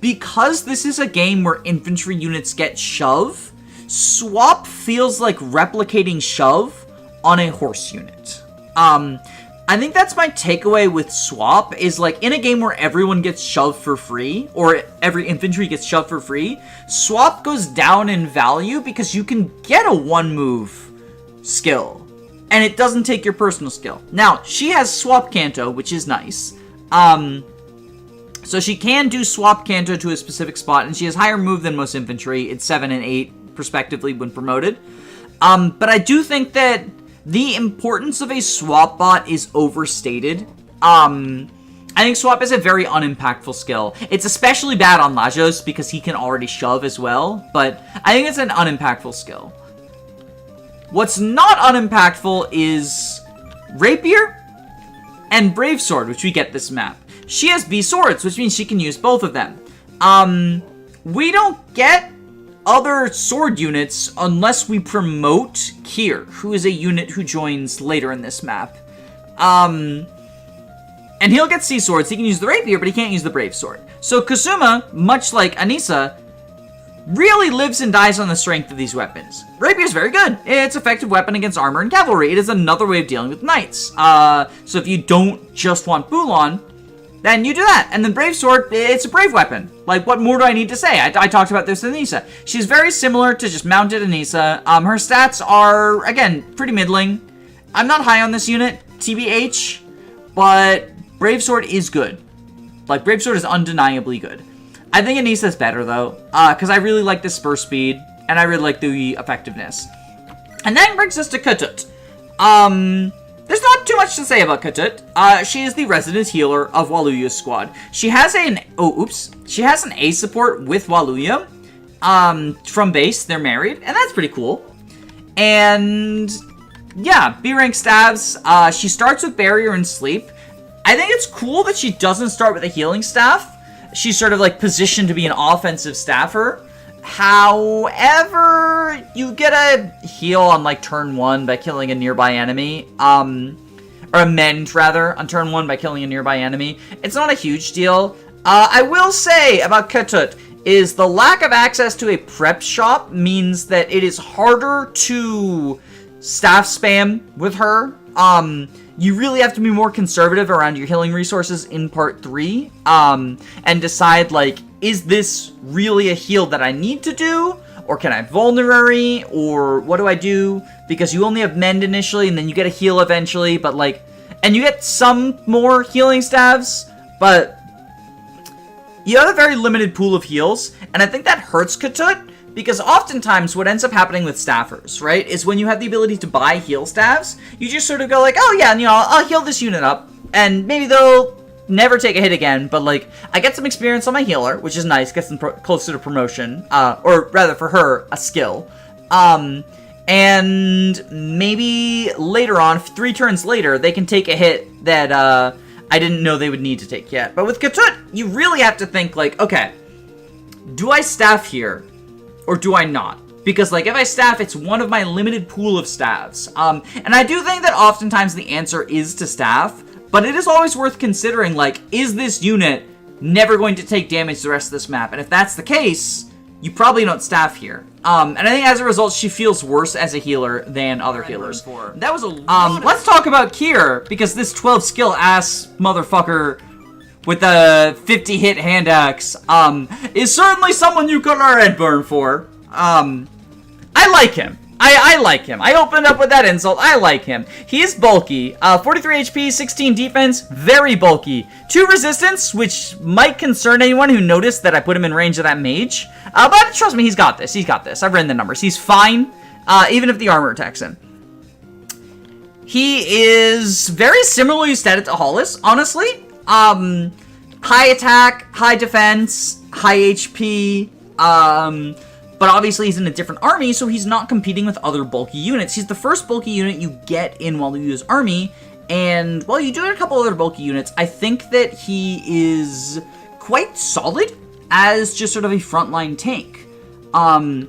because this is a game where infantry units get shove, swap feels like replicating shove on a horse unit. I think that's my takeaway with swap, is like in a game where everyone gets shoved for free, or every infantry gets shoved for free, swap goes down in value because you can get a one move skill, and it doesn't take your personal skill. Now, she has swap Kanto, which is nice. So she can do swap Kanto to a specific spot, and she has higher move than most infantry. It's 7 and 8, respectively, when promoted. But I do think that the importance of a swap bot is overstated. I think swap is a very unimpactful skill. It's especially bad on Ljos because he can already shove as well, but I think it's an unimpactful skill. What's not unimpactful is Rapier and Brave Sword, which we get this map. She has B swords, which means she can use both of them. We don't get other sword units unless we promote Kier, who is a unit who joins later in this map. And he'll get sea swords. He can use the rapier, but he can't use the brave sword. So Kusuma, much like Anissa, really lives and dies on the strength of these weapons. Rapier is very good. It's an effective weapon against armor and cavalry. It is another way of dealing with knights. So if you don't just want Bulon, then you do that. And then brave sword, it's a brave weapon. Like, what more do I need to say? I talked about this with Anissa. She's very similar to just mounted Anissa. Her stats are, again, pretty middling. I'm not high on this unit, TBH, but brave sword is good. Like, brave sword is undeniably good. I think Anissa's better, though, because I really like the spur speed, and I really like the effectiveness. And that brings us to Katut. There's not too much to say about Katut. She is the resident healer of Waluyu's squad. She has She has an A support with Waluya, from base. They're married, and that's pretty cool. And, yeah, B-rank stabs. She starts with barrier and sleep. I think it's cool that she doesn't start with a healing staff. She's sort of like positioned to be an offensive staffer. However, you get a heal on like turn 1 by killing a nearby enemy. Or a mend rather on turn 1 by killing a nearby enemy. It's not a huge deal. I will say about Katut is the lack of access to a prep shop means that it is harder to staff spam with her. You really have to be more conservative around your healing resources in part 3, and decide, like, is this really a heal that I need to do? Or can I vulnerary? Or what do I do? Because you only have mend initially, and then you get a heal eventually, but, like, and you get some more healing staves, but you have a very limited pool of heals, and I think that hurts Katut. Because oftentimes what ends up happening with staffers, right, is when you have the ability to buy heal staffs, you just sort of go like, oh yeah, and, you know, I'll heal this unit up, and maybe they'll never take a hit again, but like, I get some experience on my healer, which is nice, gets them closer to promotion, or rather for her, a skill, and maybe later on, 3 turns later, they can take a hit that, I didn't know they would need to take yet. But with Katut, you really have to think like, okay, do I staff here? Or do I not? Because, like, if I staff, it's one of my limited pool of staffs. And I do think that oftentimes the answer is to staff, but it is always worth considering, like, is this unit never going to take damage the rest of this map? And if that's the case, you probably don't staff here. And I think as a result, she feels worse as a healer than other healers. That was a lot let's talk about Kier, because this 12 skill ass motherfucker with the 50 hit hand axe, is certainly someone you could red burn for. I like him. I like him. I opened up with that insult. I like him. He is bulky. 43 HP, 16 defense, very bulky. 2 resistance, which might concern anyone who noticed that I put him in range of that mage. But trust me, he's got this. He's got this. I've written the numbers. He's fine, even if the armor attacks him. He is very similarly stated to Hollis, honestly. High attack, high defense, high HP, but obviously he's in a different army, so he's not competing with other bulky units. He's the first bulky unit you get in Waluyu's army, and while you do get a couple other bulky units, I think that he is quite solid as just sort of a frontline tank. I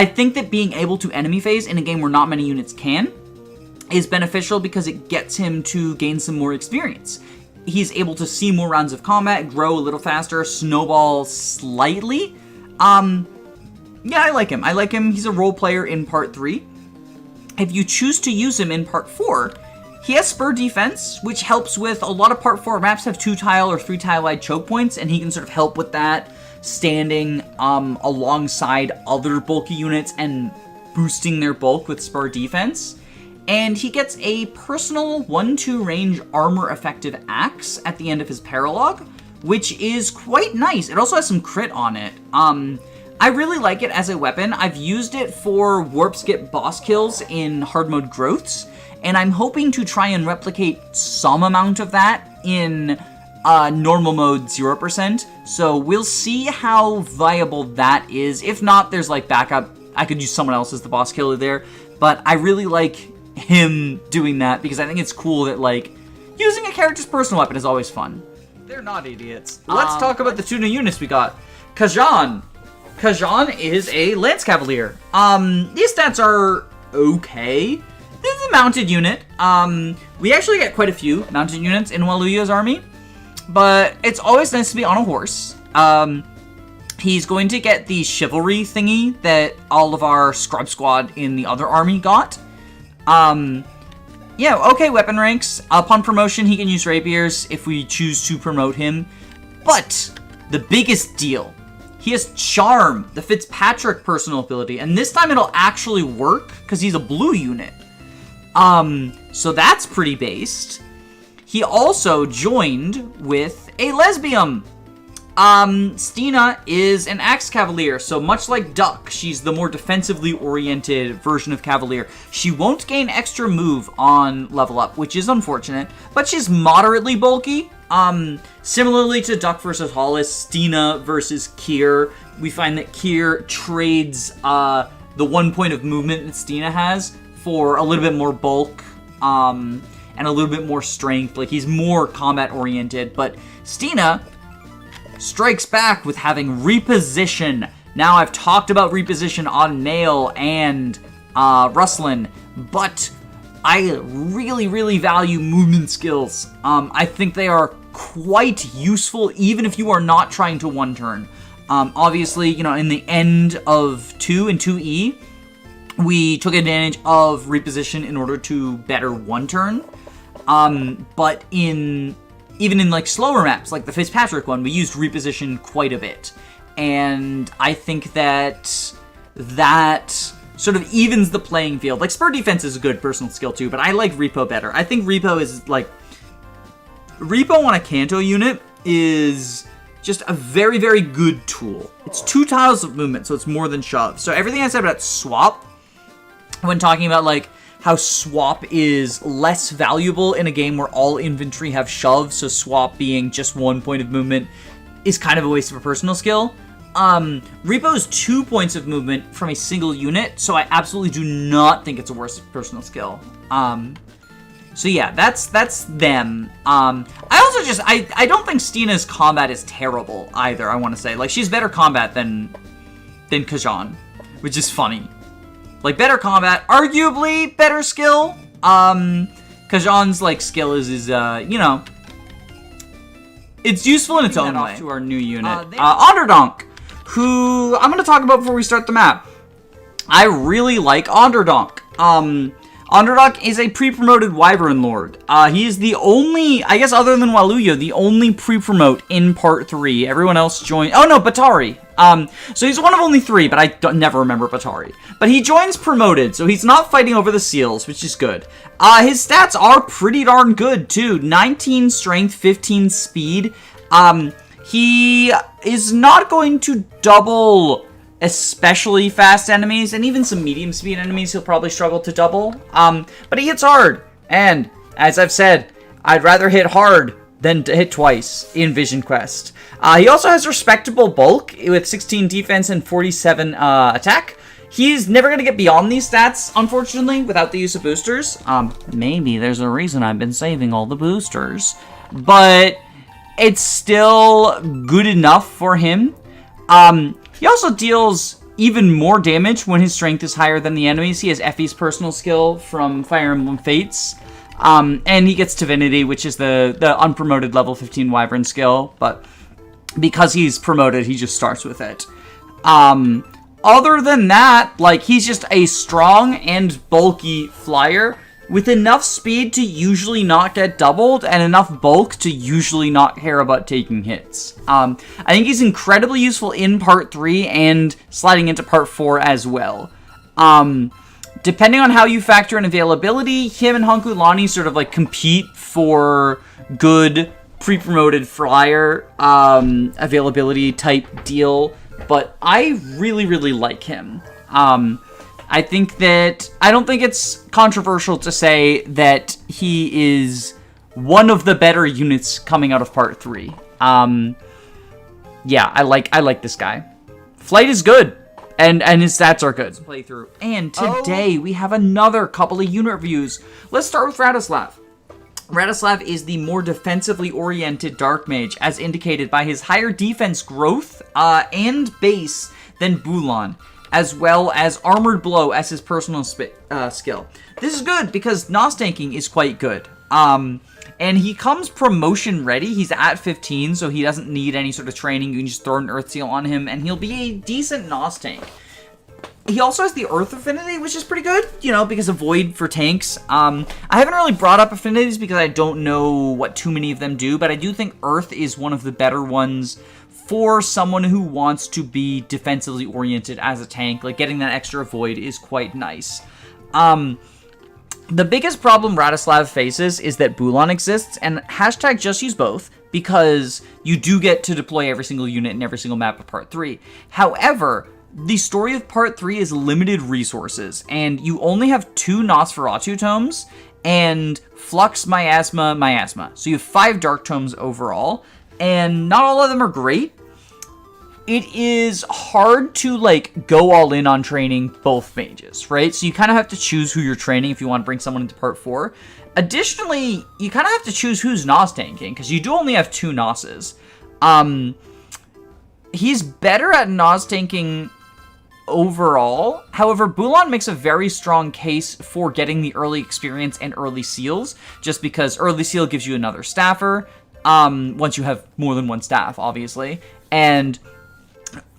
think that being able to enemy phase in a game where not many units can is beneficial because it gets him to gain some more experience. He's able to see more rounds of combat, grow a little faster, snowball slightly. Yeah, I like him. I like him. He's a role player in Part 3. If you choose to use him in Part 4, he has spur defense, which helps with a lot of Part 4 maps have 2-tile or 3-tile wide choke points, and he can sort of help with that, standing alongside other bulky units and boosting their bulk with spur defense. And he gets a personal 1-2 range armor effective axe at the end of his paralog, which is quite nice. It also has some crit on it. I really like it as a weapon. I've used it for warp skip boss kills in hard mode growths, and I'm hoping to try and replicate some amount of that in normal mode 0%. So we'll see how viable that is. If not, there's like backup. I could use someone else as the boss killer there, but I really like him doing that because I think it's cool that, like, using a character's personal weapon is always fun. They're not idiots. Let's talk about the 2 new units we got. Kajan. Kajan is a Lance Cavalier. These stats are okay. this is a mounted unit. We actually get quite a few mounted units in Waluya's army, but it's always nice to be on a horse. He's going to get the chivalry thingy that all of our scrub squad in the other army got. Yeah, okay, weapon ranks. Upon promotion, he can use rapiers if we choose to promote him. But the biggest deal, he has Charm, the Fitzpatrick personal ability, and this time it'll actually work because he's a blue unit. So that's pretty based. He also joined with a lesbium. Stina is an Axe Cavalier, so much like Duck, she's the more defensively oriented version of Cavalier. She won't gain extra move on level up, which is unfortunate, but she's moderately bulky. Similarly to Duck versus Hollis, Stina versus Kier, we find that Kier trades, the 1 point of movement that Stina has for a little bit more bulk, and a little bit more strength. Like, he's more combat oriented, but Stina strikes back with having reposition. Now, I've talked about reposition on Nail and Rustlin, but I really, really value movement skills. I think they are quite useful, even if you are not trying to one turn. Obviously, you know, in the end of 2 and 2E, we took advantage of reposition in order to better one turn. But even in like slower maps, like the Fitzpatrick one, we used reposition quite a bit. And I think that sort of evens the playing field. Like, Spur Defense is a good personal skill too, but I like Repo better. I think Repo is like... Repo on a Kanto unit is just a very, very good tool. It's 2 tiles of movement, so it's more than shove. So everything I said about swap, when talking about like how swap is less valuable in a game where all infantry have shove, so swap being just 1 point of movement is kind of a waste of a personal skill. Repo's 2 points of movement from a single unit, so I absolutely do not think it's a worse personal skill. So yeah, that's them. I don't think Stina's combat is terrible either, I want to say. Like, she's better combat than Kajan, which is funny. Like, better combat, arguably better skill. Kajan's, like, skill is you know, it's useful in its own way. To our new unit, Onderdonk, who I'm going to talk about before we start the map. I really like Onderdonk. Onderdonk is a pre-promoted Wyvern Lord. He is the only, I guess other than Waluya, the only pre-promote in Part 3. Everyone else joined... Oh no, Batari. So he's one of only 3, but I never remember Batari. But he joins promoted, so he's not fighting over the seals, which is good. His stats are pretty darn good, too. 19 strength, 15 speed. He is not going to double especially fast enemies, and even some medium speed enemies he'll probably struggle to double. But he hits hard, and as I've said, I'd rather hit hard than to hit twice in Vision Quest. He also has respectable bulk with 16 defense and 47 attack. He's never going to get beyond these stats, unfortunately, without the use of boosters. Maybe there's a reason I've been saving all the boosters, but it's still good enough for him. He also deals even more damage when his strength is higher than the enemies. He has Effie's personal skill from Fire Emblem Fates. And he gets Divinity, which is the unpromoted level 15 Wyvern skill. But because he's promoted, he just starts with it. Other than that, like, he's just a strong and bulky flyer with enough speed to usually not get doubled and enough bulk to usually not care about taking hits. I think he's incredibly useful in Part 3 and sliding into Part 4 as well. Depending on how you factor in availability, him and Hunkulani sort of like compete for good pre-promoted flyer availability type deal, but I really, really like him. I don't think it's controversial to say that he is one of the better units coming out of Part 3. Yeah, I like this guy. Flight is good, and his stats are good. Playthrough. And today we have another couple of unit reviews. Let's start with Radislav. Radislav is the more defensively oriented Dark Mage, as indicated by his higher defense growth and base than Bulan. as well as Armored Blow as his personal skill. This is good because Nos tanking is quite good. And he comes promotion ready. He's at 15, so he doesn't need any sort of training. You can just throw an Earth Seal on him, and he'll be a decent Nos tank. He also has the Earth Affinity, which is pretty good, you know, because of Void for tanks. I haven't really brought up affinities because I don't know what too many of them do, but I do think Earth is one of the better ones for someone who wants to be defensively oriented as a tank. Like, getting that extra Void is quite nice. The biggest problem Radislav faces is that Bulan exists, and hashtag just use both, because you do get to deploy every single unit in every single map of Part 3. However, the story of Part 3 is limited resources, and you only have 2 Nosferatu tomes, and Flux, Miasma. So you have 5 Dark Tomes overall, and not all of them are great. It is hard to, like, go all in on training both mages, right? So you kind of have to choose who you're training if you want to bring someone into Part 4. Additionally, you kind of have to choose who's Nos tanking, because you do only have 2 Nosses. He's better at Nos tanking overall. However, Bulan makes a very strong case for getting the early experience and early seals, just because early seal gives you another staffer, once you have more than one staff, obviously, and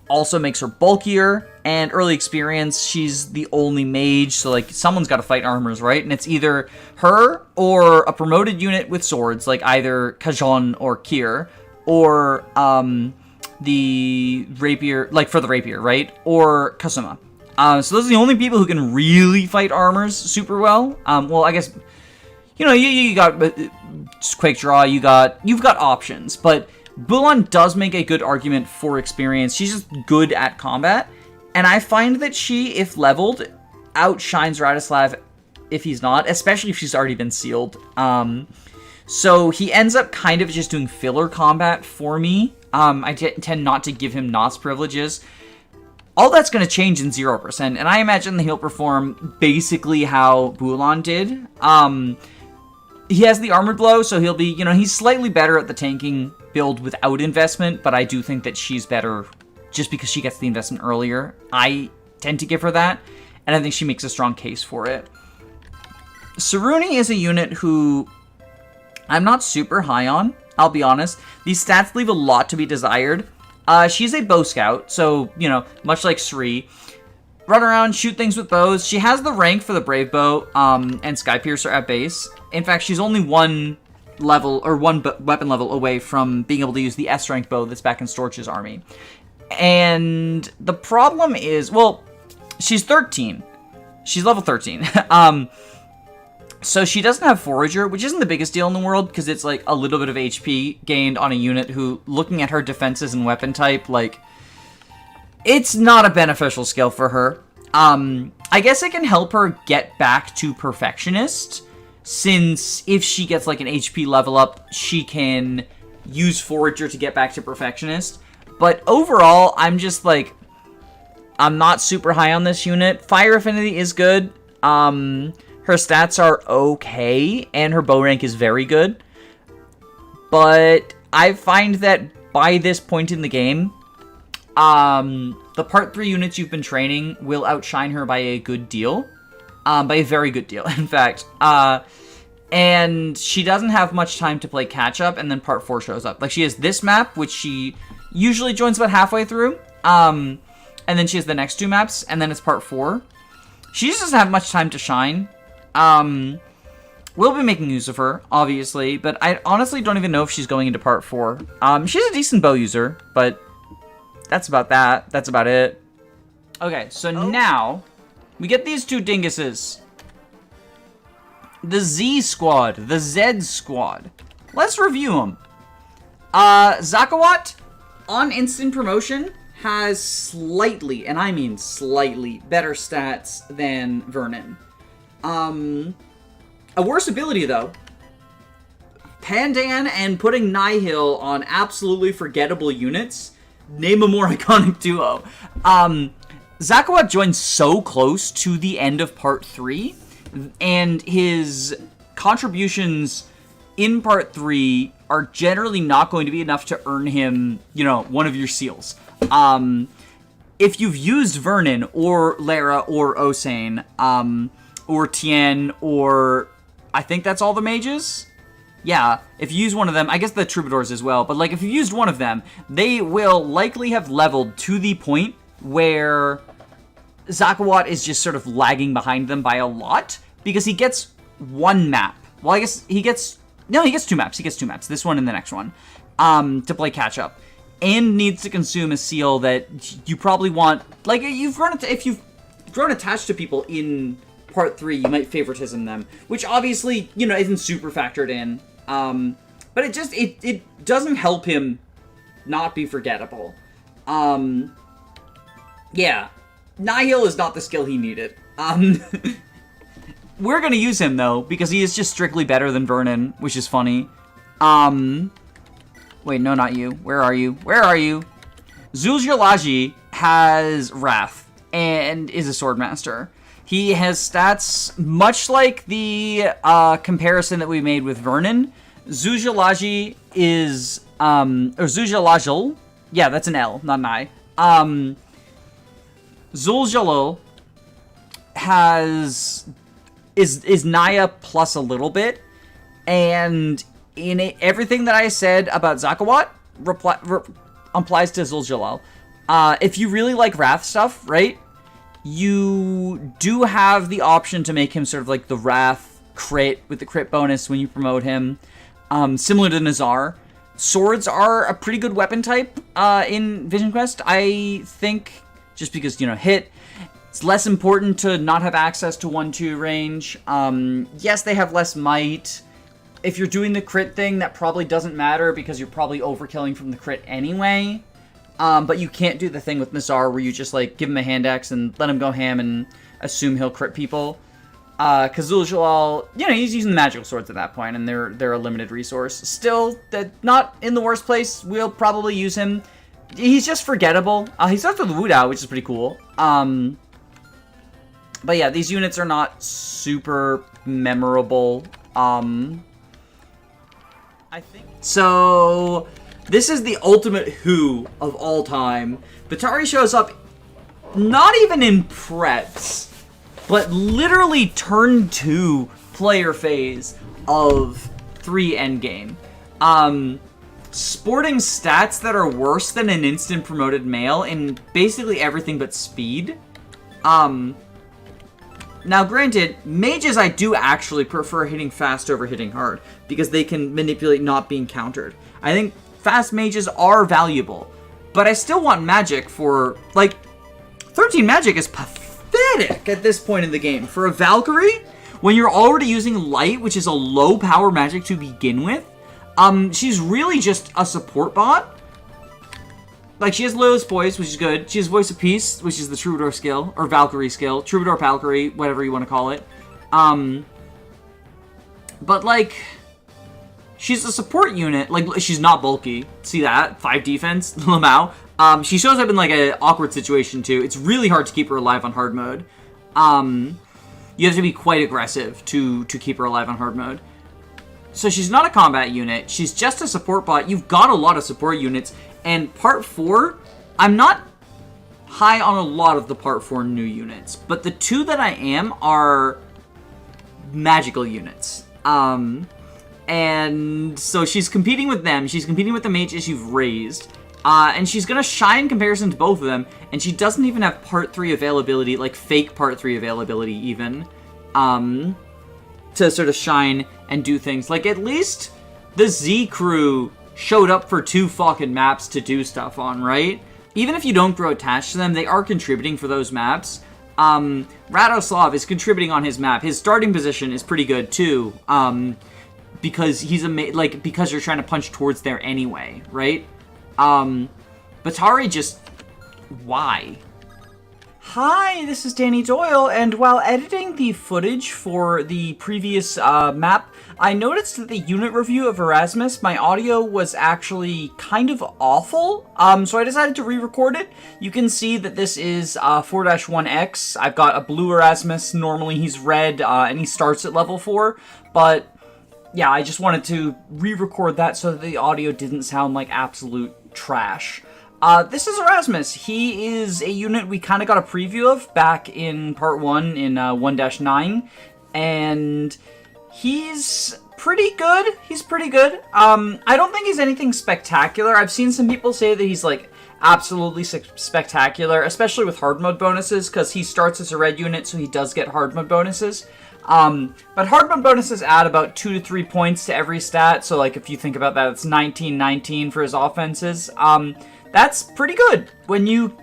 also makes her bulkier, and early experience, she's the only mage, so, like, someone's got to fight armors, right? And it's either her or a promoted unit with swords, like either Kajon or Kier, or, the rapier, like, for the rapier, right? Or Kasuma. So those are the only people who can really fight armors super well. Well, I guess, you know, you got Quake Draw, you've got options, but Bulan does make a good argument for experience. She's just good at combat, and I find that she, if leveled, outshines Radislav if he's not, especially if she's already been sealed. So he ends up kind of just doing filler combat for me. I tend not to give him Nos privileges. All that's going to change in 0%, and I imagine that he'll perform basically how Bulan did. He has the Armored Blow, so he'll be, you know, he's slightly better at the tanking build without investment, but I do think that she's better just because she gets the investment earlier. I tend to give her that, and I think she makes a strong case for it. Saruni is a unit who I'm not super high on, I'll be honest. These stats leave a lot to be desired. She's a bow scout, so, you know, much like Sri. Run around, shoot things with bows. She has the rank for the Brave Bow, and Sky Piercer at base. In fact, she's only one level, or one weapon level away from being able to use the S-rank bow that's back in Storch's army. And the problem is, well, she's 13. She's level 13. So she doesn't have Forager, which isn't the biggest deal in the world, because it's, like, a little bit of HP gained on a unit who, looking at her defenses and weapon type, like, it's not a beneficial skill for her. I guess it can help her get back to Perfectionist, since if she gets, like, an HP level up, she can use Forager to get back to Perfectionist. But overall, I'm just, like, I'm not super high on this unit. Fire Affinity is good. Her stats are okay, and her bow rank is very good. But I find that by this point in the game, the Part 3 units you've been training will outshine her by a good deal. By a very good deal, in fact. And she doesn't have much time to play catch-up, and then Part 4 shows up. Like, she has this map, which she usually joins about halfway through. And then she has the next 2 maps, and then it's Part 4. She just doesn't have much time to shine. We'll be making use of her, obviously, but I honestly don't even know if she's going into Part 4. She's a decent bow user, but that's about that. That's about it. Okay, so now we get these 2 dinguses. The Z Squad, the Z Squad. Let's review them. Zakawat, on instant promotion, has slightly, and I mean slightly, better stats than Vernon. A worse ability, though. Pandan and putting Nihil on absolutely forgettable units. Name a more iconic duo. Zakawat joins so close to the end of Part 3, and his contributions in Part 3 are generally not going to be enough to earn him, you know, one of your seals. if you've used Vernon or Lara or Osan, or Tien, or I think that's all the mages. Yeah, if you use one of them, I guess the troubadours as well, but like if you used one of them, they will likely have leveled to the point where Zakawat is just sort of lagging behind them by a lot, because he gets one map. Well, I guess he gets 2 maps. He gets 2 maps, this one and the next one, to play catch up. And needs to consume a seal that you probably want, like if you've grown attached to people in Part 3, you might favoritism them, which obviously, isn't super factored in. But it doesn't help him not be forgettable. Yeah. Nihil is not the skill he needed. We're gonna use him, though, because he is just strictly better than Vernon, which is funny. Wait, no, not you. Where are you? Where are you? Zul'Jalaji has Wrath and is a Swordmaster. He has stats much like the comparison that we made with Vernon. Zul'Jalaji is, or Zul'Jalajal. Yeah, that's an L, not an I. Zul'Jalal is Naya plus a little bit, and in everything that I said about Zakawat applies to Zul'Jalal. If you really like Wrath stuff, right, you do have the option to make him sort of like the Wrath crit with the crit bonus when you promote him, similar to Nazar. Swords are a pretty good weapon type in Vision Quest, I think, just because, hit. It's less important to not have access to 1-2 range. Yes, they have less might. If you're doing the crit thing, that probably doesn't matter because you're probably overkilling from the crit anyway. But you can't do the thing with Nazar where you just like give him a hand axe and let him go ham and assume he'll crit people. Because Zul'Jalal, he's using the magical swords at that point, and they're a limited resource. Still, not in the worst place. We'll probably use him. He's just forgettable. He starts with Wudao, which is pretty cool. But yeah, these units are not super memorable. I think so. This is the ultimate who of all time. Batari shows up not even in preps, but literally turn 2 player phase of 3 endgame. Sporting stats that are worse than an instant promoted male in basically everything but speed. Now, granted, mages I do actually prefer hitting fast over hitting hard, because they can manipulate not being countered. I think fast mages are valuable, but I still want magic for, 13 magic is pathetic at this point in the game. For a Valkyrie, when you're already using light, which is a low power magic to begin with, she's really just a support bot. She has Lilith's Poise, which is good. She has Voice of Peace, which is the Troubadour skill, or Valkyrie skill. Troubadour, Valkyrie, whatever you want to call it. But, she's a support unit. She's not bulky. See that? 5 defense, Lamau. She shows up in, an awkward situation, too. It's really hard to keep her alive on hard mode. You have to be quite aggressive to keep her alive on hard mode. So she's not a combat unit. She's just a support bot. You've got a lot of support units. And Part 4, I'm not high on a lot of the Part 4 new units. But the 2 that I am are magical units. And so she's competing with them. She's competing with the mages you've raised. And she's going to shine in comparison to both of them. And she doesn't even have Part 3 availability, fake Part 3 availability even. To sort of shine and do things. At least the Z crew showed up for 2 fucking maps to do stuff on, right? Even if you don't grow attached to them, they are contributing for those maps. Radoslav is contributing on his map. His starting position is pretty good, too. Because he's because you're trying to punch towards there anyway, right? Batari just... Why? Hi, this is Danny Doyle, and while editing the footage for the previous map, I noticed that the unit review of Erasmus, my audio was actually kind of awful, so I decided to re-record it. You can see that this is 4-1X. I've got a blue Erasmus. Normally he's red, and he starts at level 4, but yeah, I just wanted to re-record that so that the audio didn't sound like absolute trash. This is Erasmus. He is a unit we kind of got a preview of back in part 1 in 1-9, and he's pretty good. I don't think he's anything spectacular. I've seen some people say that he's like absolutely spectacular, especially with hard mode bonuses, because he starts as a red unit, so he does get hard mode bonuses. But hard mode bonuses add about 2 to 3 points to every stat, so like if you think about that, it's 19-19 for his offenses. That's pretty good when you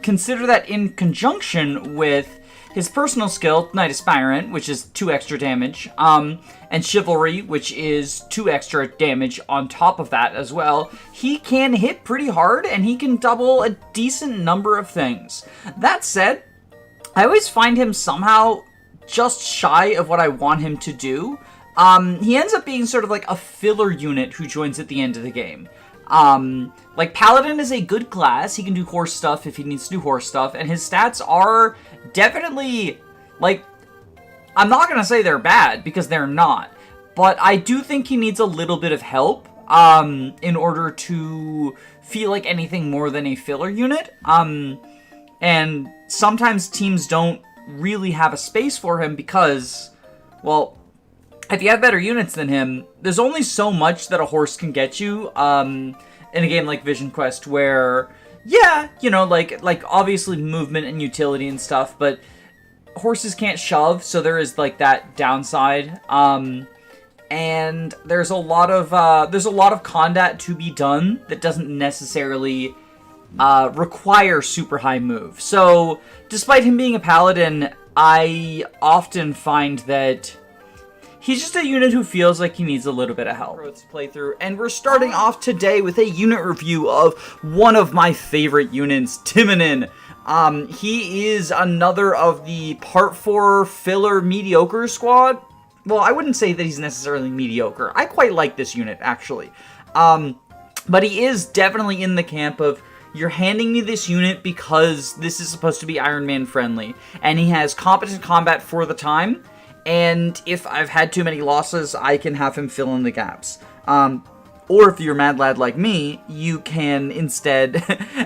consider that in conjunction with his personal skill, Knight Aspirant, which is 2 extra damage, and Chivalry, which is 2 extra damage on top of that as well. He can hit pretty hard, and he can double a decent number of things. That said, I always find him somehow just shy of what I want him to do. He ends up being sort of like a filler unit who joins at the end of the game. Like, Paladin is a good class. He can do horse stuff if he needs to do horse stuff, and his stats are definitely, like, I'm not gonna say they're bad, because they're not, but I do think he needs a little bit of help, in order to feel like anything more than a filler unit, and sometimes teams don't really have a space for him because, well, if you have better units than him, there's only so much that a horse can get you, in a game like Vision Quest, where, yeah, you know, like obviously movement and utility and stuff, but horses can't shove, so there is, like, that downside, and there's a lot of combat to be done that doesn't necessarily require super high move. So, despite him being a paladin, I often find that he's just a unit who feels like he needs a little bit of help. Let's play through, and we're starting off today with a unit review of one of my favorite units, Timonin. He is another of the Part 4 filler mediocre squad. Well, I wouldn't say that he's necessarily mediocre. I quite like this unit, actually. But he is definitely in the camp of, you're handing me this unit because this is supposed to be Iron Man friendly, and he has competent combat for the time, and if I've had too many losses, I can have him fill in the gaps. Or if you're a mad lad like me, you can instead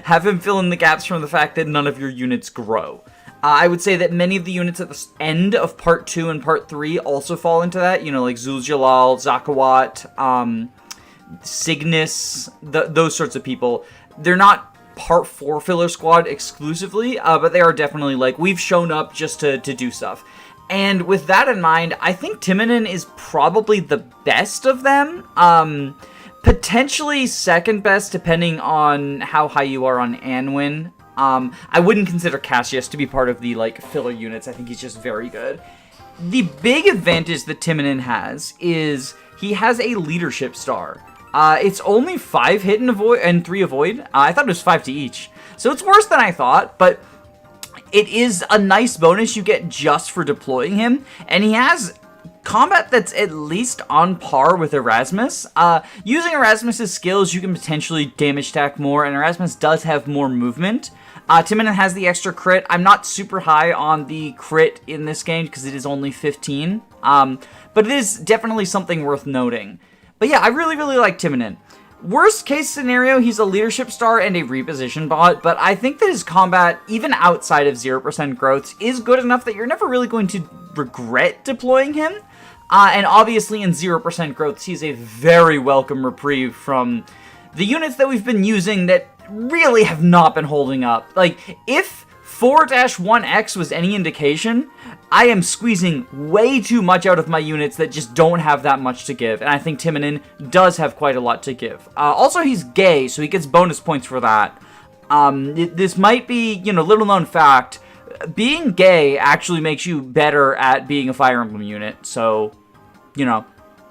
have him fill in the gaps from the fact that none of your units grow. I would say that many of the units at the end of Part 2 and Part 3 also fall into that, you know, like Zul'Jalal, Zakawat, Cygnus, those sorts of people. They're not Part 4 filler squad exclusively, but they are definitely, like, we've shown up just to do stuff. And with that in mind, I think Timonin is probably the best of them. Potentially second best, depending on how high you are on Anwin. I wouldn't consider Cassius to be part of the, like, filler units. I think he's just very good. The big advantage that Timonin has is he has a leadership star. It's only 5 hit and 3 avoid. I thought it was 5 to each. So it's worse than I thought, but it is a nice bonus you get just for deploying him, and he has combat that's at least on par with Erasmus. Using Erasmus's skills, you can potentially damage stack more, and Erasmus does have more movement. Timonin has the extra crit. I'm not super high on the crit in this game because it is only 15, but it is definitely something worth noting. But yeah, I really, really like Timonin. Worst case scenario, he's a leadership star and a reposition bot, but I think that his combat, even outside of 0% growths, is good enough that you're never really going to regret deploying him. And obviously in 0% growths, he's a very welcome reprieve from the units that we've been using that really have not been holding up. Like, if 4-1X was any indication, I am squeezing way too much out of my units that just don't have that much to give, and I think Timonin does have quite a lot to give. Also, he's gay, so he gets bonus points for that. This might be, you know, little known fact, being gay actually makes you better at being a Fire Emblem unit, so, you know,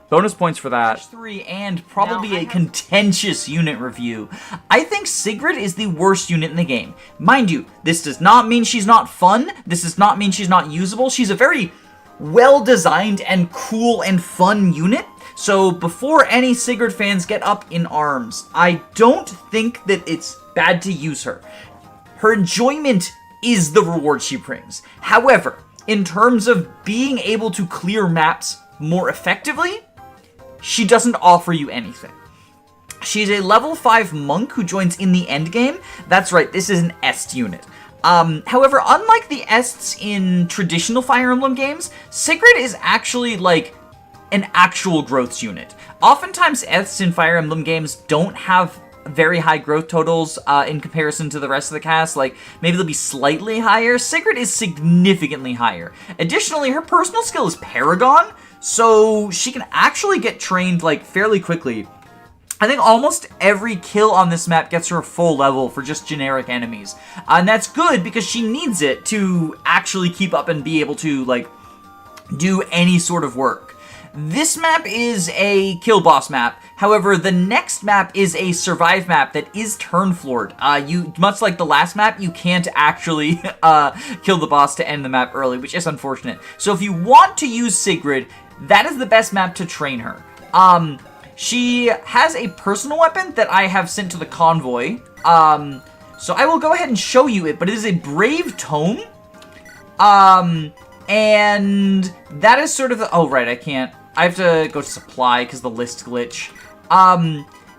bonus points for that. 3 and probably a contentious unit review. I think Sigrid is the worst unit in the game. Mind you, this does not mean she's not fun. This does not mean she's not usable. She's a very well-designed and cool and fun unit. So before any Sigrid fans get up in arms, I don't think that it's bad to use her. Her enjoyment is the reward she brings. However, in terms of being able to clear maps more effectively, she doesn't offer you anything. She's a level 5 monk who joins in the endgame. That's right, this is an Est unit. However, unlike the Ests in traditional Fire Emblem games, Sigrid is actually, like, an actual growth unit. Oftentimes, Ests in Fire Emblem games don't have very high growth totals in comparison to the rest of the cast. Like, maybe they'll be slightly higher. Sigrid is significantly higher. Additionally, her personal skill is Paragon, so she can actually get trained, like, fairly quickly. I think almost every kill on this map gets her a full level for just generic enemies. And that's good because she needs it to actually keep up and be able to, like, do any sort of work. This map is a kill boss map. However, the next map is a survive map that is turn floored. Much like the last map, you can't actually kill the boss to end the map early, which is unfortunate. So if you want to use Sigrid, that is the best map to train her. She has a personal weapon that I have sent to the convoy. So I will go ahead and show you it, but it is a Brave Tome. And that is sort of the... Oh, right, I can't. I have to go to supply because the list glitch.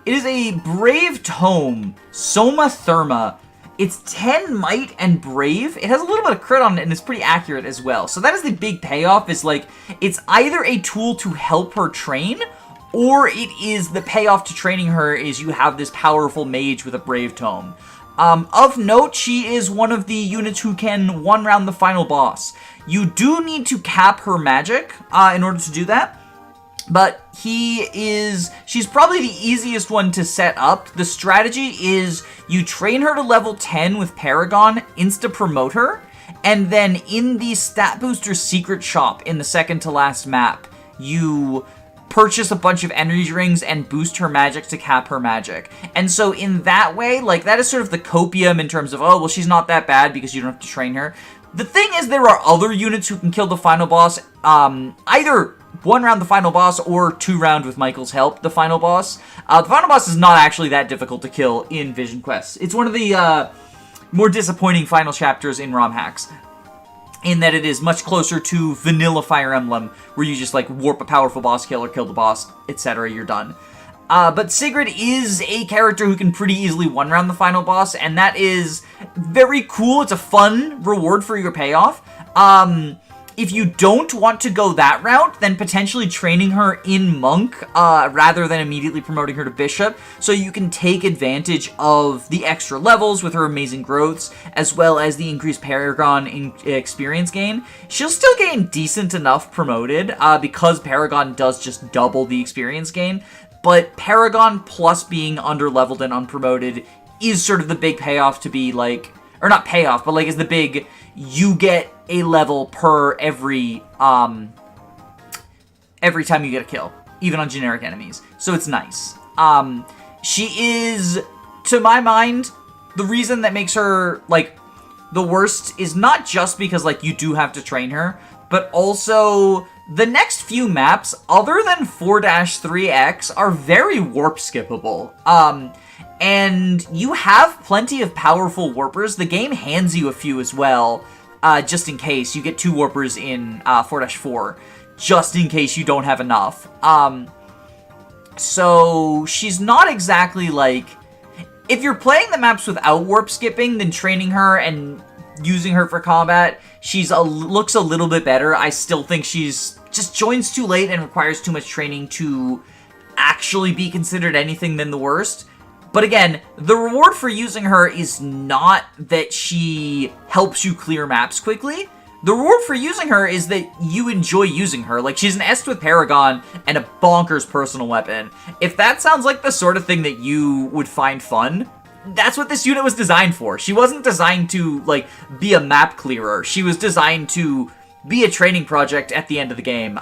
It is a Brave Tome, Soma Therma. It's 10 might and brave. It has a little bit of crit on it and it's pretty accurate as well. So that is the big payoff, is like, it's either a tool to help her train, or it is the payoff to training her is you have this powerful mage with a Brave Tome. Of note, she is one of the units who can one-round the final boss. You do need to cap her magic in order to do that, but she's probably the easiest one to set up. The strategy is you train her to level 10 with Paragon, insta-promote her, and then in the Stat Booster Secret Shop in the second to last map, you purchase a bunch of energy rings and boost her magic to cap her magic. And so in that way, like, that is sort of the copium in terms of, oh, well, she's not that bad because you don't have to train her. The thing is, there are other units who can kill the final boss, either one round the final boss or 2 round with Michael's help the final boss. The final boss is not actually that difficult to kill in Vision Quest. It's one of the more disappointing final chapters in ROM hacks, in that it is much closer to vanilla Fire Emblem, where you just, like, warp a powerful boss kill or kill the boss, etc., you're done. But Sigrid is a character who can pretty easily one-round the final boss, and that is very cool. It's a fun reward for your payoff. If you don't want to go that route, then potentially training her in Monk, rather than immediately promoting her to Bishop, so you can take advantage of the extra levels with her amazing growths, as well as the increased Paragon experience gain. She'll still gain decent enough promoted, because Paragon does just double the experience gain, but Paragon plus being underleveled and unpromoted is sort of the big payoff to be, like, or not payoff, but, like, is the big, you get a level per every time you get a kill, even on generic enemies. So it's nice. She is, to my mind, the reason that makes her, like, the worst is not just because, like, you do have to train her, but also the next few maps, other than 4-3X, are very warp skippable. And you have plenty of powerful warpers. The game hands you a few as well, just in case. You get 2 warpers in 4-4, just in case you don't have enough. So she's not exactly, like... If you're playing the maps without warp skipping, then training her and using her for combat, looks a little bit better. I still think she's just joins too late and requires too much training to actually be considered anything than the worst. But again, the reward for using her is not that she helps you clear maps quickly. The reward for using her is that you enjoy using her. Like, she's an Est with Paragon and a bonkers personal weapon. If that sounds like the sort of thing that you would find fun, that's what this unit was designed for. She wasn't designed to, like, be a map clearer. She was designed to be a training project at the end of the game.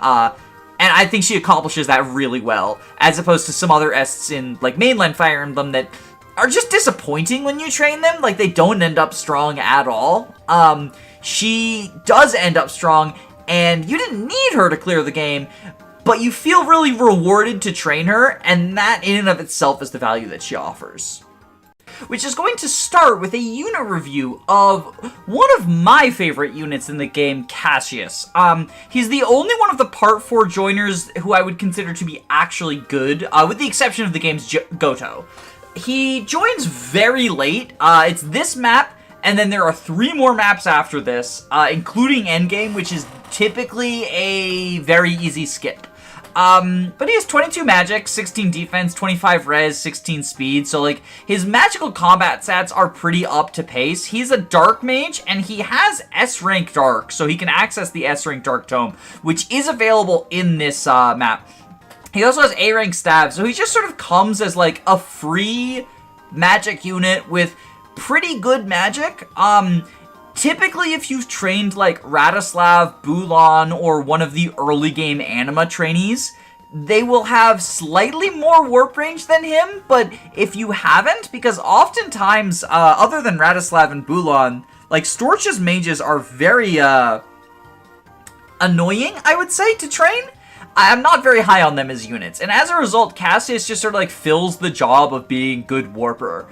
And I think she accomplishes that really well, as opposed to some other Ests in, like, mainland Fire Emblem that are just disappointing when you train them. Like, they don't end up strong at all. She does end up strong, and you didn't need her to clear the game, but you feel really rewarded to train her, and that in and of itself is the value that she offers. which is going to start with a unit review of one of my favorite units in the game, Cassius. He's the only one of the Part 4 joiners who I would consider to be actually good, with the exception of the game's Goto. He joins very late. It's this map, and then there are 3 more maps after this, including Endgame, which is typically a very easy skip. But he has 22 magic, 16 defense, 25 res, 16 speed, so, like, his magical combat stats are pretty up to pace. He's a dark mage, and he has S-rank dark, so he can access the S-rank dark tome, which is available in this, map. He also has A-rank stab, so he just sort of comes as, like, a free magic unit with pretty good magic. Typically, if you've trained, like, Radislav, Bulan, or one of the early game anima trainees, they will have slightly more warp range than him, but if you haven't, because oftentimes, other than Radislav and Bulan, like, Storch's mages are very, annoying, I would say, to train. I'm not very high on them as units, and as a result, Cassius just sort of, like, fills the job of being good warper.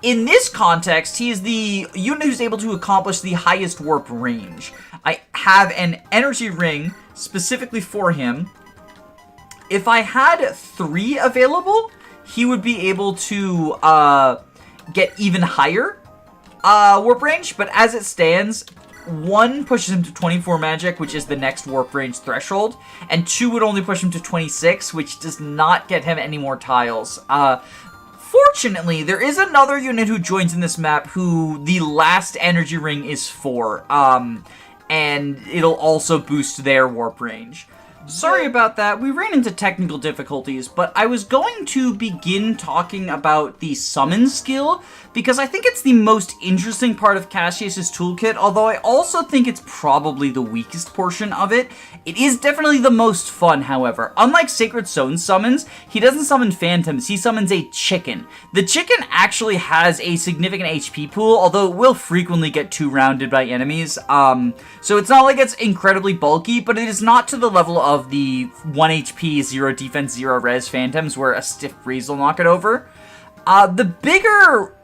In this context, he is the unit who's able to accomplish the highest warp range. I have an energy ring specifically for him. If I had 3 available, he would be able to, get even higher, warp range, but as it stands, 1 pushes him to 24 magic, which is the next warp range threshold, and 2 would only push him to 26, which does not get him any more tiles. Fortunately, there is another unit who joins in this map who the last energy ring is for, and it'll also boost their warp range. Sorry about that, we ran into technical difficulties, but I was going to begin talking about the summon skill, because I think it's the most interesting part of Cassius's toolkit, although I also think it's probably the weakest portion of it. It is definitely the most fun, however. Unlike Sacred Stone summons, he doesn't summon phantoms, he summons a chicken. The chicken actually has a significant HP pool, although it will frequently get 2-rounded by enemies, so it's not like it's incredibly bulky, but it is not to the level of the 1 HP, 0 defense, 0 res phantoms, where a stiff breeze will knock it over. The bigger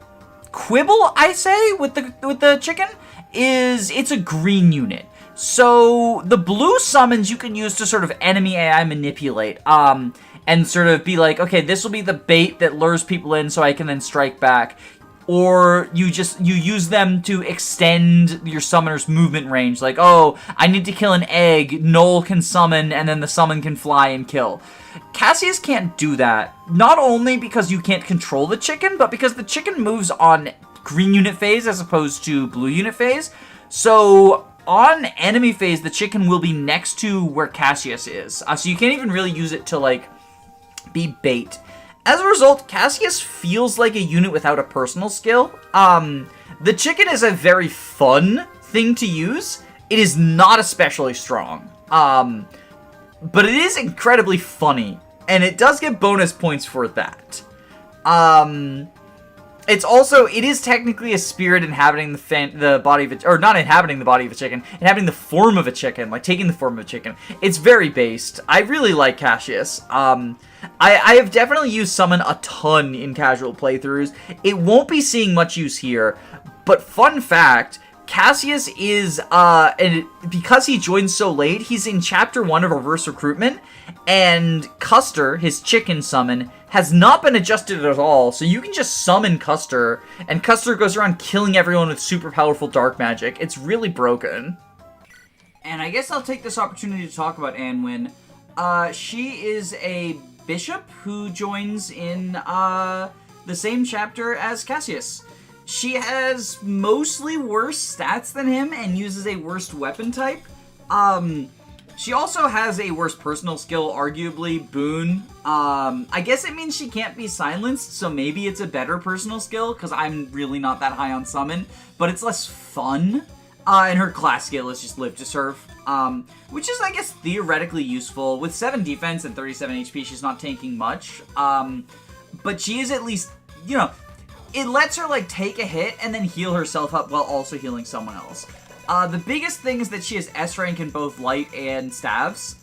quibble, I say, with the chicken is it's a green unit. So the blue summons you can use to sort of enemy AI manipulate, and sort of be like, okay, this will be the bait that lures people in so I can then strike back. Or you use them to extend your summoner's movement range. Like, oh, I need to kill an egg, Null can summon, and then the summon can fly and kill. Cassius can't do that. Not only because you can't control the chicken, but because the chicken moves on green unit phase as opposed to blue unit phase. So on enemy phase, the chicken will be next to where Cassius is. So you can't even really use it to, like, be bait. As a result, Cassius feels like a unit without a personal skill. The chicken is a very fun thing to use. It is not especially strong. But it is incredibly funny. And it does get bonus points for that. It is technically a spirit inhabiting the body of or not inhabiting the body of a chicken, inhabiting the form of a chicken, like taking the form of a chicken. It's very based. I really like Cassius. I have definitely used Summon a ton in casual playthroughs. It won't be seeing much use here, but fun fact, Cassius is, and because he joined so late, he's in Chapter 1 of Reverse Recruitment, and Custer, his chicken summon, has not been adjusted at all, so you can just summon Custer, and Custer goes around killing everyone with super powerful dark magic. It's really broken. And I guess I'll take this opportunity to talk about Anwin. She is a bishop who joins in, the same chapter as Cassius. She has mostly worse stats than him and uses a worse weapon type. She also has a worse personal skill, arguably, Boon. I guess it means she can't be silenced, so maybe it's a better personal skill, because I'm really not that high on Summon, but it's less fun. And her class skill is just Live to Serve, which is, I guess, theoretically useful. With 7 defense and 37 HP, she's not tanking much, but she is at least, you know, it lets her, like, take a hit and then heal herself up while also healing someone else. The biggest thing is that she has S rank in both light and staves,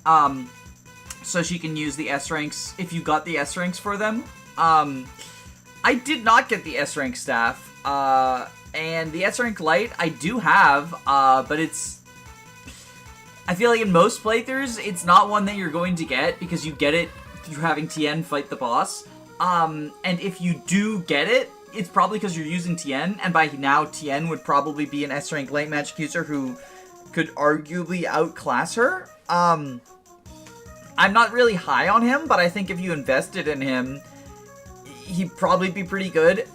so she can use the S ranks if you got the S ranks for them. I did not get the S rank staff, and the S rank light I do have, but it's... I feel like in most playthroughs, it's not one that you're going to get, because you get it through having Tien fight the boss. And if you do get it, it's probably because you're using Tien, and by now Tien would probably be an S rank light magic user who could arguably outclass her. I'm not really high on him, but I think if you invested in him, he'd probably be pretty good.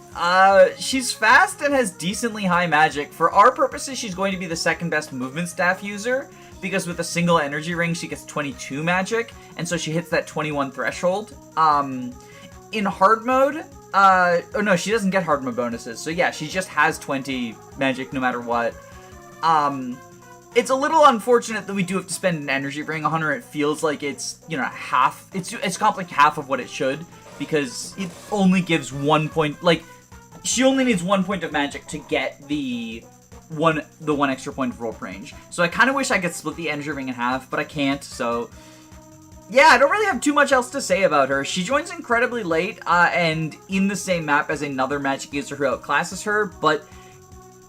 She's fast and has decently high magic. For our purposes, she's going to be the second best movement staff user, because with a single energy ring, she gets 22 magic, and so she hits that 21 threshold. In hard mode, oh no, she doesn't get hard mode bonuses, so yeah, she just has 20 magic no matter what. It's a little unfortunate that we do have to spend an energy ring on her. It feels like it's, you know, half, it's got like half of what it should, because it only gives 1 point, like, she only needs 1 point of magic to get the one extra point of rope range. So I kind of wish I could split the energy ring in half, but I can't, so... Yeah, I don't really have too much else to say about her. She joins incredibly late, and in the same map as another magic user who outclasses her, but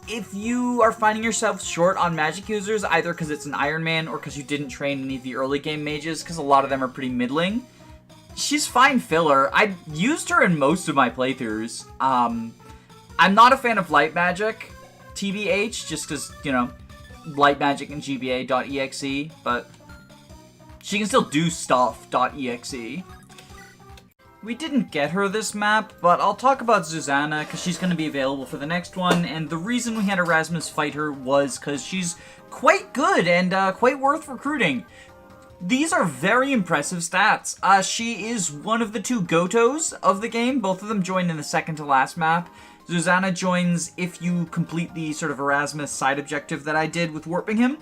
if you are finding yourself short on magic users, either because it's an Iron Man or because you didn't train any of the early game mages, because a lot of them are pretty middling, she's fine filler. I used her in most of my playthroughs. I'm not a fan of light magic, TBH, just because, you know, light magic and GBA.exe, but she can still do stuff.exe. We didn't get her this map, but I'll talk about Susanna, because she's going to be available for the next one, and the reason we had Erasmus fight her was because she's quite good and quite worth recruiting. These are very impressive stats. She is one of the two Gotos of the game. Both of them joined in the second to last map. Susanna joins if you complete the sort of Erasmus side objective that I did with warping him.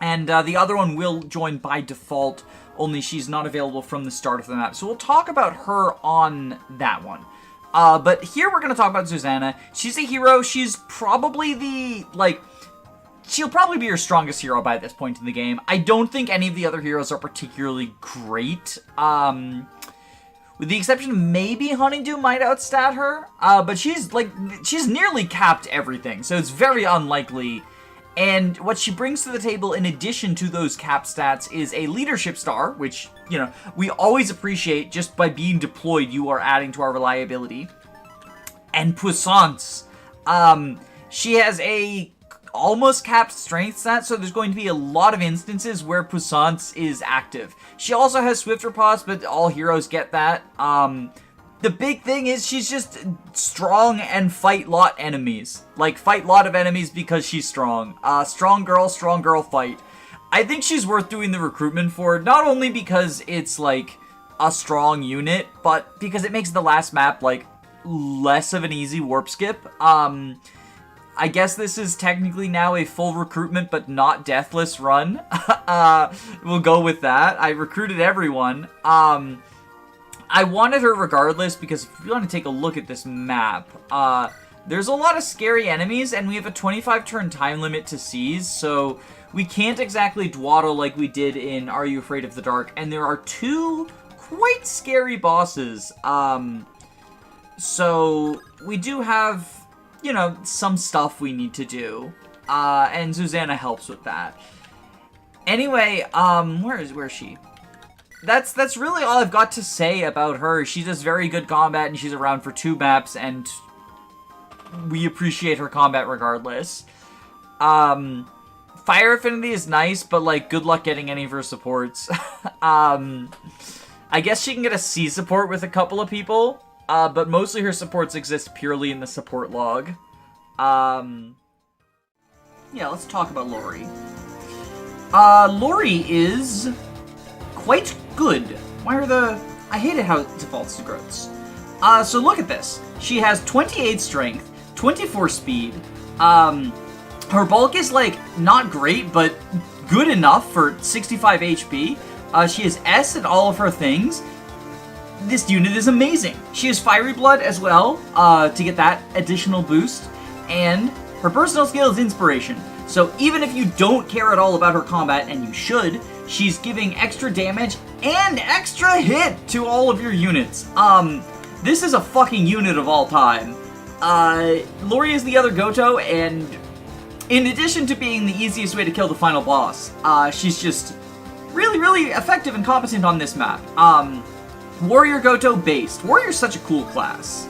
And the other one will join by default, only she's not available from the start of the map. So we'll talk about her on that one. But here we're going to talk about Susanna. She's a hero. She's probably the, like... She'll probably be your strongest hero by this point in the game. I don't think any of the other heroes are particularly great. With the exception of maybe Honeydew might outstat her. But she's nearly capped everything. So it's very unlikely. And what she brings to the table in addition to those cap stats is a leadership star, which, you know, we always appreciate. Just by being deployed, you are adding to our reliability. And puissance. She has a almost capped strength stat, so there's going to be a lot of instances where puissance is active. She also has swift riposte, but all heroes get that. The big thing is she's just strong and fight lot enemies. Like, fight lot of enemies because she's strong. Strong girl fight. I think she's worth doing the recruitment for, not only because it's, like, a strong unit, but because it makes the last map, like, less of an easy warp skip. I guess this is technically now a full recruitment, but not deathless run. We'll go with that. I recruited everyone. I wanted her regardless, because if you want to take a look at this map, there's a lot of scary enemies, and we have a 25 turn time limit to seize, so we can't exactly dwaddle like we did in Are You Afraid of the Dark, and there are two quite scary bosses. So we do have, you know, some stuff we need to do, and Susanna helps with that. Anyway, where is she? That's really all I've got to say about her. She does very good combat, and she's around for 2 maps, and we appreciate her combat regardless. Fire Affinity is nice, but, like, good luck getting any of her supports. I guess she can get a C support with a couple of people, but mostly her supports exist purely in the support log. Yeah, let's talk about Lori. Lori is quite good. Why are the... I hate it how it defaults to growths. So look at this. She has 28 strength, 24 speed. Her bulk is, like, not great, but good enough for 65 HP. She has S in all of her things. This unit is amazing. She has Fiery Blood as well, to get that additional boost. And her personal skill is Inspiration. So even if you don't care at all about her combat, and you should, she's giving extra damage and extra hit to all of your units. This is a fucking unit of all time. Lori is the other Goto, and in addition to being the easiest way to kill the final boss, she's just really, really effective and competent on this map. Warrior Goto based. Warrior's such a cool class.